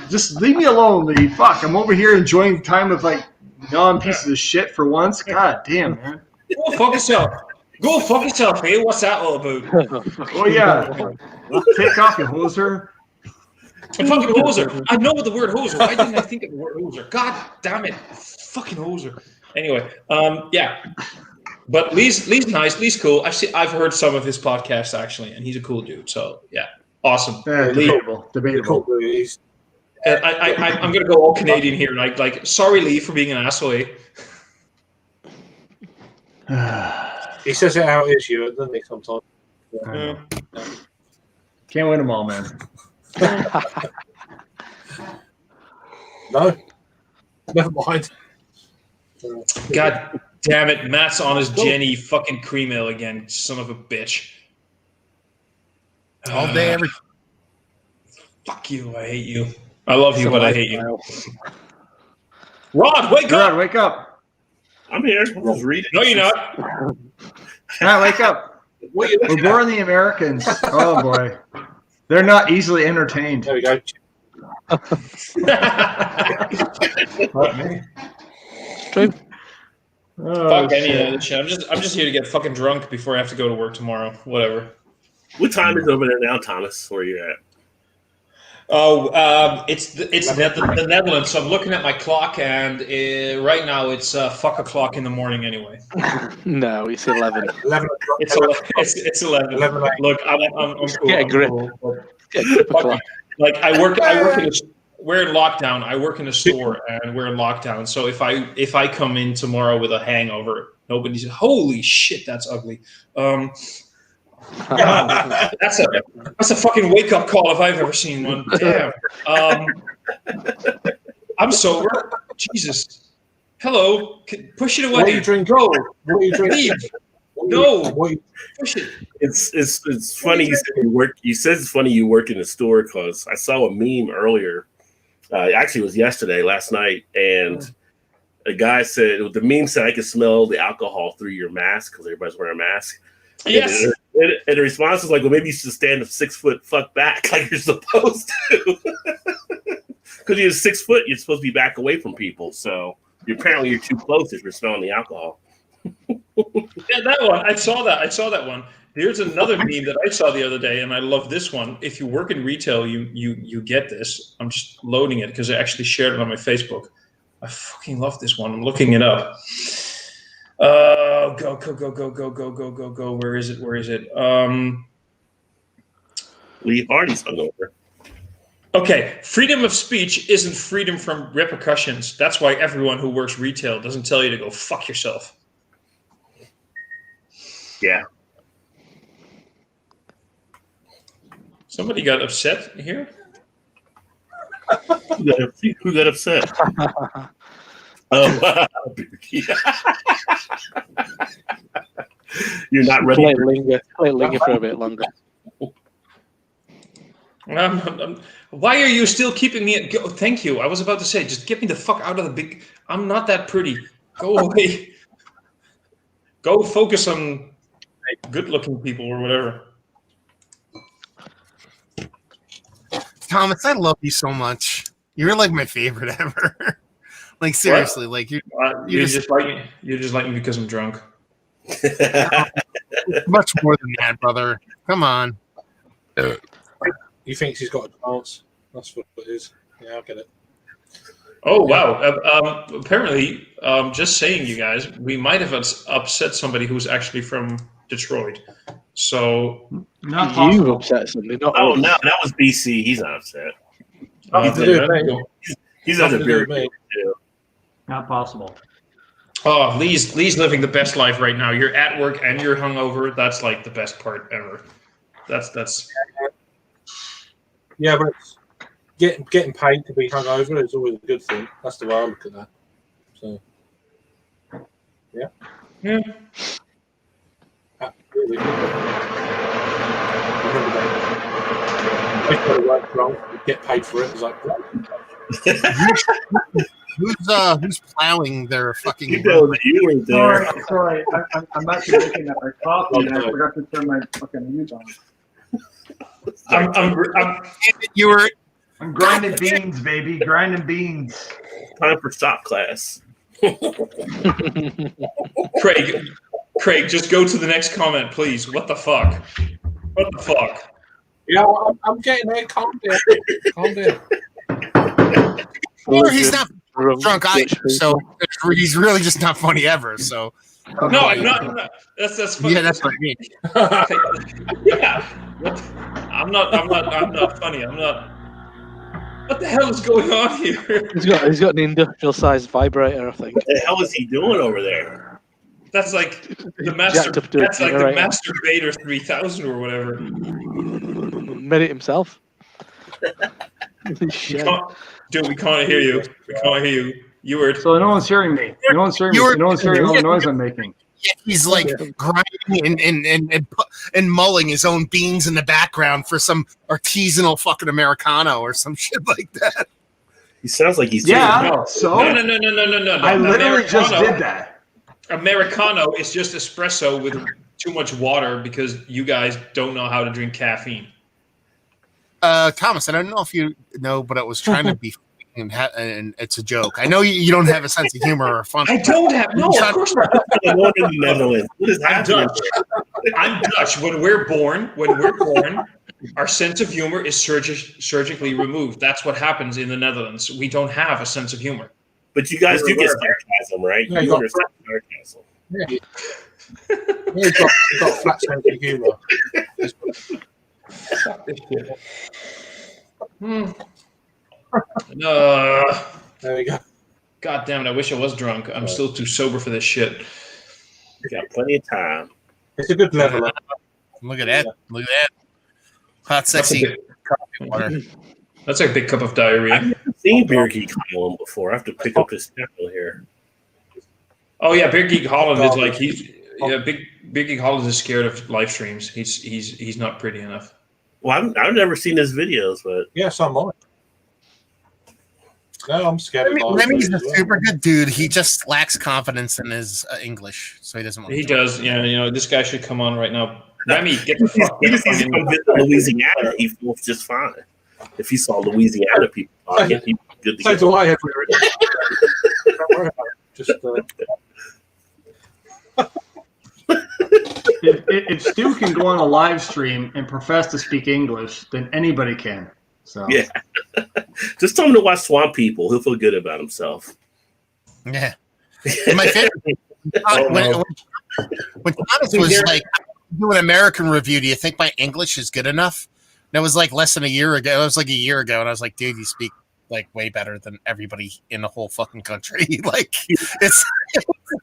Just leave me alone, Lee. Fuck, I'm over here enjoying time with non-pieces of shit for once. God damn, man. Go fuck yourself. Go fuck yourself, Lee. What's that all about? Oh yeah. Take off, you hoser. A fucking hoser. I know the word hoser. Why didn't I think of the word hoser? God damn it. Fucking hoser. Anyway, yeah. But Lee's nice. Lee's cool. I've heard some of his podcasts actually, and he's a cool dude. So yeah, awesome. Lee, Debatable. I'm gonna go all Canadian here. Like, sorry, Lee, for being an asshole. He says it how it is, you, doesn't he? Sometimes. Yeah. Can't win them all, man. No. Never mind. God damn it, Matt's on his Jenny fucking cream ale again, son of a bitch. All day, every. Fuck you, I hate you. I love you, but I hate you. Rod, wake up! Rod, wake up. I'm here. I'm just reading. No, you're not. Matt, wake up. We're born the Americans. Oh boy. They're not easily entertained. There we go. True. Fuck any of this shit. I'm just here to get fucking drunk before I have to go to work tomorrow. Whatever. What time is it over there now, Thomas? Where you at? Oh, it's the Netherlands. So I'm looking at my clock, and right now it's fuck o'clock in the morning. Anyway, No, it's 11. 11 o'clock. it's 11. 11 Look, I'm cool. Get a grip. Get a grip of clock. Like I work in we're in lockdown. I work in a store, and we're in lockdown. So if I come in tomorrow with a hangover, nobody says, "Holy shit, that's ugly." God, that's a fucking wake up call if I've ever seen one. Damn. I'm sober. Jesus. Hello. Push it away. What are you drinking? Go. What are you drinking? Leave. No. Push it. It's funny you said you work. You said it's funny you work in the store because I saw a meme earlier. Actually, it was last night, and a guy said the meme said I could smell the alcohol through your mask because everybody's wearing a mask. Yes. And the response was like, well, maybe you should stand a 6 foot fuck back like you're supposed to. Because you're 6 foot, you're supposed to be back away from people. So apparently you're too close if you're smelling the alcohol. Yeah, that one. I saw that one. Here's another meme that I saw the other day, and I love this one. If you work in retail, you get this. I'm just loading it because I actually shared it on my Facebook. I fucking love this one. I'm looking it up. Go. Where is it? Lee Hardy's hungover. Okay. Freedom of speech isn't freedom from repercussions. That's why everyone who works retail doesn't tell you to go fuck yourself. Yeah. Somebody got upset here. Who got upset? Oh, you're not ready. Let it linger for a bit longer. Why are you still keeping me? Thank you. I was about to say, just get me the fuck out of the big. I'm not that pretty. Go away. Go focus on good-looking people or whatever. Thomas, I love you so much. You're like my favorite ever. Like seriously, like you just like me. You just like me because I'm drunk. much more than that, brother. Come on. He thinks he's got a chance. That's what it is. Yeah, I get it. Oh wow! Apparently, just saying, you guys, we might have upset somebody who's actually from Detroit. So Not You possible. upset somebody, not Oh us. no, that was BC. He's not upset. Nothing to do with me. He's Nothing under to do with beer me. too. Not possible. Oh, Lee's living the best life right now. You're at work and you're hungover. That's like the best part ever. That's. Yeah, but it's getting paid to be hungover is always a good thing. That's the way I look at that. So, yeah. Absolutely. Remember that. I got to work wrong. Get paid for it. It's like, Who's plowing their fucking You know that you were there. Sorry. I'm actually looking at my coffee and I forgot to turn my fucking mute on. you were I'm grinding beans, baby. Grinding beans. Time for stop class. Craig, just go to the next comment, please. What the fuck? What the fuck? yeah, I'm getting there. Calm down. Calm down. or he's not drunk either, so he's really just not funny ever. So No, I'm not. That's funny. yeah, that's what I mean. Yeah. I'm not funny. I'm not. What the hell is going on here? He's got an industrial sized vibrator, I think. What the hell is he doing over there? That's like the Jacked up to a generator. Masturbator 3000 or whatever. Made it himself. Shit. Dude, we can't hear you. We can't hear you. You were. So no one's hearing me. No one's hearing me. You were- No one's hearing all the noise I'm making. Yeah, he's like grinding and mulling his own beans in the background for some artisanal fucking Americano or some shit like that. He sounds like he's Yeah. No. So No. I literally just did that. Americano is just espresso with too much water because you guys don't know how to drink caffeine. Thomas, I don't know if you know, but I was trying to be, and it's a joke. I know you don't have a sense of humor or fun. I don't have. No, of course not. I'm going to the Netherlands. What is I'm happening? Dutch. I'm Dutch. When we're born, our sense of humor is surgically removed. That's what happens in the Netherlands. We don't have a sense of humor. But you guys do get sarcasm, right? Yeah, You you got- understand sarcasm. Yeah. He's got a flat sense of humour. There we go. God damn it! I wish I was drunk. I'm still too sober for this shit. You got plenty of time. It's a good level. Look at that! Look at that! Hot, sexy coffee water. That's a big cup of diarrhea. I've never seen Beer Geek Holland before. I have to pick up his channel here. Oh yeah, Big Geek Holland is like Big Geek Holland is scared of live streams. He's not pretty enough. Well, I've never seen his videos, but Yes, I'm on it. No, I'm scared of live Remy's streams a as well. super good dude. He just lacks confidence in his English, so he doesn't want. He to does. Yeah, this guy should come on right now. Remy, get the fuck. he Get just the needs to fuck come visit Louisiana. He feels just fine. If he saw Louisiana people talking, he'd be good to So go. do I everywhere. Don't worry about it. Just If Stu can go on a live stream and profess to speak English, then anybody can. So Yeah. Just tell him to watch Swamp People. He'll feel good about himself. Yeah. And my favorite when Thomas was like doing an American review, do you think my English is good enough? That was like less than a year ago. It was like a year ago, and I was like, dude, you speak like way better than everybody in the whole fucking country. Like it's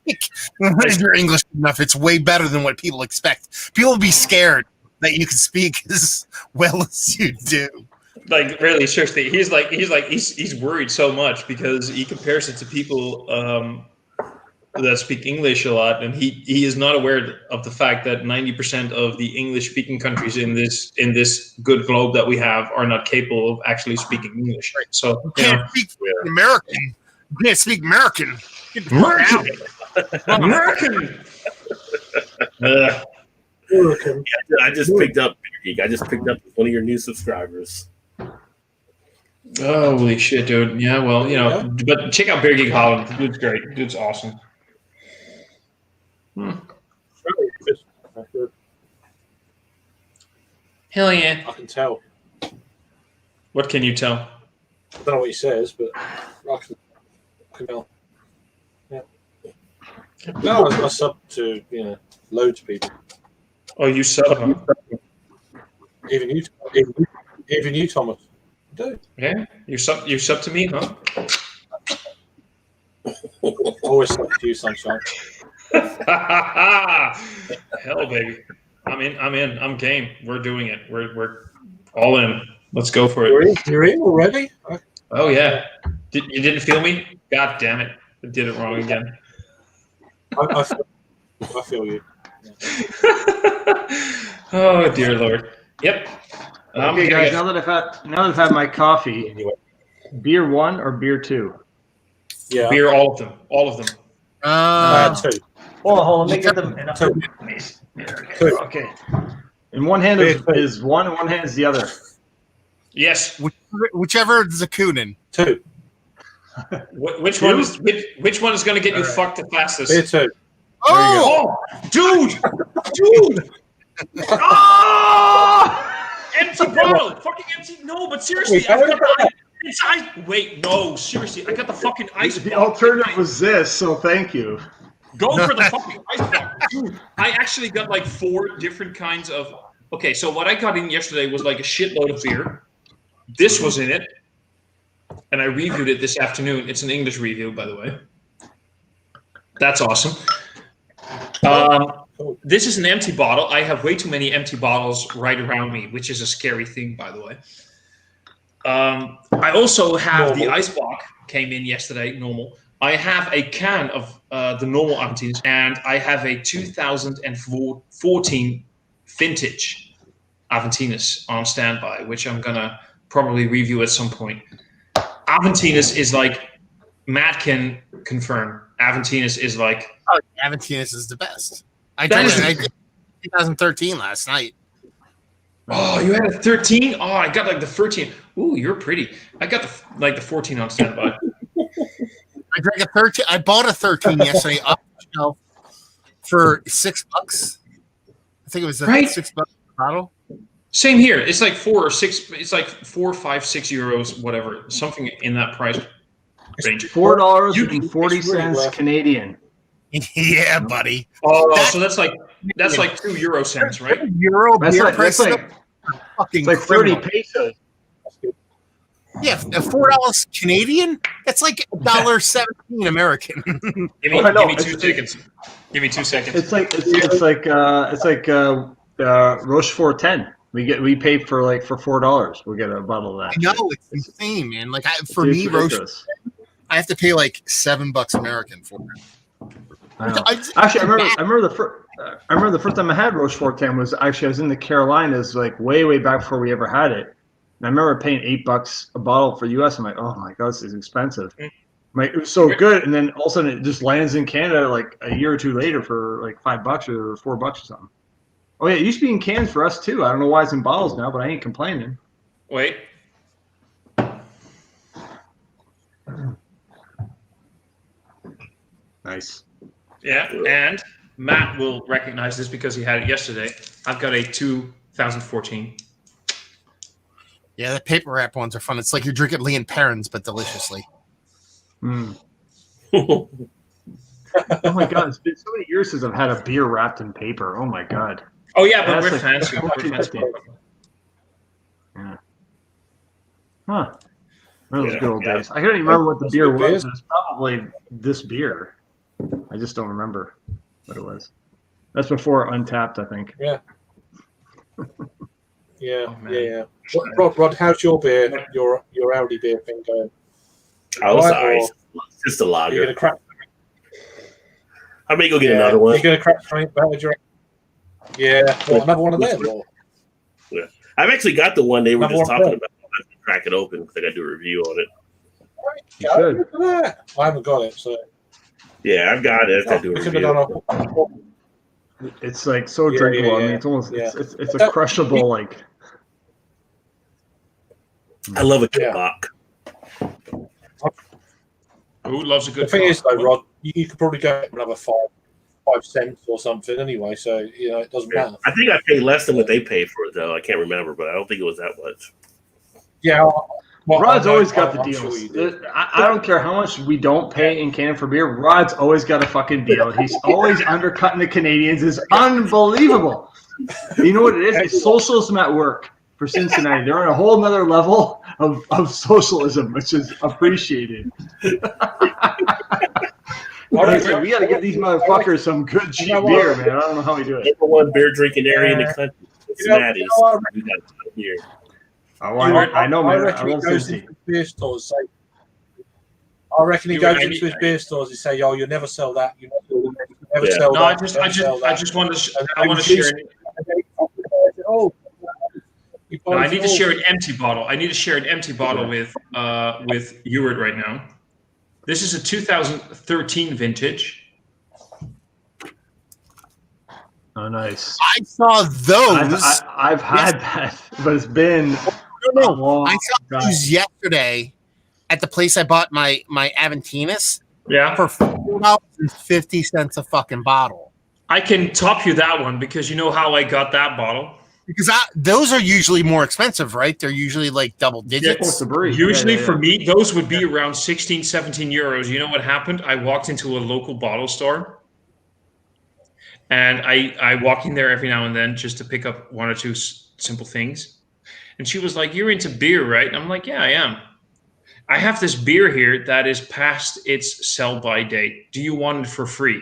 like, if you're English enough, it's way better than what people expect. People will be scared that you can speak as well as you do. Like really, seriously, he's worried so much because he compares it to people that speak English a lot, and he is not aware of the fact that 90% of the English-speaking countries in this good globe that we have are not capable of actually speaking English. So You can't speak American. You can't speak American. American. I just picked up Beer Geek. I just picked up one of your new subscribers. Holy shit, dude! Yeah, well, but check out Beer Geek Holland. Dude's great. Dude's awesome. Hell yeah! I can tell. What can you tell? I don't know what he says, but I can tell. Yeah. No, I sub to loads of people. Oh, you sub, huh? Even you, Thomas. Do. Yeah, you sub to me, huh? Always sub to you, Sunshine. Hell, baby, I'm in. I'm game. We're doing it. We're all in. Let's go for it. You're in already? Oh yeah. You didn't feel me? God damn it! I did it wrong again. I feel you. Oh dear Lord. Yep. Okay, guys. Now that I've had my coffee, beer 1 or beer 2? Yeah. Beer, all of them. Two. Hold on. Let me get them. Two. Okay. In one hand is one, and one hand is the other. Yes. Whichever is a Kunin. 2. Which one is going to get you fucked the fastest? Beer 2. Oh, dude! Oh! Empty bottle, fucking empty. No, but seriously, wait, no, seriously, I got the fucking ice. The alternative was this, so thank you. Go for the fucking ice block. Dude, I actually got like 4 different kinds of. Okay, so what I got in yesterday was like a shitload of beer. This was in it, and I reviewed it this afternoon. It's an English review, by the way. That's awesome. This is an empty bottle. I have way too many empty bottles right around me, which is a scary thing, by the way. I also have the ice block came in yesterday, normal. I have a can of the normal Aventinus, and I have a 2014 vintage Aventinus on standby, which I'm gonna probably review at some point. Aventinus is like Matt can confirm. Aventinus is like Aventinus is the best. I did 2013 last night. Oh, you had a 13? Oh, I got like the 13. Ooh, you're pretty. I got the 14 on standby. I drank a 13. I bought a 13 yesterday off the shelf for $6. I think it was $6 bottle. Same here. It's like 4 or 6. It's like 4, 5, 6 euros, whatever. Something in that price range. $4.40 Canadian. Yeah, buddy. Oh, so that's like 2 euro cents, right? Euro that's beer like, price. That's like 30 pesos. Yeah, $4 Canadian. That's like $1.17 American. Give me 2 seconds. Give me 2 seconds. It's like Rochefort 10. We pay for $4. We get a bottle of that. No, it's insane, man. Like for me, Rochefort, I have to pay like $7 American for it. Actually, I remember the first time I had Rochefort 10 was I was in the Carolinas, like way back before we ever had it. And I remember paying $8 a bottle for US. I'm like, oh my god, this is expensive. Like, it was so good, and then all of a sudden it just lands in Canada like a year or two later for like $5 or $4 or something. Oh yeah, it used to be in cans for us too. I don't know why it's in bottles now, but I ain't complaining. Wait. Nice. Yeah, and Matt will recognize this because he had it yesterday. I've got a 2014. Yeah, the paper wrap ones are fun. It's like you're drinking Lee and Perrins, but deliciously. Oh my god, it's been so many years since I've had a beer wrapped in paper. Oh my god. Oh yeah, but we're fancy. Yeah. Huh. Those good old days. I can't even remember what the beer was. It was probably this beer. I just don't remember what it was. That's before Untapped, I think. Yeah. Yeah, Oh, man. yeah. Rod, how's your beer, your Audi beer thing going? I was Alright, nice. Just a You're lager. gonna crack. I may go get another one. You're gonna crack something better. Yeah, what, another one of them. Or? Yeah. I've actually got the one they were Another just one talking there. about. I have to crack it open because I got to do a review on it. You should. Look at that. I haven't got it, so Yeah, I've got it. I have to do a we could have review. done a. It's like so Yeah, drinkable. yeah, I mean, yeah. it's almost Yeah. it's a crushable like. I love a Yeah. kebab. Who loves a The good thing is, though, cock? Rod, you could probably go for another 5 cents or something anyway. So it doesn't matter. I think I paid less than what they paid for it, though. I can't remember, but I don't think it was that much. Yeah. Well, Rod's I know- always got the I'm sure deals. you did. I don't care how much we don't pay in Canada for beer. Rod's always got a fucking deal. He's always undercutting the Canadians. It's unbelievable. You know what it is? It's socialism at work for Cincinnati. They're on a whole nother level of socialism, which is appreciated. Like, we got to give these motherfuckers some good cheap beer, man. I don't know how we do it. Number one beer drinking area in the country, Cincinnati. So we got a ton of beer. Oh, I know, I man. reckon I he love goes Cincy. into beer stores. I reckon he You- goes I into need- his beer stores. He say, "Oh, you never sell that. You never Yeah. sell No, that. I just want to. And I then want to he share. sees- Oh, he No, I buys need it to all. share an empty bottle. I need to share an empty bottle with Ewart right now. This is a 2013 vintage. Oh, nice. I saw those. I've had that, but it's been No, a long I saw time. those yesterday at the place I bought my Aventinus Yeah, for $4.50 a fucking bottle. I can top you that one because you know how I got that bottle. Because those are usually more expensive, right? They're usually like double What's digits. the breed? Usually Yeah. for me, those would be around 16, 17 euros. You know what happened? I walked into a local bottle store and I walk in there every now and then just to pick up one or two simple things. And she was like, "You're into beer, right?" And I'm like, "Yeah, I am. I have this beer here that is past its sell-by date. Do you want it for free?"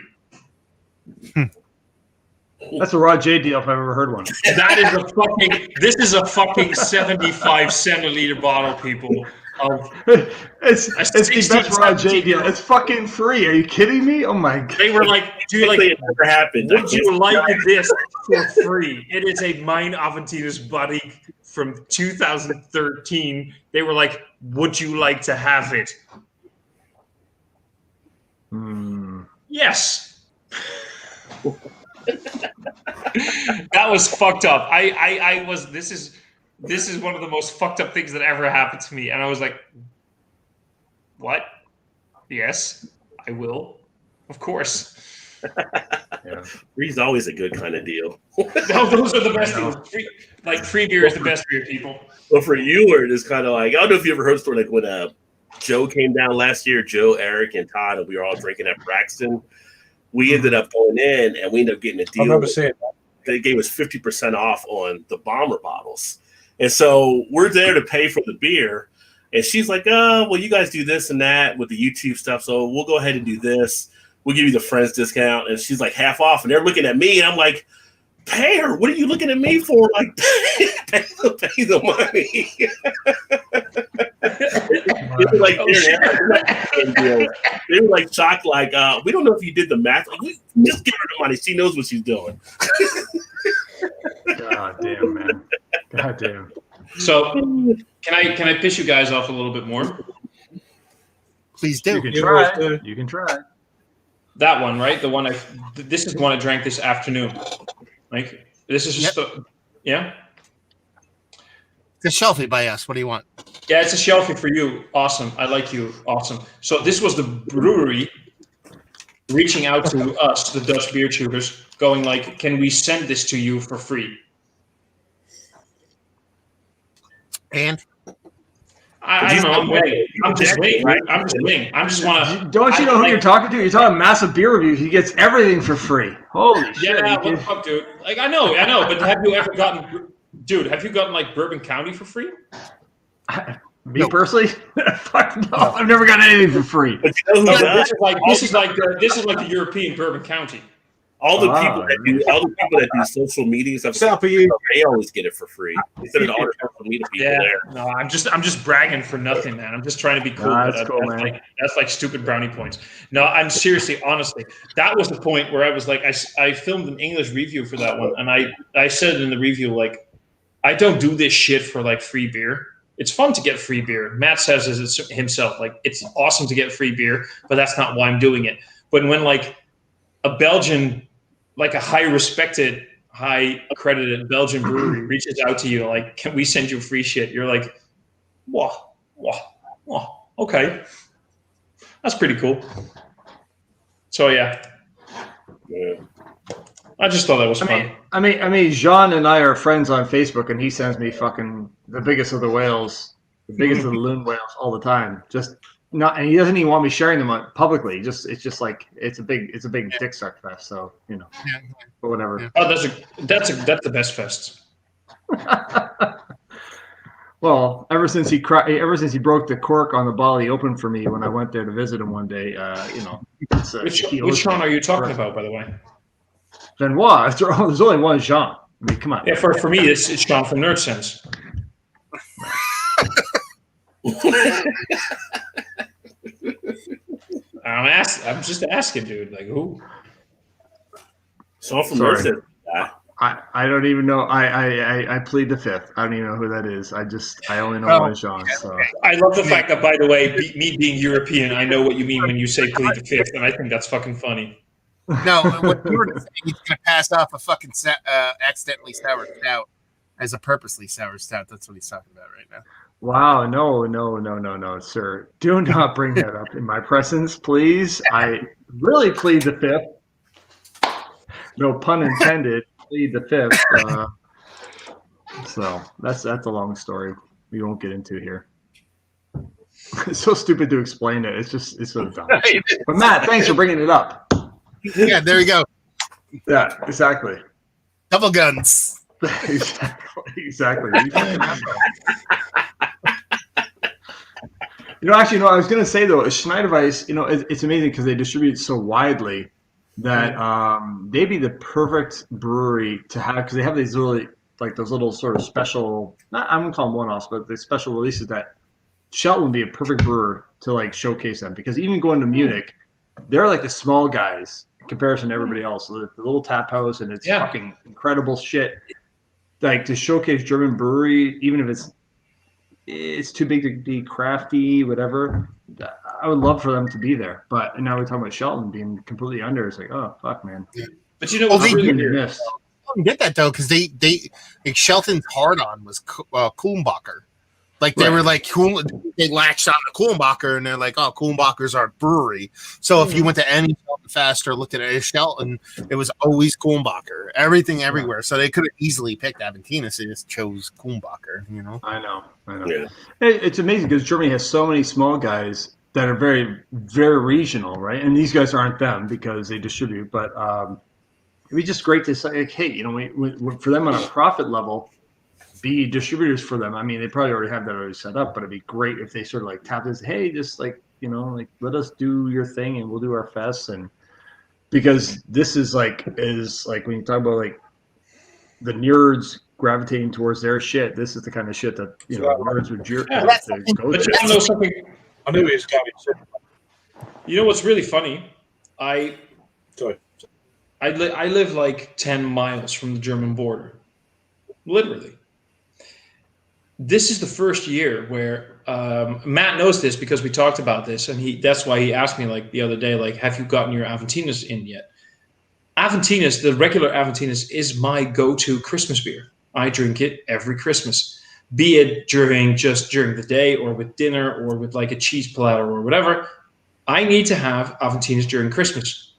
That's a Rod J deal if I've ever heard one. This is a fucking 75 centiliter bottle, people. Of It's the 16, best Rod J 17 deal. It's fucking free. Are you kidding me? Oh my god. They were like, "Do you like? It never happened. Would you like this for free?" It is a Mine Aventinus buddy from 2013. They were like, "Would you like to have it?" Yes. That was fucked up. I was. This is one of the most fucked up things that ever happened to me, and I was like, "What? Yes, I will. Of course." Free's always a good kind of deal. No, those are the best deals. Free beer is the best beer, people. But for Ewart, it's kind of like, I don't know if you ever heard a story like when Joe came down last year, Joe, Eric, and Todd, and we were all drinking at Braxton. We ended up going in and we ended up getting a deal. I remember seeing that. They gave us 50% off on the bomber bottles. And so we're there to pay for the beer. And she's like, "Oh, well, you guys do this and that with the YouTube stuff. So we'll go ahead and do this. We'll give you the friends discount." And she's like, half off. And they're looking at me. And I'm like, "Pay her. What are you looking at me for? Like, pay the money." They were like shocked, like, "We don't know if you did the math. Like, we just give her the money. She knows what she's doing." God damn, man. God damn. So, can I piss you guys off a little bit more? Please do. You can You try. always do. You can try. That one, right? The one this is the one I drank this afternoon. Like, this is just yeah. It's a shelfie by us. What do you want? Yeah, it's a shelfie for you. Awesome. I like you. Awesome. So this was the brewery reaching out to us, the Dutch beer tubers, going like, "Can we send this to you for free?" And I don't know. I'm waiting. I'm just waiting. Right? I'm just waiting. I just want to. Don't you know who you're talking to? You're talking massive beer reviews. He gets everything for free. Holy shit. Yeah, you what the can- fuck, dude? Like, I know. But have you ever gotten, dude? Have you gotten like Bourbon County for free? Me personally? Fuck no. I've never got anything for free. But you know who does? This is like the European Bourbon County. All the people that do social media stuff, they always get it for free. Instead of all the social media people there. No, I'm just bragging for nothing, man. I'm just trying to be cool. Nah, but that's cool, man. That's like stupid brownie points. No, I'm seriously, honestly, that was the point where I was like, I filmed an English review for that one, and I said in the review, like, I don't do this shit for like free beer. It's fun to get free beer. Matt says it himself, like, it's awesome to get free beer, but that's not why I'm doing it. But when like a Belgian, like a high respected, high accredited Belgian brewery reaches out to you, like, can we send you free shit? You're like, whoa, okay. That's pretty cool. So yeah. I just thought that was fun. I mean, Jean and I are friends on Facebook, and he sends me fucking the biggest of the whales, the biggest of the loon whales all the time. And he doesn't even want me sharing them publicly. It's just like it's a big dick suck fest. So but whatever. Yeah. Oh, that's the best fest. Well, ever since he broke the cork on the bottle he opened for me when I went there to visit him one day, Which Sean are you talking about, by the way? Benoit. There's only one Jean. I mean, come on. Yeah, for me, it's Sean from Nerd Sense. I'm just asking, dude. Like, who? Sean from Nerd Sense. I don't even know. I plead the fifth. I don't even know who that is. I only know one Jean. So I love the fact that, by the way, me being European, I know what you mean when you say plead the fifth, and I think that's fucking funny. No, what you were saying, he's gonna pass off a fucking accidentally sour stout as a purposely sour stout. That's what he's talking about right now. Wow, no, sir. Do not bring that up in my presence, please. I really plead the fifth. No pun intended. Plead the fifth. So that's a long story we won't get into here. It's so stupid to explain it. It's so dumb. But Matt, thanks for bringing it up. Yeah, there you go. Yeah, exactly. Double guns. Exactly. Actually, I was going to say, though, Schneiderweiss, it's amazing because they distribute so widely that they'd be the perfect brewery to have, because they have these those little sort of special, I wouldn't call them one-offs, but the special releases that Shelton would be a perfect brewer to like showcase them, because even going to Munich, they're like the small guys in comparison to everybody else. So the little tap house, and it's fucking incredible shit. Like, to showcase German brewery, even if it's too big to be crafty, whatever. I would love for them to be there, but now we're talking about Shelton being completely under. It's like, oh fuck, man. But what's really missed. I don't get that though, because they like, Shelton's hard on was Kulmbacher. Like, they were like, they latched on to Kulmbacher, and they're like, oh, Kulmbacher's our brewery. So if you went to any Shelton Fest or looked at a Shelton, it was always Kulmbacher. Everything everywhere. So they could have easily picked Aventinus. They just chose Kulmbacher, I know. Yeah. It's amazing because Germany has so many small guys that are very, very regional, right? And these guys aren't them because they distribute. But it'd be just great to say, like, hey, for them on a profit level, be distributors for them. I mean, they probably already have that already set up, but it'd be great if they sort of like tap this, hey, just like, let us do your thing and we'll do our fests. And because this is like when you talk about like the nerds gravitating towards their shit, this is the kind of shit that, nerds would go to. I knew he was going to. You know what's really funny? I live like 10 miles from the German border. Literally. This is the first year where Matt knows this because we talked about this, and that's why he asked me like the other day, like, have you gotten your Aventinus in yet? Aventinus, the regular Aventinus, is my go-to Christmas beer. I drink it every Christmas, be it during the day or with dinner or with like a cheese platter or whatever. I need to have Aventinus during Christmas.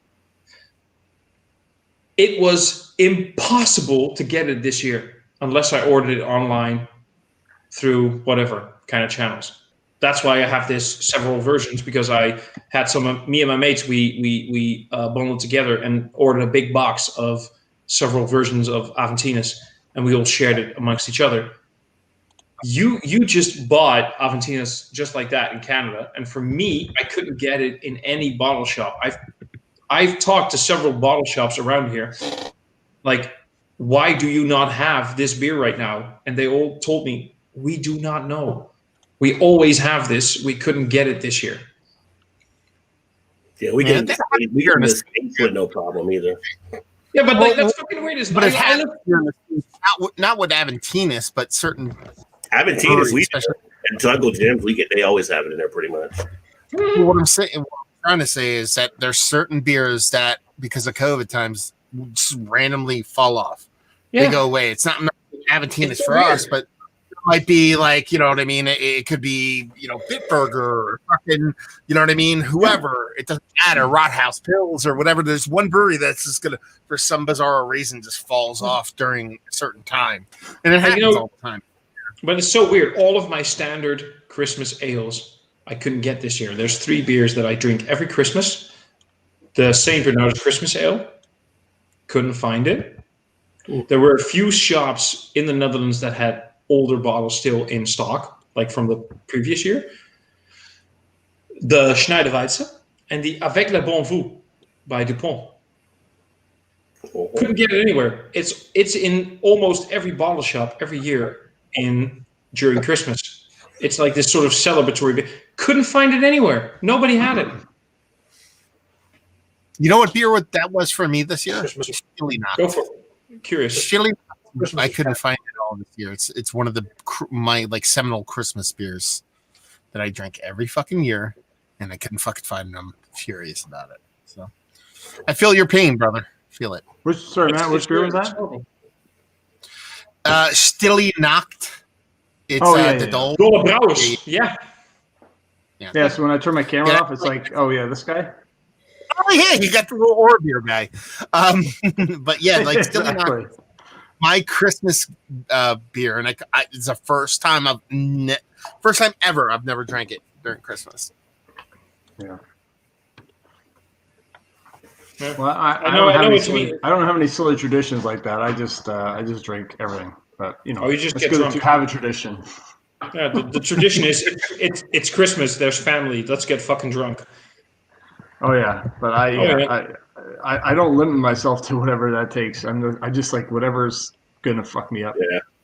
It was impossible to get it this year unless I ordered it online through whatever kind of channels. That's why I have this several versions, because I had me and my mates, we bundled together and ordered a big box of several versions of Aventinus, and we all shared it amongst each other. You just bought Aventinus just like that in Canada, and for me, I couldn't get it in any bottle shop. I've talked to several bottle shops around here. Like, why do you not have this beer right now? And they all told me, we do not know. We always have this. We couldn't get it this year. Yeah, we can miss with no problem either. Yeah, but like, that's fucking weird. But it has not with Aventinus, but certain Aventinus, we and Jungle Gyms, they always have it in there pretty much. What I'm trying to say is that there's certain beers that, because of COVID times, just randomly fall off. Yeah. They go away. It's not Aventinus for us, but it might be like, you know what I mean? It could be, Bitburger or fucking, you know what I mean? Whoever. It doesn't matter. Rothaus Pills or whatever. There's one brewery that's just going to, for some bizarre reason, just falls off during a certain time. And it happens all the time. But it's so weird. All of my standard Christmas ales I couldn't get this year. There's 3 beers that I drink every Christmas. The St. Bernard's Christmas Ale. Couldn't find it. There were a few shops in the Netherlands that had older bottles still in stock, like from the previous year. The Schneiderweisse and the Avec le Bon Vou by Dupont. Couldn't get it anywhere. It's in almost every bottle shop every year during Christmas. It's like this sort of celebratory beer. Couldn't find it anywhere. Nobody had it. You know what beer that was for me this year? Chili Knock. Go for it. Curious. Chili. I couldn't find it all this year. It's one of my seminal Christmas beers that I drink every fucking year, and I couldn't fucking find it. I'm furious about it. So I feel your pain, brother. Feel it. Matt, which beer was that? Stille Nacht. It's the Dole. Dolle Brouwers. Yeah. Yeah, so when I turn my camera off, it's like, oh yeah, this guy? Oh yeah, you got the real ore beer guy. But yeah, like Stille Nacht, my Christmas beer, and it's the first time ever I've never drank it during Christmas. Yeah. Well, I don't have any silly traditions like that. I just drink everything. But you just it's get good drunk. to have a tradition. Yeah, the tradition is it's Christmas. There's family. Let's get fucking drunk. Oh yeah, but I don't limit myself to whatever that takes. I just like whatever's gonna fuck me up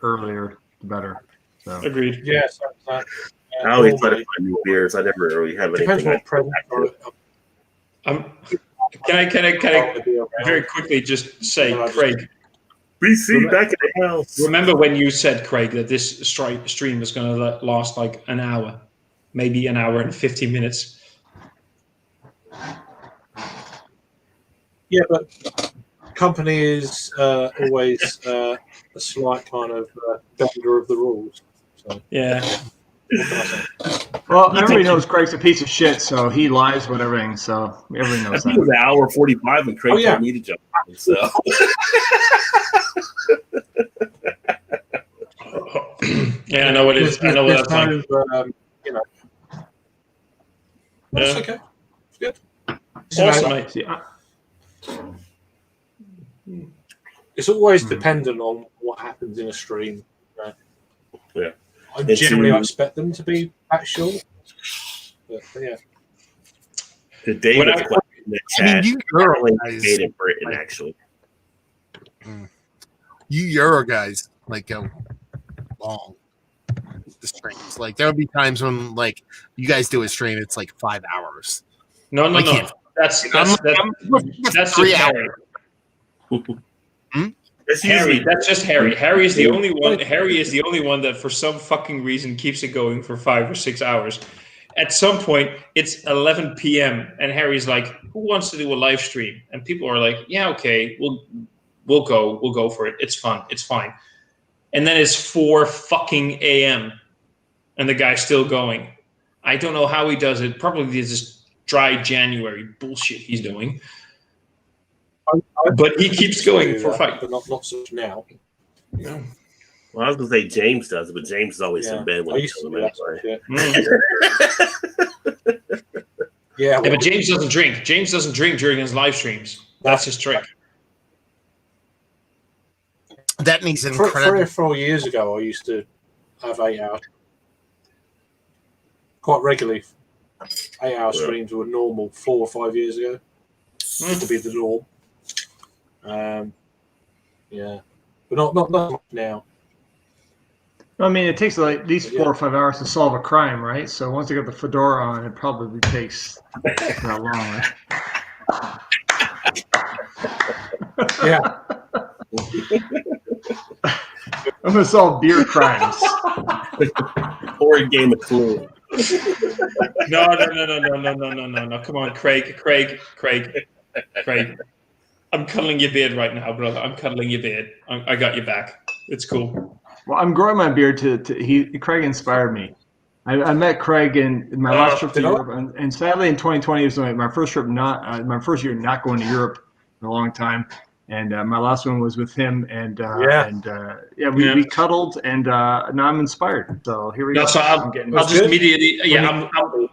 earlier, the better. So. Agreed. Yes. I always try to find new beers. I never really have anything. Can I very quickly just say, Craig? BC back in the house. Remember when you said, Craig, that this stream was going to last like an hour, maybe an hour and 50 minutes? Yeah, but company is always a slight kind of bender of the rules. So. Yeah. Well, everybody knows Craig's a piece of shit, so he lies with everything. So everybody knows that. It was an hour 45 and Craig told me to jump on. So. Yeah, I know what it is. I know what that's like. That's okay. It's good. Awesome, mate. It's always dependent on what happens in a stream. Right? Yeah. I generally expect them to be that short. But yeah. The David in the chat. You Euroguys in Britain, actually. You Euro guys go long. The streams. There would be times when you guys do a stream, it's 5 hours. No. That's 3 hours. Harry, that's just Harry. Harry is the only one. Harry is the only one that, for some fucking reason, keeps it going for 5 or 6 hours. At some point, it's 11 p.m. and Harry's like, "Who wants to do a live stream?" And people are like, "Yeah, okay, we'll go for it. It's fun. It's fine." And then it's 4 fucking a.m. and the guy's still going. I don't know how he does it. Probably this dry January bullshit he's doing. But he keeps going for 5. But not so much now. No. Well, I was going to say James does it, but James is always in bed when he's doing it. Yeah, but James doesn't drink. James doesn't drink during his live streams. That's his trick. That needs incredible. 3 or 4 years ago, I used to have 8 hours. Quite regularly. 8 hour streams were normal 4 or 5 years ago. used to be the norm. Yeah, but not much now. I mean, it takes like at least 4 or 5 hours to solve a crime, right? So once you got the fedora on, it probably takes that long, right? Yeah. I'm gonna solve beer crimes. Or a game of Clue. No. Come on, Craig. I'm cuddling your beard right now, brother. I'm cuddling your beard. I got your back. It's cool. Well, I'm growing my beard Craig inspired me. I met Craig in my last trip to Europe, and sadly in 2020 was my first trip, my first year not going to Europe in a long time, and my last one was with him, and we cuddled, and now I'm inspired. So here we go. So I'll just immediately. Yeah,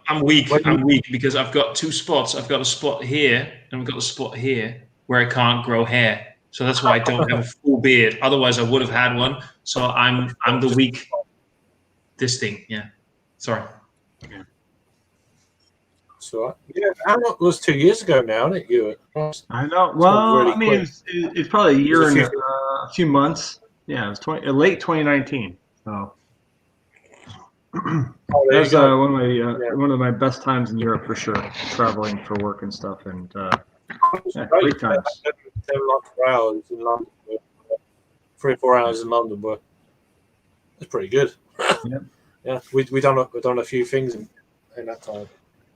I'm weak. I'm weak because I've got 2 spots. I've got a spot here, and I've got a spot here where I can't grow hair. So that's why I don't have a full beard. Otherwise, I would have had one. So I'm the weak. This thing, yeah. Sorry. So how much was 2 years ago now, isn't it? You? I know. Well, really I mean, it's probably a year and a few months. Yeah, it was late 2019. So that was one of my best times in Europe for sure. Traveling for work and stuff, and great times. 4 hours in London. 3 or 4 hours in London were. That's pretty good. Yeah, we done a few things in that time,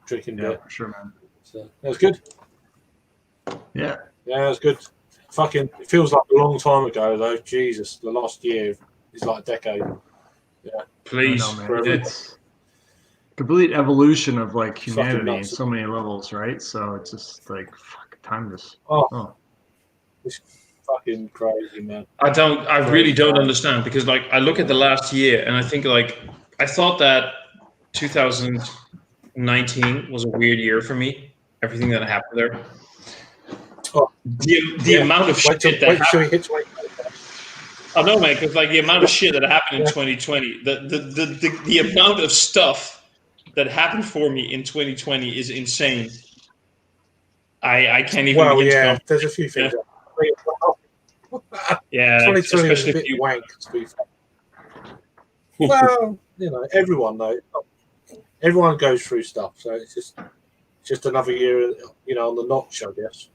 drinking beer. Yeah, for sure, man. So that was good. Yeah, it was good. Fucking, it feels like a long time ago though. Jesus, the last year is like a decade. Yeah, please. It's complete evolution of like humanity in so many levels, right? So it's just like fuck, time just. It's fucking crazy, man. I really don't understand because like I look at the last year and I think like I thought that 2019 was a weird year for me. Everything that happened there. The amount of shit that happened. I know, man, because like the amount of shit that happened in 2020, the amount of stuff that happened for me in 2020 is insane. I can't even. Well, yeah, there's a few things. Yeah, 2020 was a bit wank, to be fair. Well, everyone though. Everyone goes through stuff, so it's just another year, on the notch, I guess.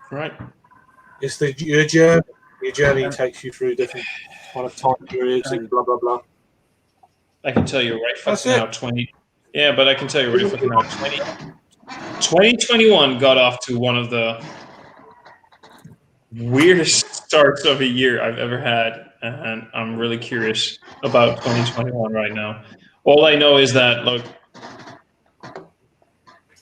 Right. It's your journey. Your journey takes you through different kind of time periods and blah blah blah. I can tell you right fucking now, 20. Yeah, but I can tell you right fucking now, 2021 got off to one of the weirdest starts of a year I've ever had, and I'm really curious about 2021 right now. All I know is that, look,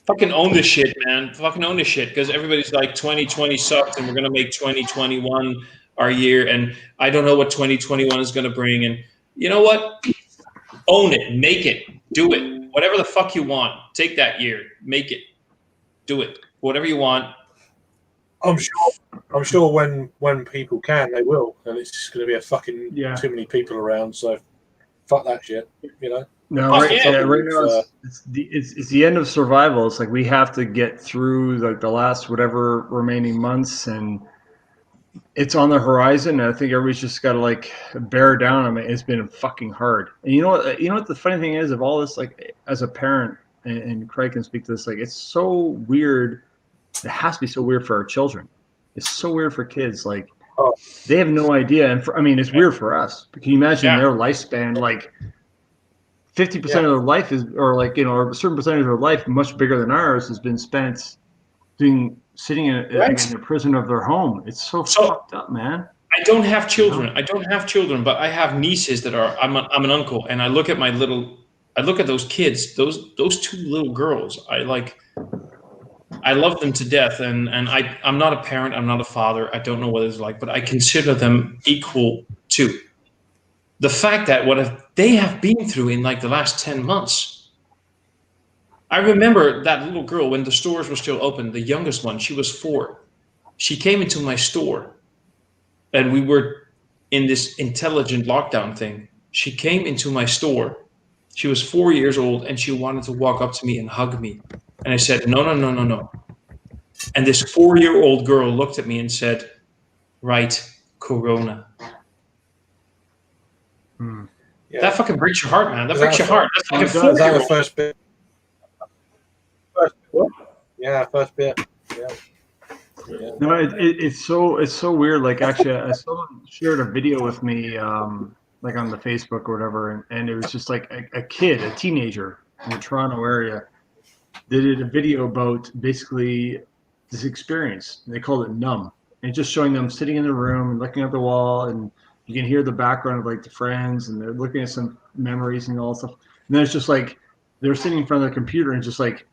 fucking own this shit, man. Fucking own this shit, because everybody's like 2020 sucked, and we're gonna make 2021 our year, and I don't know what 2021 is gonna bring. And you know what? Own it, make it, do it, whatever the fuck you want. Take that year, make it, do it, whatever you want. I'm sure when people can, they will, and it's just going to be a fucking too many people around. So, fuck that shit, No, right now it's the end of survival. It's like we have to get through like the last whatever remaining months, and it's on the horizon. And I think everybody's just got to like bear down. I mean, it's been fucking hard. And you know what the funny thing is of all this, like as a parent, and Craig can speak to this, like it's so weird. It has to be so weird for our children. It's so weird for kids. Like they have no idea. And it's weird for us. But can you imagine their lifespan? Like 50% of their life is, or like, a certain percentage of their life, much bigger than ours, has been spent sitting in a prison of their home. It's so fucked up, man. I don't have children. But I have nieces that are. I'm an uncle, and I look at those kids, those 2 little girls. I love them to death, and I'm not a parent, I'm not a father, I don't know what it's like, but I consider them equal to the fact that what they have been through in like the last 10 months. I remember that little girl when the stores were still open, the youngest one, she was 4. She came into my store, and we were in this intelligent lockdown thing. She came into my store. She was 4 years old, and she wanted to walk up to me and hug me. And I said, no. And this 4-year-old girl looked at me and said, "Right, Corona." Yeah. That fucking breaks your heart, man. That Is breaks that your heart. That's like a Is that the 4-year-old. first bit? Yeah, first bit. Yeah. No, it's so weird. Like actually, someone shared a video with me, like on the Facebook or whatever, and it was just like a kid, a teenager in the Toronto area, did a video about basically this experience. They called it Numb, and just showing them sitting in the room and looking at the wall, and you can hear the background of like the friends, and they're looking at some memories and all that stuff. And then it's just like they're sitting in front of their computer and just like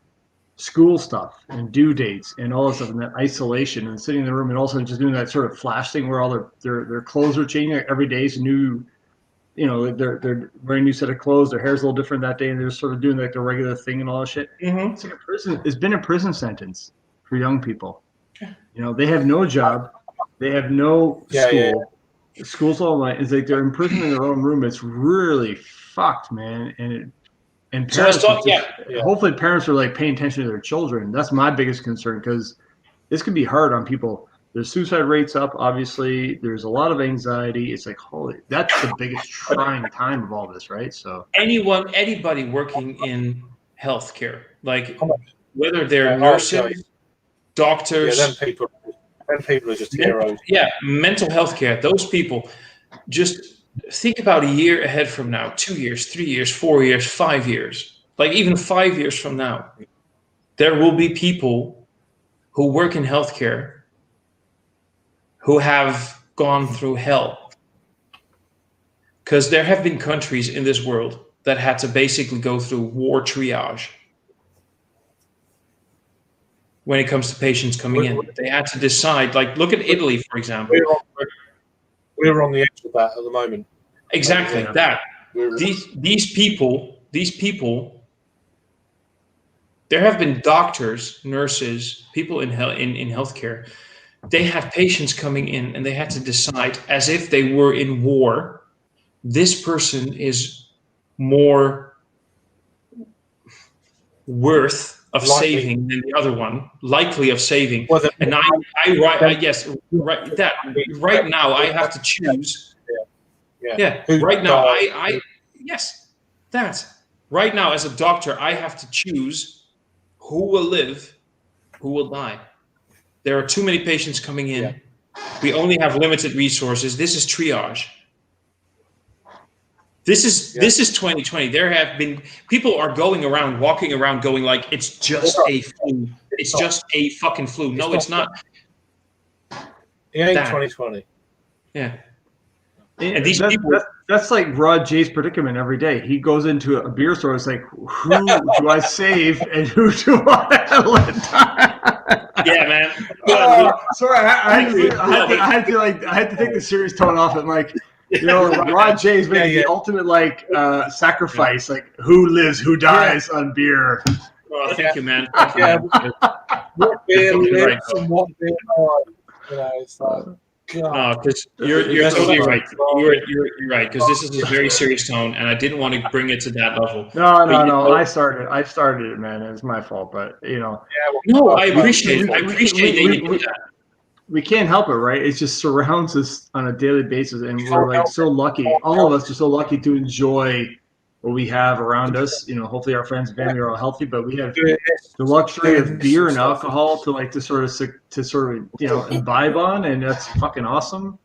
school stuff and due dates and all that stuff, and that isolation and sitting in the room, and also just doing that sort of flash thing where all their clothes are changing every day. It's new, you know, they're wearing a new set of clothes, their hair's a little different that day, and they're sort of doing like the regular thing and all that shit. It's like a prison. It's been a prison sentence for young people. You know, they have no job, they have no school. School's all online. It's like they're imprisoned in their own room. It's really fucked, man. And parents, hopefully parents are like paying attention to their children. That's my biggest concern, because this can be hard on people. There's suicide rates up, obviously. There's a lot of anxiety. It's like, holy, that's the biggest trying time of all this, right? So anybody working in healthcare, like whether they're nurses, doctors, then people are just heroes. Yeah, mental health care. Those people, just think about a year ahead from now, 2 years, 3 years, 4 years, 5 years, like even 5 years from now, there will be people who work in healthcare who have gone through hell. Because there have been countries in this world that had to basically go through war triage. When it comes to patients coming in, they had to decide, like, look at Italy, for example. We're on the edge of that at the moment. Exactly that. These people. There have been doctors, nurses, people in healthcare. They had patients coming in, and they had to decide, as if they were in war, this person is more worth of saving than the other one, likely of saving. And right now I have to choose. Right now right now as a doctor I have to choose who will live, who will die. There are too many patients coming in. We only have limited resources. This is triage. This is 2020. There have been people are walking around going like it's just a flu. It's just a fucking flu. No, it's not. It ain't 2020. Yeah. And that's like Rod J's predicament every day. He goes into a beer store. It's like, who do I save and who do I let die? Yeah, man. Sorry, I had to take the serious tone off it, Mike. You know, Rod J's making the ultimate sacrifice, like who lives, who dies on beer. Oh, thank you, man. What beer lives and what beer dies. You know, it's like. No, because you're totally right. You're right, because this is a very serious tone, and I didn't want to bring it to that level. No. I started it, man. It's my fault, but you know. No, I appreciate it. I appreciate that you do that. We can't help it, right? It just surrounds us on a daily basis, and we're like so lucky. All of us are so lucky to enjoy what we have around us. You know, hopefully our friends and family are all healthy, but we have the luxury of beer and alcohol to sort of imbibe on, and that's fucking awesome.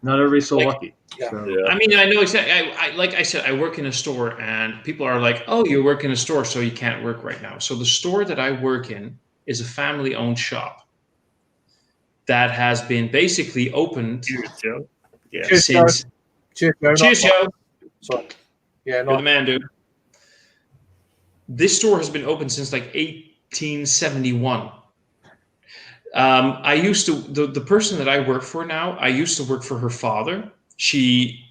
Not everybody's so lucky. So. I mean, I know exactly. I like I said, I work in a store, and people are like, "Oh, you work in a store, so you can't work right now." So the store that I work in is a family-owned shop that has been basically opened. Cheers, Joe. Yeah. Cheers, Joe. Sorry. Yeah, you're the man, dude. This store has been open since like 1871. I used to the person that I work for now. I used to work for her father. She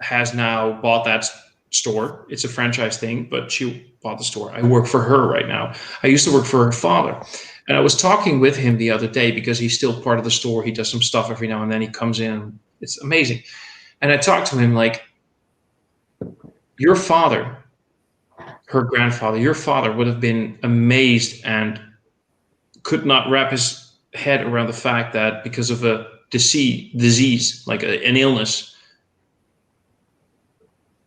has now bought that store. It's a franchise thing, but she bought the store. I work for her right now. I used to work for her father, and I was talking with him the other day because he's still part of the store. He does some stuff every now and then. He comes in. It's amazing, and I talked to him like, your father, her grandfather, your father would have been amazed and could not wrap his head around the fact that because of a disease like an illness,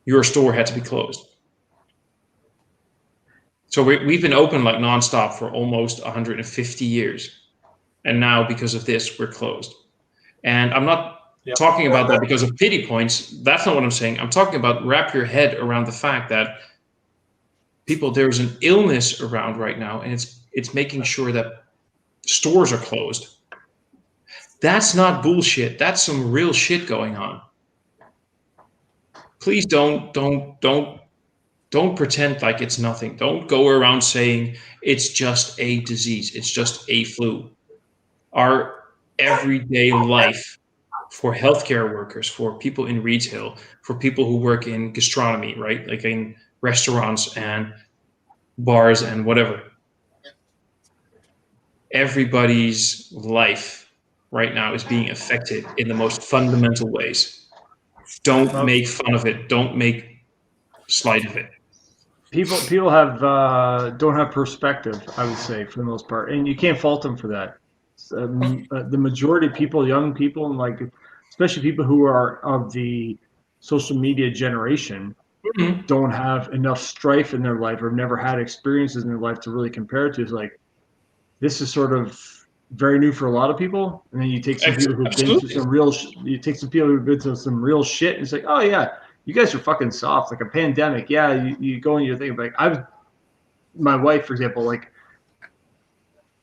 your store had to be closed. So we've been open like nonstop for almost 150 years. And now because of this, we're closed. And I'm not talking about that because of pity points. That's not what I'm saying. I'm talking about wrap your head around the fact that there's an illness around right now, and it's making sure that stores are closed. That's not bullshit. That's some real shit going on. Please don't pretend like it's nothing. Don't go around saying it's just a disease. It's just a flu. Our everyday life for healthcare workers, for people in retail, for people who work in gastronomy, right? Like in restaurants and bars and whatever. Everybody's life right now is being affected in the most fundamental ways. Don't make fun of it. Don't make slight of it. People have don't have perspective, I would say, for the most part, and you can't fault them for that. The majority of people, young people, and like especially people who are of the social media generation, don't have enough strife in their life or have never had experiences in their life to really compare it to. It's like this is sort of very new for a lot of people, and then you take some people who've been through some real. You take some people who've been through some real shit, and it's like, oh yeah, you guys are fucking soft. Like a pandemic, yeah, you go and you think like my wife, for example, like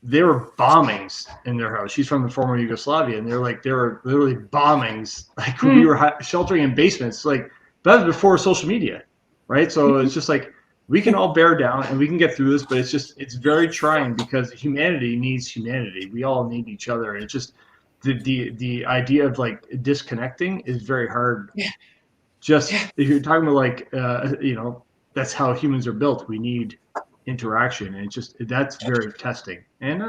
there were bombings in their house. She's from the former Yugoslavia, and there were literally bombings. Like we were sheltering in basements. Like that was before social media, right? So it's just like we can all bear down and we can get through this, but it's very trying because humanity needs humanity. We all need each other, and it's just the idea of like disconnecting is very hard. Yeah. If you're talking about like that's how humans are built. We need interaction, and that's very testing. And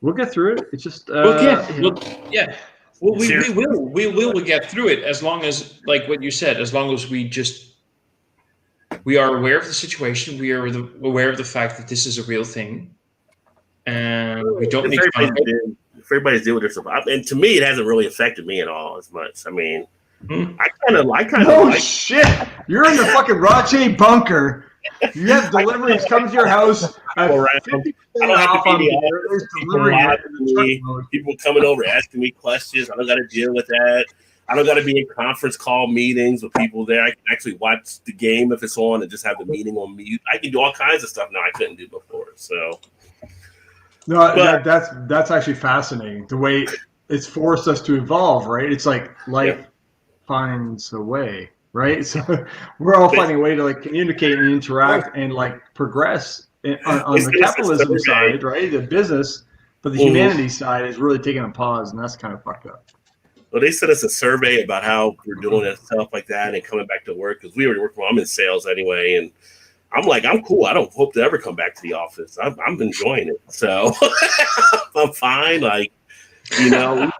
we'll get through it. It's just we will get through it as long as, like what you said, as long as we are aware of the situation, we are aware of the fact that this is a real thing, and we don't need to. If everybody's dealing with this, and to me, it hasn't really affected me at all as much. I mean, I kind of like. Shit! You're in the fucking Rache bunker. You have deliveries come to your house. I don't have to be the office. People coming over asking me questions. I don't got to deal with that. I don't got to be in conference call meetings with people there. I can actually watch the game if it's on and just have the meeting on mute. I can do all kinds of stuff now I couldn't do before. So, that's actually fascinating. The way it's forced us to evolve, right? It's like life finds a way, right? So we're all finding a way to like communicate and interact and like progress on the capitalism side, right? The business, but the humanity side is really taking a pause, and that's kind of fucked up. Well, they sent us a survey about how we're doing and stuff like that and coming back to work because we already work. I'm in sales anyway, and I'm like, I'm cool. I don't hope to ever come back to the office. I'm enjoying it. So I'm fine. Like, I go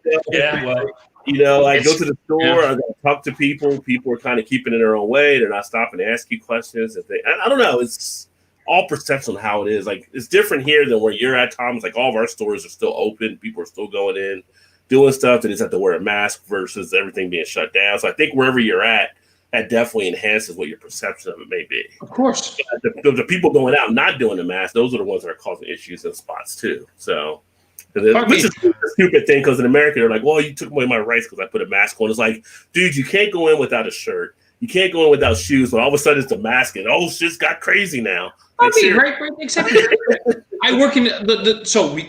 to the store, I talk to people. People are kind of keeping it their own way. They're not stopping to ask you questions. I don't know. It's all perception of how it is. Like, it's different here than where you're at, Tom. It's like all of our stores are still open. People are still going in, doing stuff. They just have to wear a mask versus everything being shut down. So I think wherever you're at, that definitely enhances what your perception of it may be. Of course. The people going out not doing the mask, those are the ones that are causing issues in spots too. So, which is a stupid thing because in America, they're like, well, you took away my rights because I put a mask on. It's like, dude, you can't go in without a shirt. You can't go in without shoes, but all of a sudden it's the mask and shit's got crazy now. Right, exactly. I work in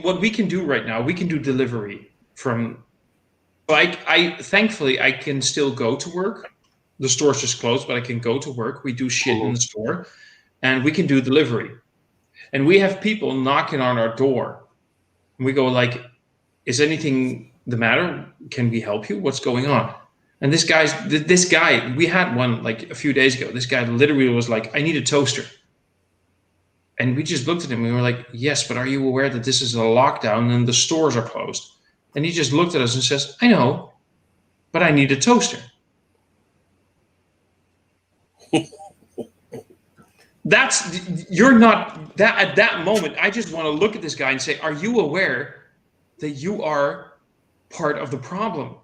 what we can do right now, we can do delivery from. I thankfully I can still go to work. The store's just closed, but I can go to work. We do shit in the store, and we can do delivery. And we have people knocking on our door. And we go like, is anything the matter? Can we help you? What's going on? And this guy, we had one like a few days ago. This guy literally was like, I need a toaster. And we just looked at him and we were like, yes, but are you aware that this is a lockdown and the stores are closed? And he just looked at us and says, I know, but I need a toaster. You're not that at that moment. I just want to look at this guy and say, are you aware that you are part of the problem?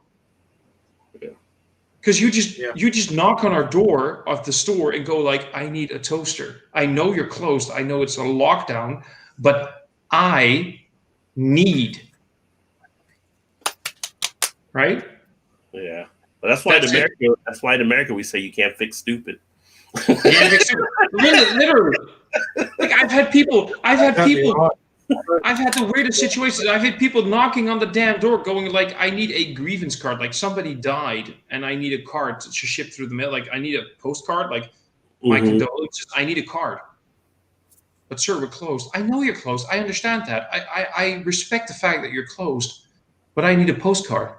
Because you just knock on our door of the store and go like, I need a toaster. I know you're closed. I know it's a lockdown, but I need. Right? Yeah. But that's why in America we say you can't fix stupid. Literally. Like I've had the weirdest situations. I've had people knocking on the damn door going like, I need a grievance card. Like somebody died and I need a card to ship through the mail. Like I need a postcard. Like my condolences. I need a card. But sir, we're closed. I know you're closed. I understand that. I respect the fact that you're closed. But I need a postcard.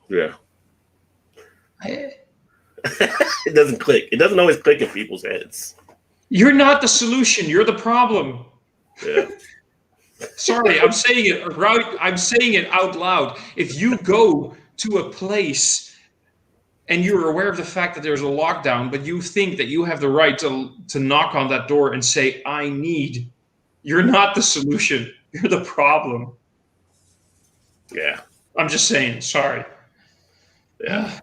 Yeah. It doesn't click. It doesn't always click in people's heads. You're not the solution. You're the problem. Yeah. Sorry, I'm saying it right. I'm saying it out loud. If you go to a place and you're aware of the fact that there's a lockdown, but you think that you have the right to knock on that door and say, I need, you're not the solution. You're the problem. Yeah. I'm just saying, sorry. Yeah.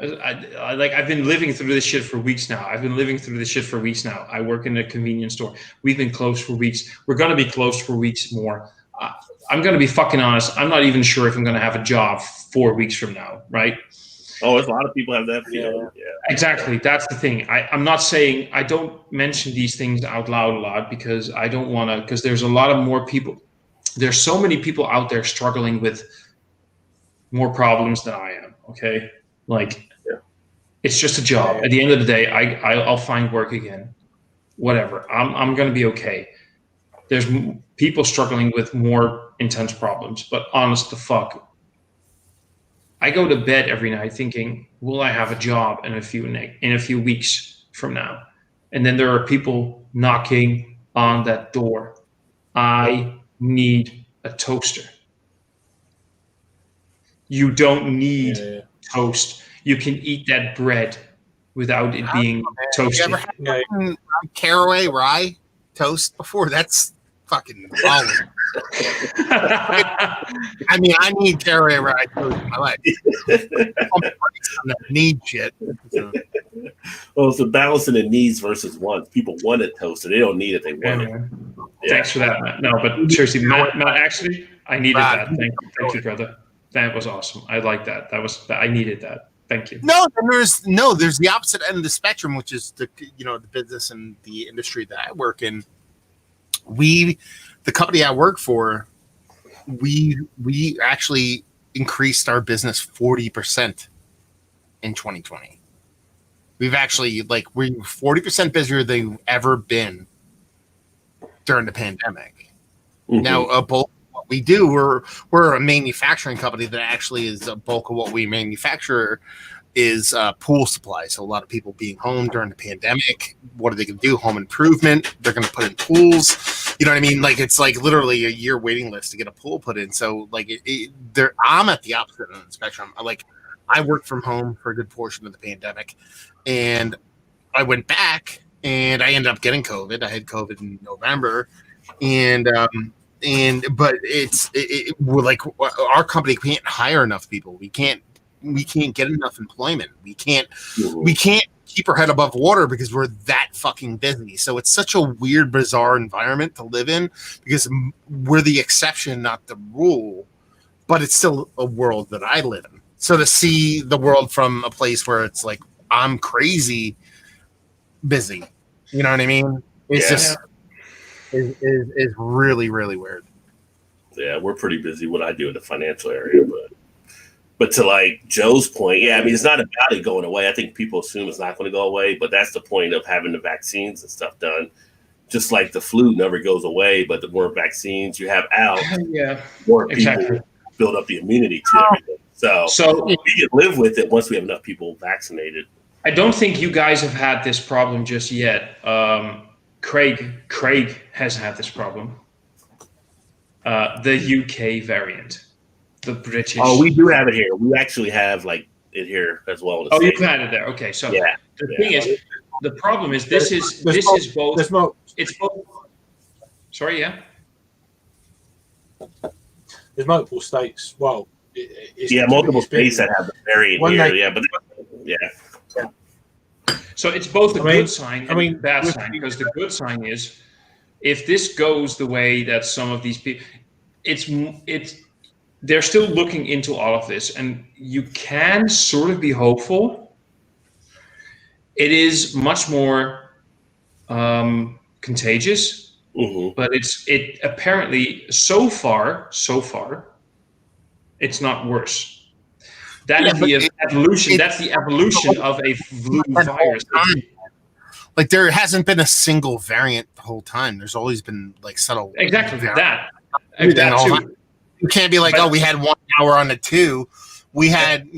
I've been living through this shit for weeks now. I work in a convenience store. We've been closed for weeks. We're going to be closed for weeks more. I'm going to be fucking honest. I'm not even sure if I'm going to have a job 4 weeks from now, right? Oh, there's a lot of people have that feeling. Yeah. Exactly. That's the thing. I'm not saying, I don't mention these things out loud a lot because I don't want to, because there's a lot of more people. There's so many people out there struggling with more problems than I am. Okay. Like, it's just a job. At the end of the day, I'll find work again. Whatever. I'm going to be okay. There's people struggling with more intense problems, but honest to fuck, I go to bed every night thinking, will I have a job in a few weeks from now? And then there are people knocking on that door. I need a toaster. You don't need toast. You can eat that bread without it being toasted. You ever had caraway rye toast before? That's fucking solid. I mean, I need caraway rye toast in my life. I need shit. Well, it's a balancing the needs versus wants. People want it toasted. They don't need it. They want it. Yeah. Thanks for that, Matt. No, but seriously, Matt, actually, I needed that. Thank you, brother. That was awesome. I like that. I needed that. Thank you. No, there's the opposite end of the spectrum, which is the business and the industry that I work in. The company I work for, we actually increased our business 40% in 2020. We've actually we're 40% busier than we've ever been during the pandemic. Mm-hmm. Now, both what we do, we're a manufacturing company that actually is a bulk of what we manufacture is pool supplies. So a lot of people being home during the pandemic, what are they going to do? Home improvement. They're going to put in pools. You know what I mean? It's literally a year waiting list to get a pool put in. So I'm at the opposite end of the spectrum. I worked from home for a good portion of the pandemic, and I went back and I ended up getting COVID. I had COVID in November, but we're our company can't hire enough people. We can't get enough employment. We can't keep our head above water because we're that fucking busy. So it's such a weird, bizarre environment to live in because we're the exception, not the rule, but it's still a world that I live in. So to see the world from a place where it's I'm crazy busy, you know what I mean? It's just is really, really weird. Yeah, we're pretty busy what I do in the financial area, but to Joe's point, I mean, it's not about it going away. I think people assume it's not going to go away, but that's the point of having the vaccines and stuff done. Just like the flu never goes away, but the more vaccines you have out, more people build up the immunity to everything. So we can live with it once we have enough people vaccinated. I don't think you guys have had this problem just yet. Craig has had this problem. The UK variant, the British. Oh, we do have it here. We actually have it here as well. Oh, you've had it there. Okay, so the thing is, the problem is this is both. There's not. It's both. Sorry, yeah. There's multiple states. Well, it's multiple states that have the variant here. But So it's both a good sign and a bad sign, because the good sign is if this goes the way that some of these people, they're still looking into all of this, and you can sort of be hopeful. It is much more contagious. But it apparently so far it's not worse. That's the evolution. That's the evolution of a flu virus. Like there hasn't been a single variant the whole time. There's always been like subtle. Exactly that. Too. You can't be like, we had 1 hour on the 2. We had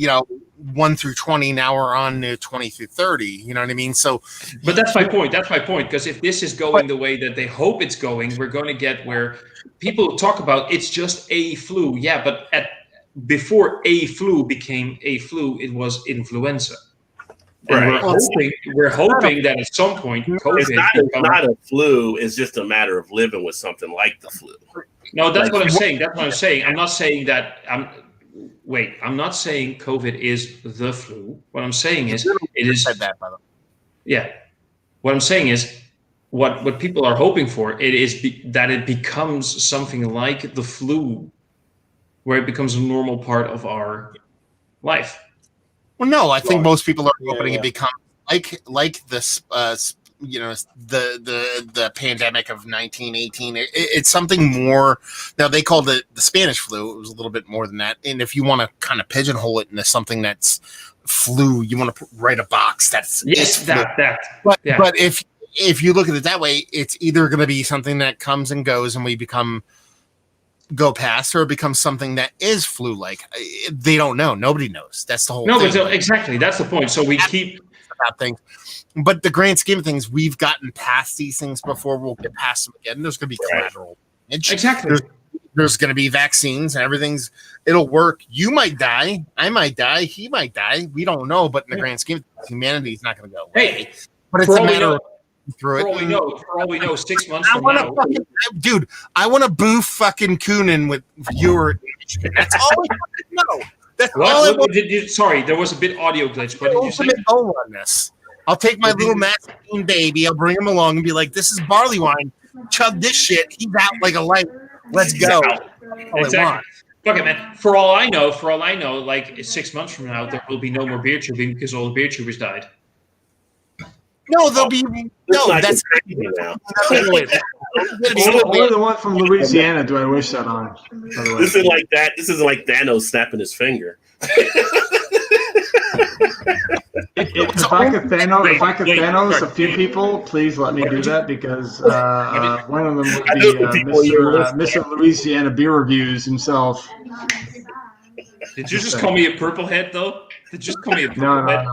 1 through 20. Now we're on to 20 through 30. You know what I mean? So, but that's my point. Because if this is going the way that they hope it's going, we're going to get where people talk about it's just a flu. Yeah, but before a flu became a flu, it was influenza. And we're hoping that at some point COVID it's not a flu. It's just a matter of living with something like the flu. No, that's what I'm saying. That's what I'm saying. I'm not saying that. I'm not saying COVID is the flu. What I'm saying is it is. Said that, by the way. Yeah. What I'm saying is what people are hoping for. It is that it becomes something like the flu, where it becomes a normal part of our life. Well, no, I think most people are hoping it becomes like this. The pandemic of 1918. It's something more. Now they called it the Spanish flu. It was a little bit more than that. And if you want to kind of pigeonhole it into something that's flu, you want to write a box that's that. But if you look at it that way, it's either going to be something that comes and goes, and we go past, or it becomes something that is flu-like. They don't know. Nobody knows. That's the whole thing. But exactly. That's the point. So we keep about things. But the grand scheme of things, we've gotten past these things before. We'll get past them again. There's going to be collateral. Exactly. There's going to be vaccines and it'll work. You might die. I might die. He might die. We don't know. But in the grand scheme of things, humanity is not going to go away. Hey, but it's a matter of through it. For all we know, 6 months from now. Dude, I want to boo fucking Coonan with viewer. That's all I want to know. That's all I want. Sorry, there was a bit audio glitch. What did you say? Goal on this. I'll take my little Maxine baby. I'll bring him along and be like, "This is barley wine. Chug this shit. He's out like a light. Let's go." Exactly. Fuck it, man. For all I know, like 6 months from now, there will be no more beer tubing because all the beer tubers died. No, there'll be that's now. Only the one from Louisiana do I wish that on. This isn't like that. This isn't like Thanos snapping his finger. If I could Thanos a few people, please let me do that, because one of them would be Mr. Louisiana Beer Reviews himself. Did you just call me a purple head, though? Did you just call me a purple head?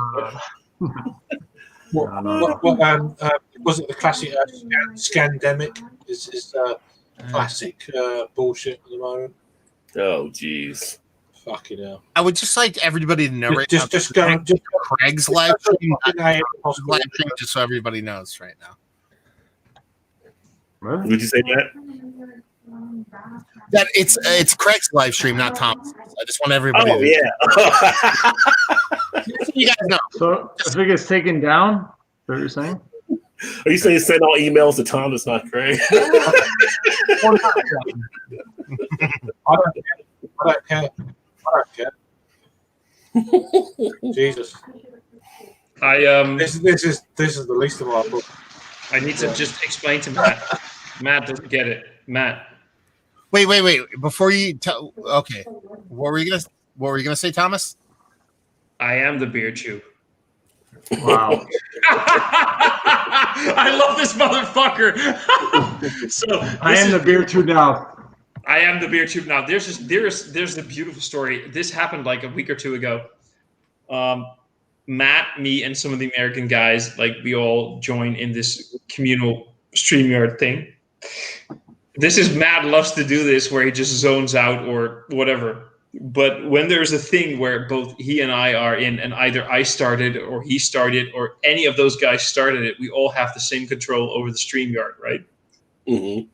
Was it the classic scandemic? Is classic bullshit at the moment. Oh, jeez. Fucking hell. I would just like everybody to know right now. Just go. Craig's live stream, just so everybody knows right now. What did you say, Matt? That it's Craig's live stream, not Tom's. I just want everybody. Oh yeah. You guys know. So if it gets taken down, is that what you're saying? Are you saying send all emails to Tom? That's not Craig. I don't care. Jesus. This is the least of our book. I need to just explain to Matt. Matt doesn't get it. Matt. Wait. Before you tell, okay. What were you gonna say, Thomas? I am the beer tube. Wow. I love this motherfucker. I am the beer tube now. I am the beer tube now. There's the beautiful story. This happened like a week or two ago. Matt, me, and some of the American guys, like we all join in this communal StreamYard thing. This is Matt loves to do this where he just zones out or whatever. But when there's a thing where both he and I are in, and either I started or he started or any of those guys started it, we all have the same control over the StreamYard, right? Mm-hmm.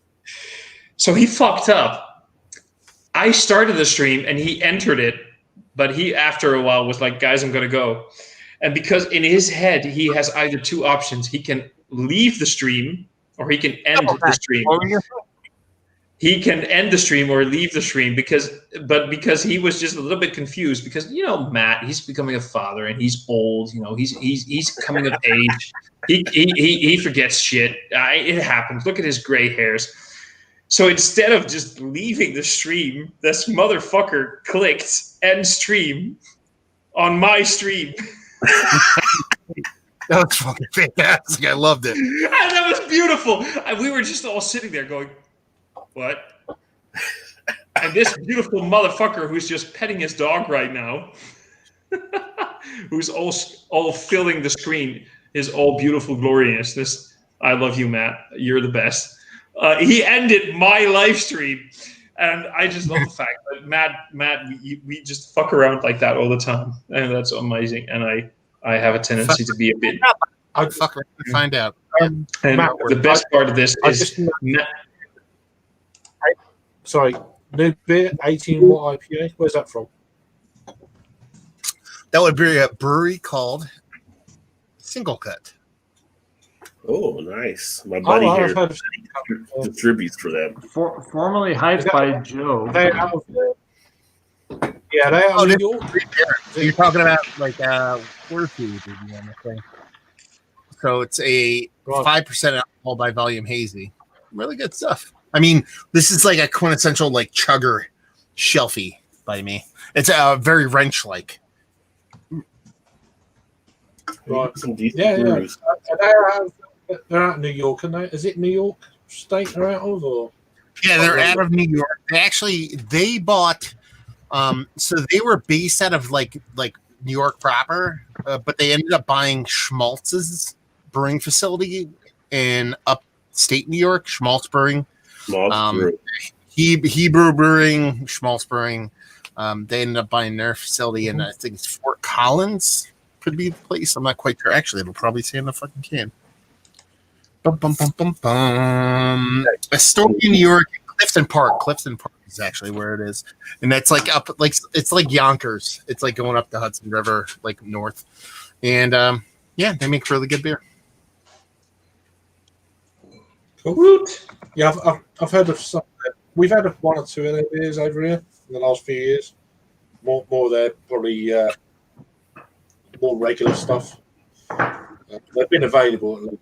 So he fucked up. I started the stream and he entered it, but he, after a while, was like, guys, I'm going to go. And because in his head, he has either two options. He can leave the stream or he can end the stream. He can end the stream or leave the stream because he was just a little bit confused because, you know, Matt, he's becoming a father and he's old, you know, he's coming of age. He forgets shit. It happens. Look at his gray hairs. So instead of just leaving the stream, this motherfucker clicked end stream on my stream. That was fucking fantastic. I loved it. And that was beautiful. And we were just all sitting there going, what? And this beautiful motherfucker who's just petting his dog right now, who's all filling the screen, is all beautiful gloriousness. I love you, Matt. You're the best. He ended my live stream, and I just love the fact that Matt, we just fuck around like that all the time, and that's amazing. And I have a tendency to be a bit. I'd fuck around and find out. And the best part of this is Matt. Sorry, new beer, 18 watt IPA. Where's that from? That would be a brewery called Single Cut. Oh, nice. My buddy here distributes for them. Formerly hyped by Joe. They out of yeah, they are New York. So you're talking about like Worthy, I think. So it's a 5% alcohol by volume hazy. Really good stuff. I mean, this is like a quintessential like chugger shelfie by me. It's very wrench-like. Right. Some decent Yeah. brews. They're out of New York, and is it New York State they're out of? Or? Yeah, they're out of New York. They bought. So they were based out of like New York proper, but they ended up buying Schmaltz's brewing facility in upstate New York, Schmaltz Brewing. Hebrew Brewing, Schmaltz Brewing. They ended up buying their facility, and I think it's Fort Collins could be the place. I'm not quite sure. Actually, it'll probably say in the fucking can. Astoria, New York, Clifton Park. Clifton Park is actually where it is, and that's like up, like it's like Yonkers. It's like going up the Hudson River, like north, and yeah, they make really good beer. Cool. Yeah, I've heard of some. We've had one or two of their beers over here in the last few years. More their probably more regular stuff. They've been available at least.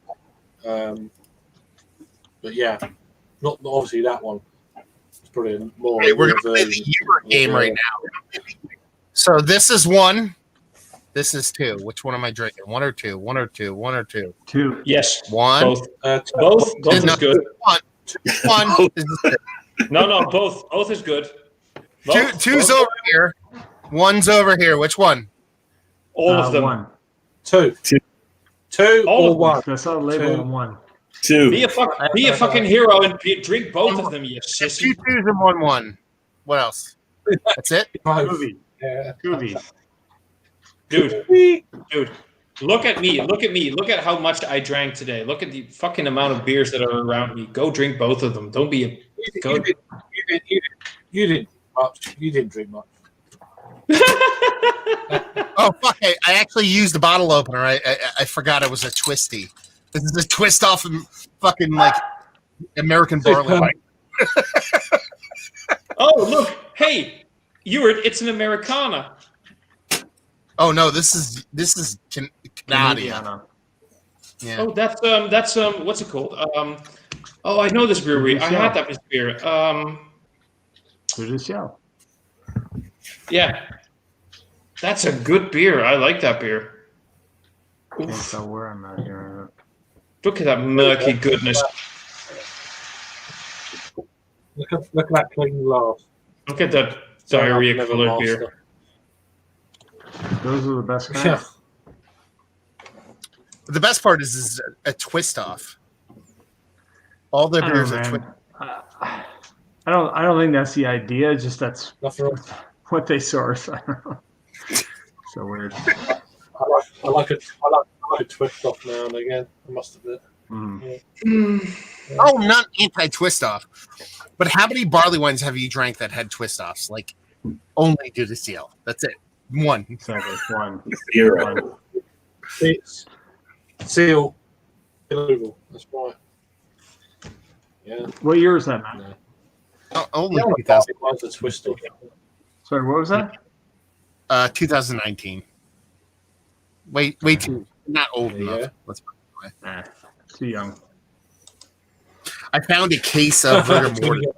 But yeah, not obviously that one. It's probably more. Okay, we're gonna play the Euro game right now. So this is one. This is two. Which one am I drinking? One or two? One or two? One or two? Two. Yes. One. Both. Both is good. One. No. Both is good. Two's over here. One's over here. Which one? All of them. One. Two All or of one. I saw the label on one. Two. Be a fucking hero and drink both of them, you sissy. Two twos and one. What else? That's it? Movie. Yeah. Movies. Dude, look at me. Look at how much I drank today. Look at the fucking amount of beers that are around me. Go drink both of them. Don't be a... You didn't much. You didn't drink much. Oh, fuck. I actually used the bottle opener. I forgot it was a twisty. This is a twist off of fucking, like, American barley. Oh, look. Hey, it's an Americana. Oh, no, this is Canadian. Yeah. Oh, that's what's it called? Oh, I know this brewery. I had that beer. Yeah. That's a good beer. I like that beer. Can't tell where I'm at here. Look at that murky goodness. Look at that clean glass. Look at that diarrhea colored beer. Those are the best kinds. Yeah. The best part is a twist off. All their beers are twist. I don't think that's the idea. Just that's what they source. I don't know. So weird. I like a twist off now and again. I must admit. Oh, not anti-twist off. But how many barley wines have you drank that had twist offs? Like only due to seal. That's it. One. Exactly. One. Zero. It's seal. That's right. Yeah. What year is that, man? No. Oh, only The only 2000. barley wines are twist off. Sorry, what was that? 2019. Way too not old enough. Yeah. Let's put it that way. Too young. I found a case of rigor mortis.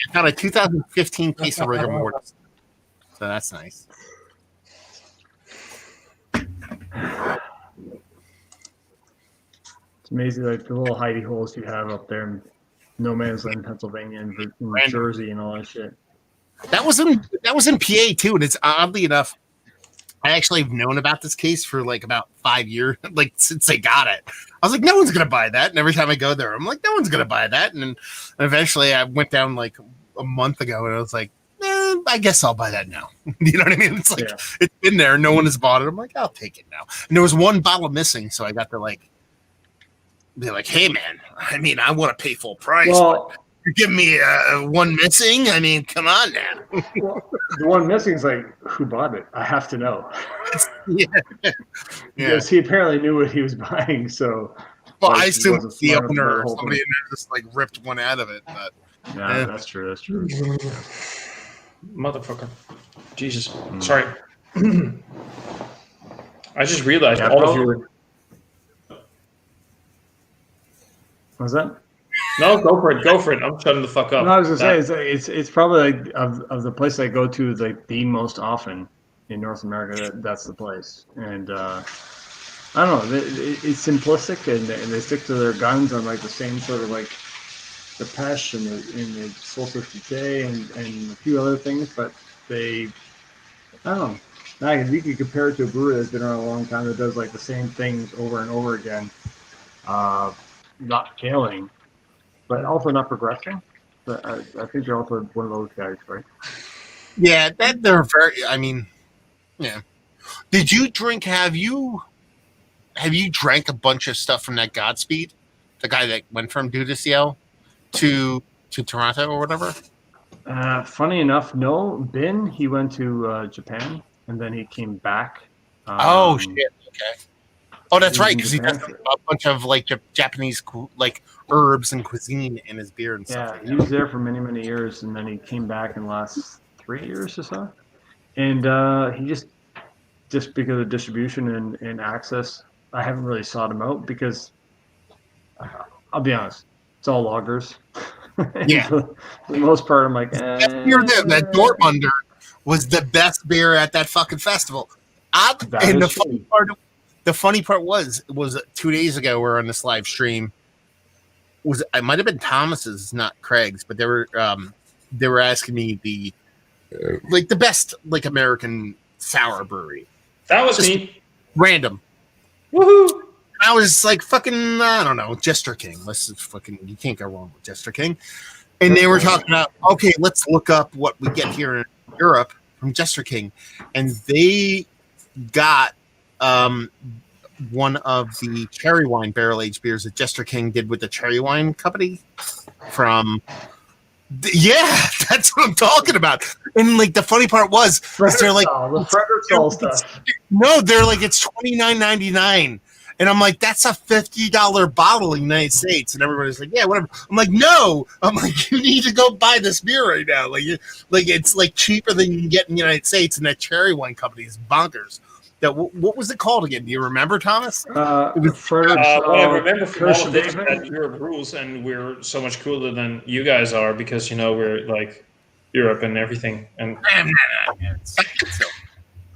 I found a 2015 case of rigor mortis. So that's nice. It's amazing, like the little hidey holes you have up there in No Man's Land, Pennsylvania, and New Jersey, and all that shit. That was in PA too, and it's oddly enough, I actually have known about this case for like about 5 years, like since they got it. I was like, no one's gonna buy that, and every time I go there, I'm like, no one's gonna buy that, and then eventually I went down like a month ago, and I was like, I guess I'll buy that now. You know what I mean? It's like It's been there, no one has bought it. I'm like, I'll take it now. And there was one bottle missing, so I got to like be like, hey man, I mean, I want to pay full price. Well, but you're giving me one missing. I mean, come on now. well, the one missing is like, who bought it? I have to know. Yeah. Because he apparently knew what he was buying. So, Well, like, I he assume wasn't it's the smart enough to owner or hold somebody them. in there just like ripped one out of it. But Yeah, that's true. That's true. Motherfucker. Jesus. Sorry. I just realized Yeah, all of you were... What's that? No, go for it. Go for it. I'm shutting the fuck up. No, I was gonna say it's probably like of the place I go to like the most often in North America. That's the place, and I don't know. It's simplistic, and they stick to their guns on like the same sort of like the Pesh and the Soul Société and a few other things, but I don't know. Now you could compare it to a brewery that's been around a long time that does like the same things over and over again, not failing, but also not progressing. But I think they're also one of those guys, right? yeah, that they're very. I mean, yeah. Did you drink? Have you drank a bunch of stuff from that Godspeed, the guy that went from Dudiciel to Toronto or whatever? Funny enough, no. Ben, he went to Japan and then he came back. Oh shit! Okay. Oh, that's he was right, in because he Japan does a bunch of like Japanese like herbs and cuisine in his beer and stuff. Yeah, he was there for many, many years, and then he came back in the last 3 years or so. And he just because of distribution and access, I haven't really sought him out because I'll be honest, it's all lagers. Yeah. For the most part, I'm like, That beer that Dortmunder was the best beer at that fucking festival. And the funny part was 2 days ago we were on this live stream. It might have been Thomas's, not Craig's, but they were asking me the best like American sour brewery. That was Just me. Random. Woohoo! I was like fucking I don't know, Jester King. This is fucking, you can't go wrong with Jester King. And they were talking about, okay, let's look up what we get here in Europe from Jester King, and they got one of the cherry wine barrel aged beers that Jester King did with the Cherry Wine Company from. Yeah, that's what I'm talking about. And like the funny part was, they're like, the Frederick stuff. no, they're like, it's $29.99. And I'm like, that's a $50 bottle in the United States. And everybody's like, yeah, whatever. I'm like, no. I'm like, you need to go buy this beer right now. Like it's like cheaper than you can get in the United States. And that Cherry Wine Company is bonkers. What was it called again? Do you remember, Thomas? Frederick. Well, I remember from all Kirsch of this David. that Europe rules, and we're so much cooler than you guys are because we're like Europe and everything. And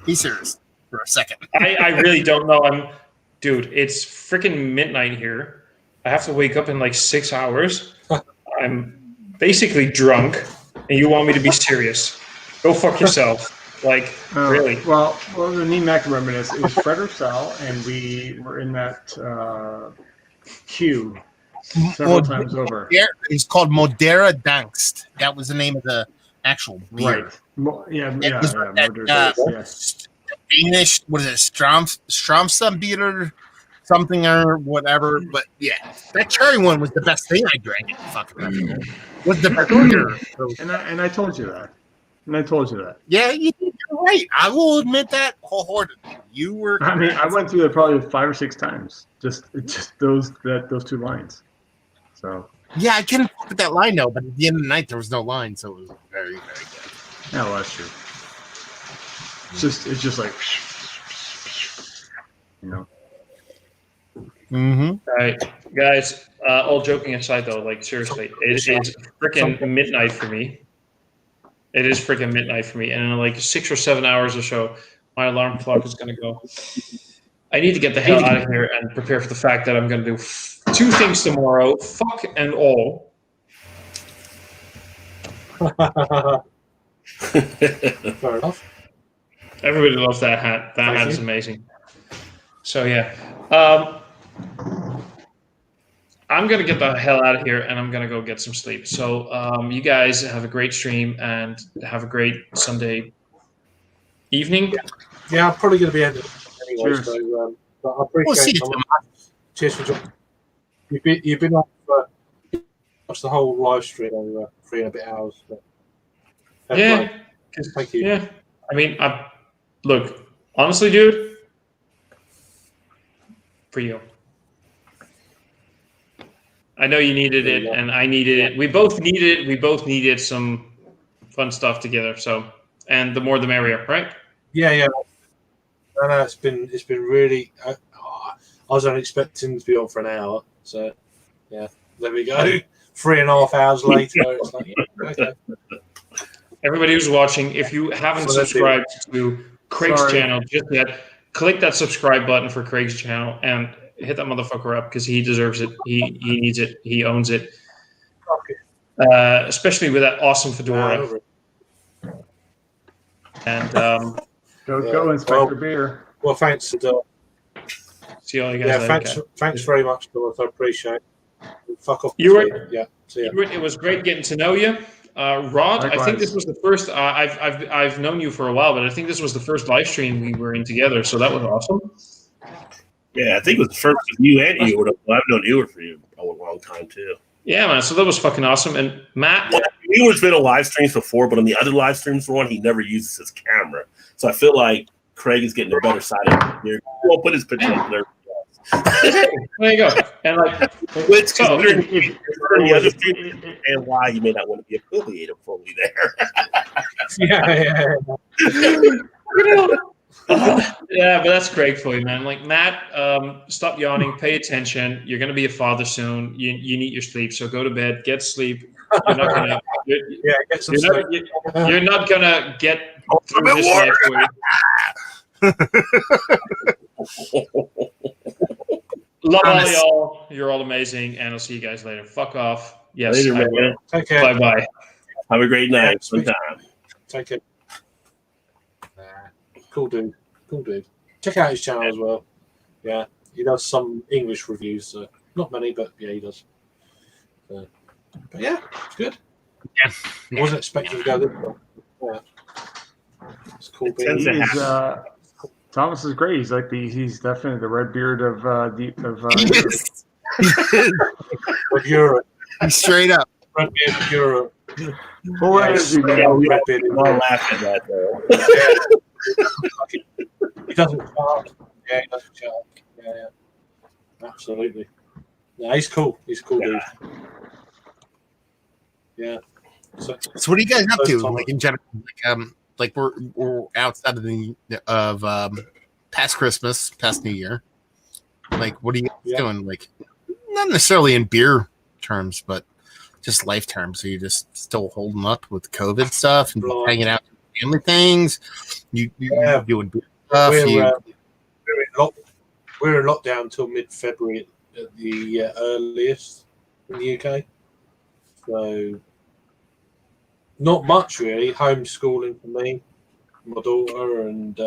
Be serious for a second. I really don't know. Dude, it's freaking midnight here. I have to wake up in like 6 hours. I'm basically drunk, and you want me to be serious? Go fuck yourself. Like, really? Well, the name I can remember is it was Frederick Sal, and we were in that queue several times over. It's called Modera Dankst. That was the name of actual beer. Right. Yeah, It yeah, was yeah. that, Motor yes. Danish, what is it, Stromsa beer, something or whatever. But yeah, that cherry one was the best thing I drank at the fucking festival. Was the I told beer. you, and I told you that, and I told you that. Yeah, you're right. I will admit that wholeheartedly. You were. I mean, I went through it probably 5 or 6 times. Just those two lines. So Yeah, I couldn't put that line though, but at the end of the night there was no line, so it was very, very good. yeah, well, that's true. It's just like, you know. Mm-hmm. All right, guys. All joking aside, though, like seriously, it is freaking midnight for me. It is freaking midnight for me, and in like 6 or 7 hours or so, my alarm clock is going to go. I need to get the hell out of here and prepare for the fact that I'm going to do 2 things tomorrow. Fuck and all. Fair enough. Everybody loves that hat. That hat is amazing. So yeah, I'm gonna get the hell out of here and I'm gonna go get some sleep. So you guys have a great stream and have a great Sunday evening. Yeah, I'm probably going to be ending anyway. Cheers. So, but I We'll see appreciate you it. Cheers for joining. You've been on for watched the whole live stream over 3 and a bit hours. But Yeah, thank you. yeah. I mean, look, honestly, dude, for you. I know you needed it, and I needed it. We both needed it. We both needed some fun stuff together. So, and the more the merrier, right? Yeah. No, it's been really. I was only expecting to be on for an hour, so yeah, there we go. 3.5 hours later, it's like, yeah, okay. Everybody who's watching, if you haven't subscribed to Craig's channel just yet, click that subscribe button for Craig's channel and hit that motherfucker up because he deserves it. He needs it. He owns it. Especially with that awesome fedora. And go Inspector Beer. Well, thanks. See all you guys later. Thanks very much, Philip. I appreciate it. Fuck off. You were, yeah. See ya. It was great getting to know you. Rod, Likewise. I think this was the first. I've known you for a while, but I think this was the first live stream we were in together. So that was awesome. Yeah, I think it was the first with you and Ewan. Well, I've known Ewan for a long time too. Yeah, man. So that was fucking awesome. And Matt, Ewan's been on live streams before, but on the other live streams for one, he never uses his camera. So I feel like Craig is getting a better side of it here. He won't put his picture up there. there you go. And like, Which so, the other stream and why you may not want to be affiliated fully there. Yeah, but that's Craig for you, man. Like Matt, stop yawning, pay attention. You're gonna be a father soon. You need your sleep, so go to bed, get sleep. You're not gonna. Get some sleep. You're not gonna get through this life. Love all y'all. You're all amazing, and I'll see you guys later. Fuck off. Yes, Later, I man. will. Take care. Bye bye. Have a great night. Sometime. Take it. Cool dude. Check out his channel as well. Yeah, he does some English reviews. So not many, but yeah, he does. But yeah, it's good. Yeah. Wasn't expecting to go this far. Yeah. It's cool. Tends to happen. Thomas is great. He's definitely the red beard of Of Europe. He's straight up. Red beard of Europe. Full Yeah, energy, man. Yeah, we red beard of all Europe. laugh at that though. He doesn't shut. Yeah, he doesn't shut. Yeah. Absolutely. Yeah, he's cool. He's a cool dude. Yeah. So what are you guys up to? First time. Like in general, like we're outside of past Christmas, past New Year. Like, what are you guys doing? Like, not necessarily in beer terms, but just life terms. Are you just still holding up with COVID stuff and Right. hanging out with family things? You doing beer stuff? We're in lockdown until mid-February at the earliest in the UK. So not much really. Homeschooling for me, my daughter, and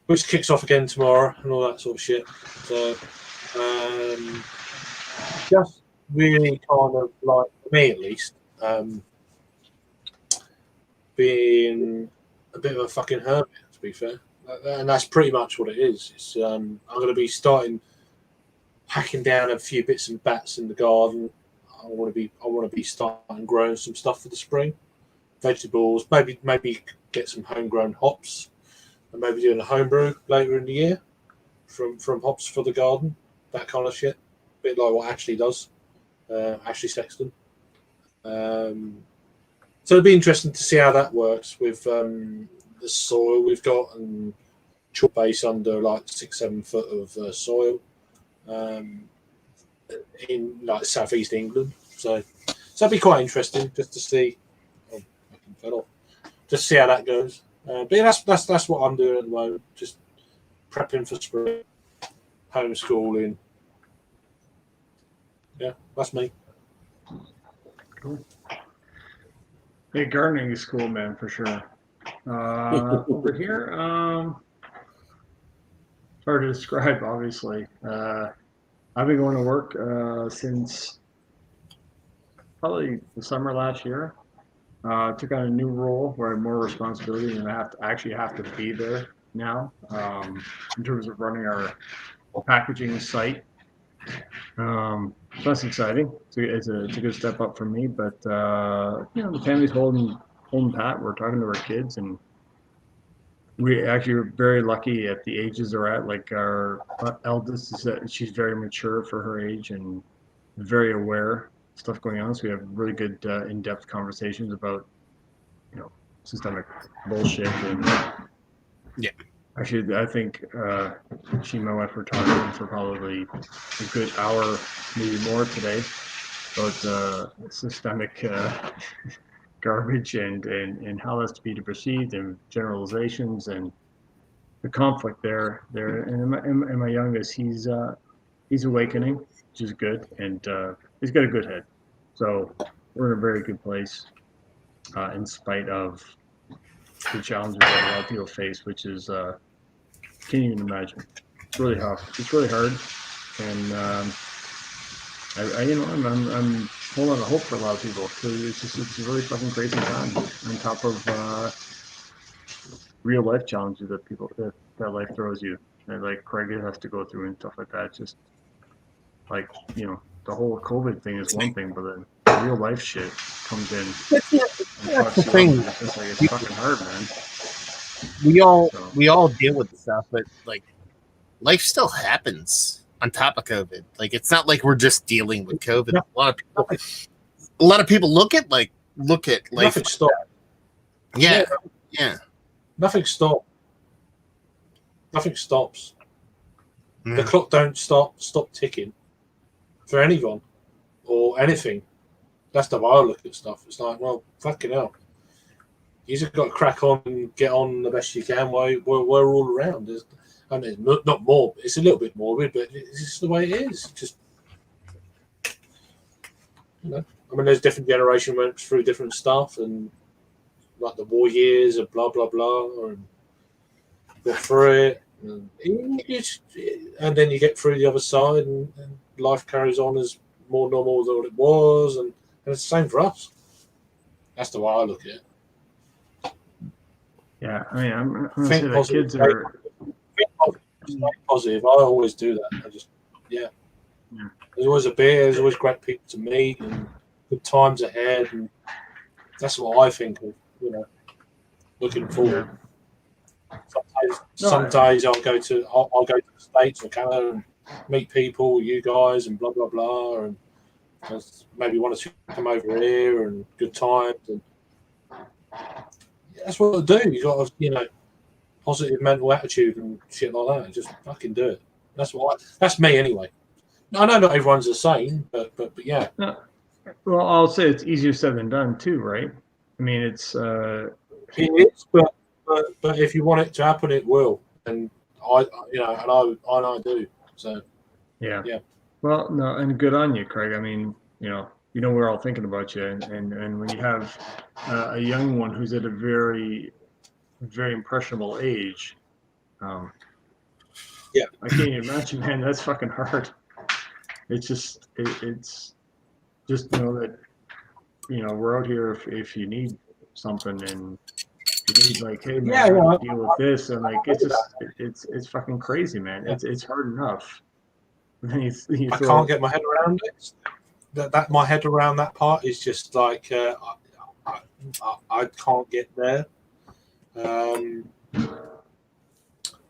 which kicks off again tomorrow and all that sort of shit. So just really kind of like, for me at least, being a bit of a fucking hermit, to be fair. And that's pretty much what it is. It's I'm going to be starting hacking down a few bits and bats in the garden. I want to be starting growing some stuff for the spring, vegetables. Maybe get some homegrown hops, and maybe doing a homebrew later in the year from hops for the garden. That kind of shit, a bit like what Ashley does, Ashley Sexton. So it'd be interesting to see how that works with the soil we've got and chalk base under like 6-7 foot of soil in like southeast England. So it'd be quite interesting just to see. Oh, fucking fell off. Just see how that goes. But yeah, that's what I'm doing at the moment. Just prepping for spring, homeschooling. Yeah, that's me. Cool. Hey, gardening is cool, man, for sure. Over here, it's hard to describe, obviously. I've been going to work since probably the summer last year. Took on a new role where I have more responsibility and I actually have to be there now in terms of running our packaging site. So that's exciting. It's a good step up for me, but the family's holding pat. We're talking to our kids, and we actually are very lucky at the ages they're at. Like our eldest is that she's very mature for her age and very aware of stuff going on. So we have really good in-depth conversations about systemic bullshit and yeah. Actually, I think she and my wife were talking for probably a good hour, maybe more today, about systemic garbage and how that's to be perceived and generalizations and the conflict there. And my youngest, he's awakening, which is good, and he's got a good head. So we're in a very good place in spite of the challenges that a lot of people face, which is can't even imagine. It's really hard. It's really hard, and I'm full of hope for a lot of people because it's a really fucking crazy time. On top of real life challenges that life throws you, that like Craig has to go through and stuff like that. Just like the whole COVID thing is one thing, but then real life shit comes in. That's the thing. It's fucking hard, man. We all deal with stuff, but like life still happens on top of COVID. Like it's not like we're just dealing with COVID. A lot of people look at life. Nothing stopped. Yeah. Nothing stopped. Nothing stops. Yeah. The clock don't stop ticking for anyone or anything. That's the way I look at stuff. It's like, well, fucking hell. You just got to crack on and get on the best you can while we're all around. I mean, not more. It's a little bit morbid, but it's just the way it is. Just, I mean, there's different generation went through different stuff, and like the war years and blah blah blah, and got through it, and then you get through the other side, and life carries on as more normal than what it was, and it's the same for us. That's the way I look at it. Yeah, I mean, I'm going to say that kids are... Stay positive. I always do that. There's always a beer. There's always great people to meet and good times ahead, and that's what I think of. Looking forward. Some days I'll go to the States or Canada and meet people, you guys, and blah blah blah, and maybe one or two come over here and good times, and that's what I do. You got to, positive mental attitude and shit like that. Just fucking do it. That's me anyway. I know not everyone's the same, but yeah. No. Well, I'll say it's easier said than done too, right? I mean, it's it is, but if you want it to happen, it will, and I do. So yeah. Well, no, and good on you, Craig. I mean, we're all thinking about you, and when you have a young one who's at a very, very impressionable age, I can't even imagine, man. That's fucking hard. It's just know that we're out here if you need something and he's like, hey man, Yeah, I yeah. gotta deal with this, and like it's just it's fucking crazy, man. It's hard enough. And then you I throw- can't get my head around it. That my head around that part is just like I can't get there. I'm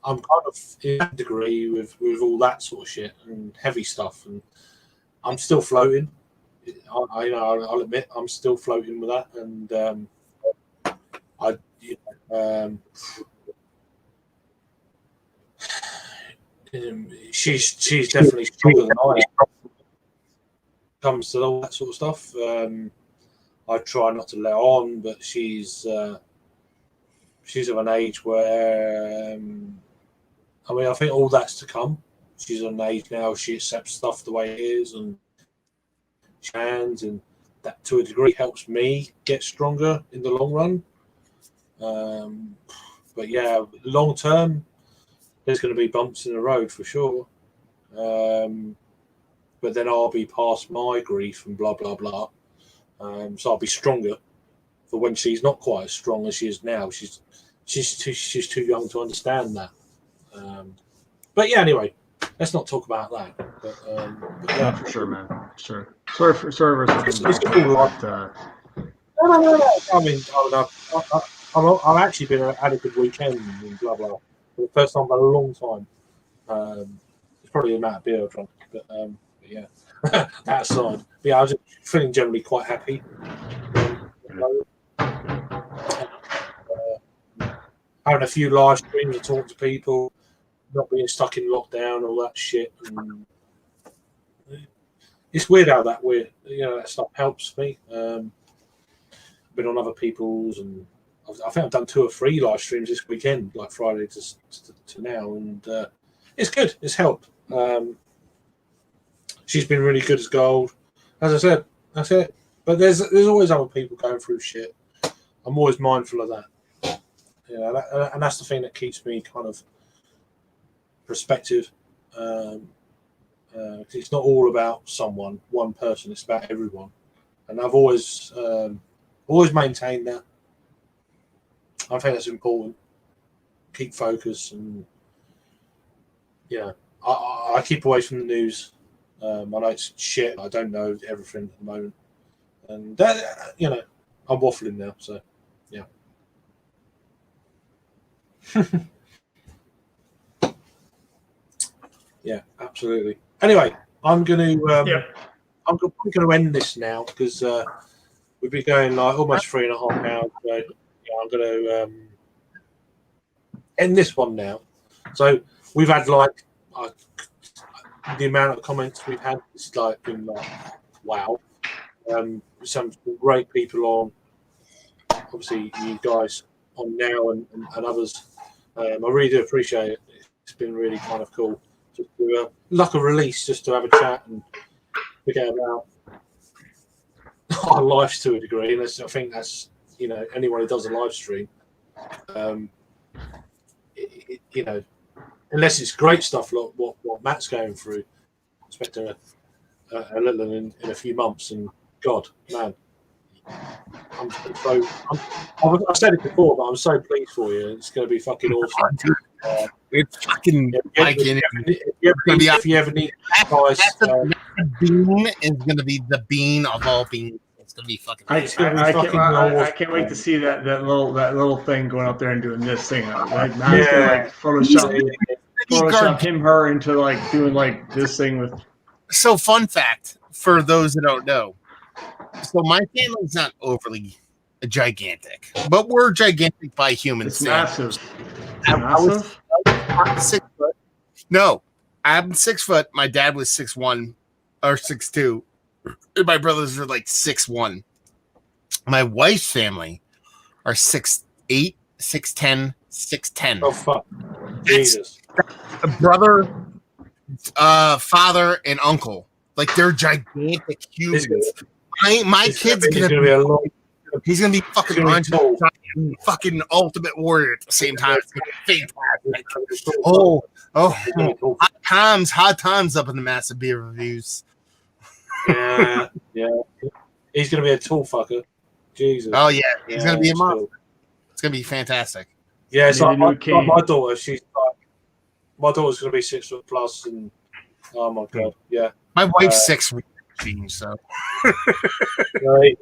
kind of in that degree with all that sort of shit and heavy stuff, and I'm still floating. I'll admit I'm still floating with that, and she's definitely stronger than I am when it comes to all that sort of stuff. I try not to let on, but she's of an age where I think all that's to come. She's of an age now; she accepts stuff the way it is, and she hands, and that to a degree helps me get stronger in the long run. But yeah, long term, there's going to be bumps in the road for sure. But then I'll be past my grief and blah blah blah. So I'll be stronger for when she's not quite as strong as she is now. She's too young to understand that. But yeah, anyway, let's not talk about that. But yeah, for sure, man. Sure. Sorry for it's cool. No. I mean, I've actually had a good weekend and blah blah. For the first time in a long time. It's probably the amount of beer I drank, but yeah. That aside, but yeah, I was feeling generally quite happy. Having a few live streams to talk to people, not being stuck in lockdown, all that shit. And it's weird how that that stuff helps me. Been on other people's, and I think I've done 2 or 3 live streams this weekend, like Friday to now, and it's good. It's helped. She's been really good as gold. As I said, that's it. But there's always other people going through shit. I'm always mindful of that. And that's the thing that keeps me kind of perspective. It's not all about one person. It's about everyone. And I've always maintained that. I think that's important. Keep focus, and I keep away from the news. I know it's shit. I don't know everything at the moment, and that I'm waffling now. So yeah. Yeah, absolutely. Anyway, I'm going to end this now because we've been going like almost 3.5 hours. So yeah, I'm going to end this one now. So we've had like the amount of comments we've had is like been like wow. Some great people on. Obviously, you guys on now and others. I really do appreciate it. It's been really kind of cool. Just to, like a release, just to have a chat and forget about our lives to a degree. And I think that's anyone who does a live stream, unless it's great stuff like what Matt's going through. I expect a little in a few months, and God, man, I've said it before, but I'm so pleased for you. It's going to be fucking awesome. It's fucking if you ever need advice, the bean is going to be the bean of all beans. It's going to be fucking. I can't wait to see that little thing going up there and doing this thing. Like Matt's gonna like Photoshop him, her into like doing like this thing with. So, fun fact for those that don't know. So my family's not overly gigantic, but we're gigantic by human standards. Massive. I'm 6 foot. No, I'm 6 foot. My dad was 6'1" or 6'2". My brothers are like 6'1". My wife's family are 6'8", 6'10", 6'10". Oh fuck! Jesus. The brother, father, and uncle, like they're gigantic humans. My kid's gonna be he's gonna be fucking fucking ultimate warrior at the same time. It's gonna be fantastic. Hot times up in the Massive Beer Reviews. Yeah. He's gonna be a tall fucker. Jesus. Oh yeah, he's gonna be a month. Still. It's gonna be fantastic. Yeah, it's Maybe like new king. my daughter. She's like, my daughter's going to be 6 foot plus, and oh my god, yeah. My wife's 6 feet, so. Right.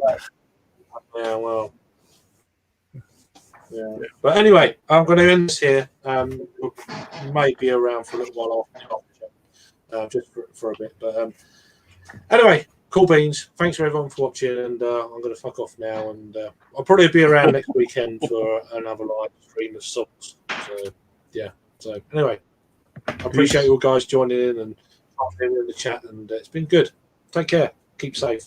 Yeah, well. Yeah. But anyway, I'm going to end this here. We'll maybe around for a little while off, just for a bit. But anyway, cool beans. Thanks for everyone for watching, and I'm going to fuck off now. And I'll probably be around next weekend for another live stream of songs. So yeah. So anyway, I appreciate you all guys joining in and in the chat, and it's been good. Take care. Keep safe.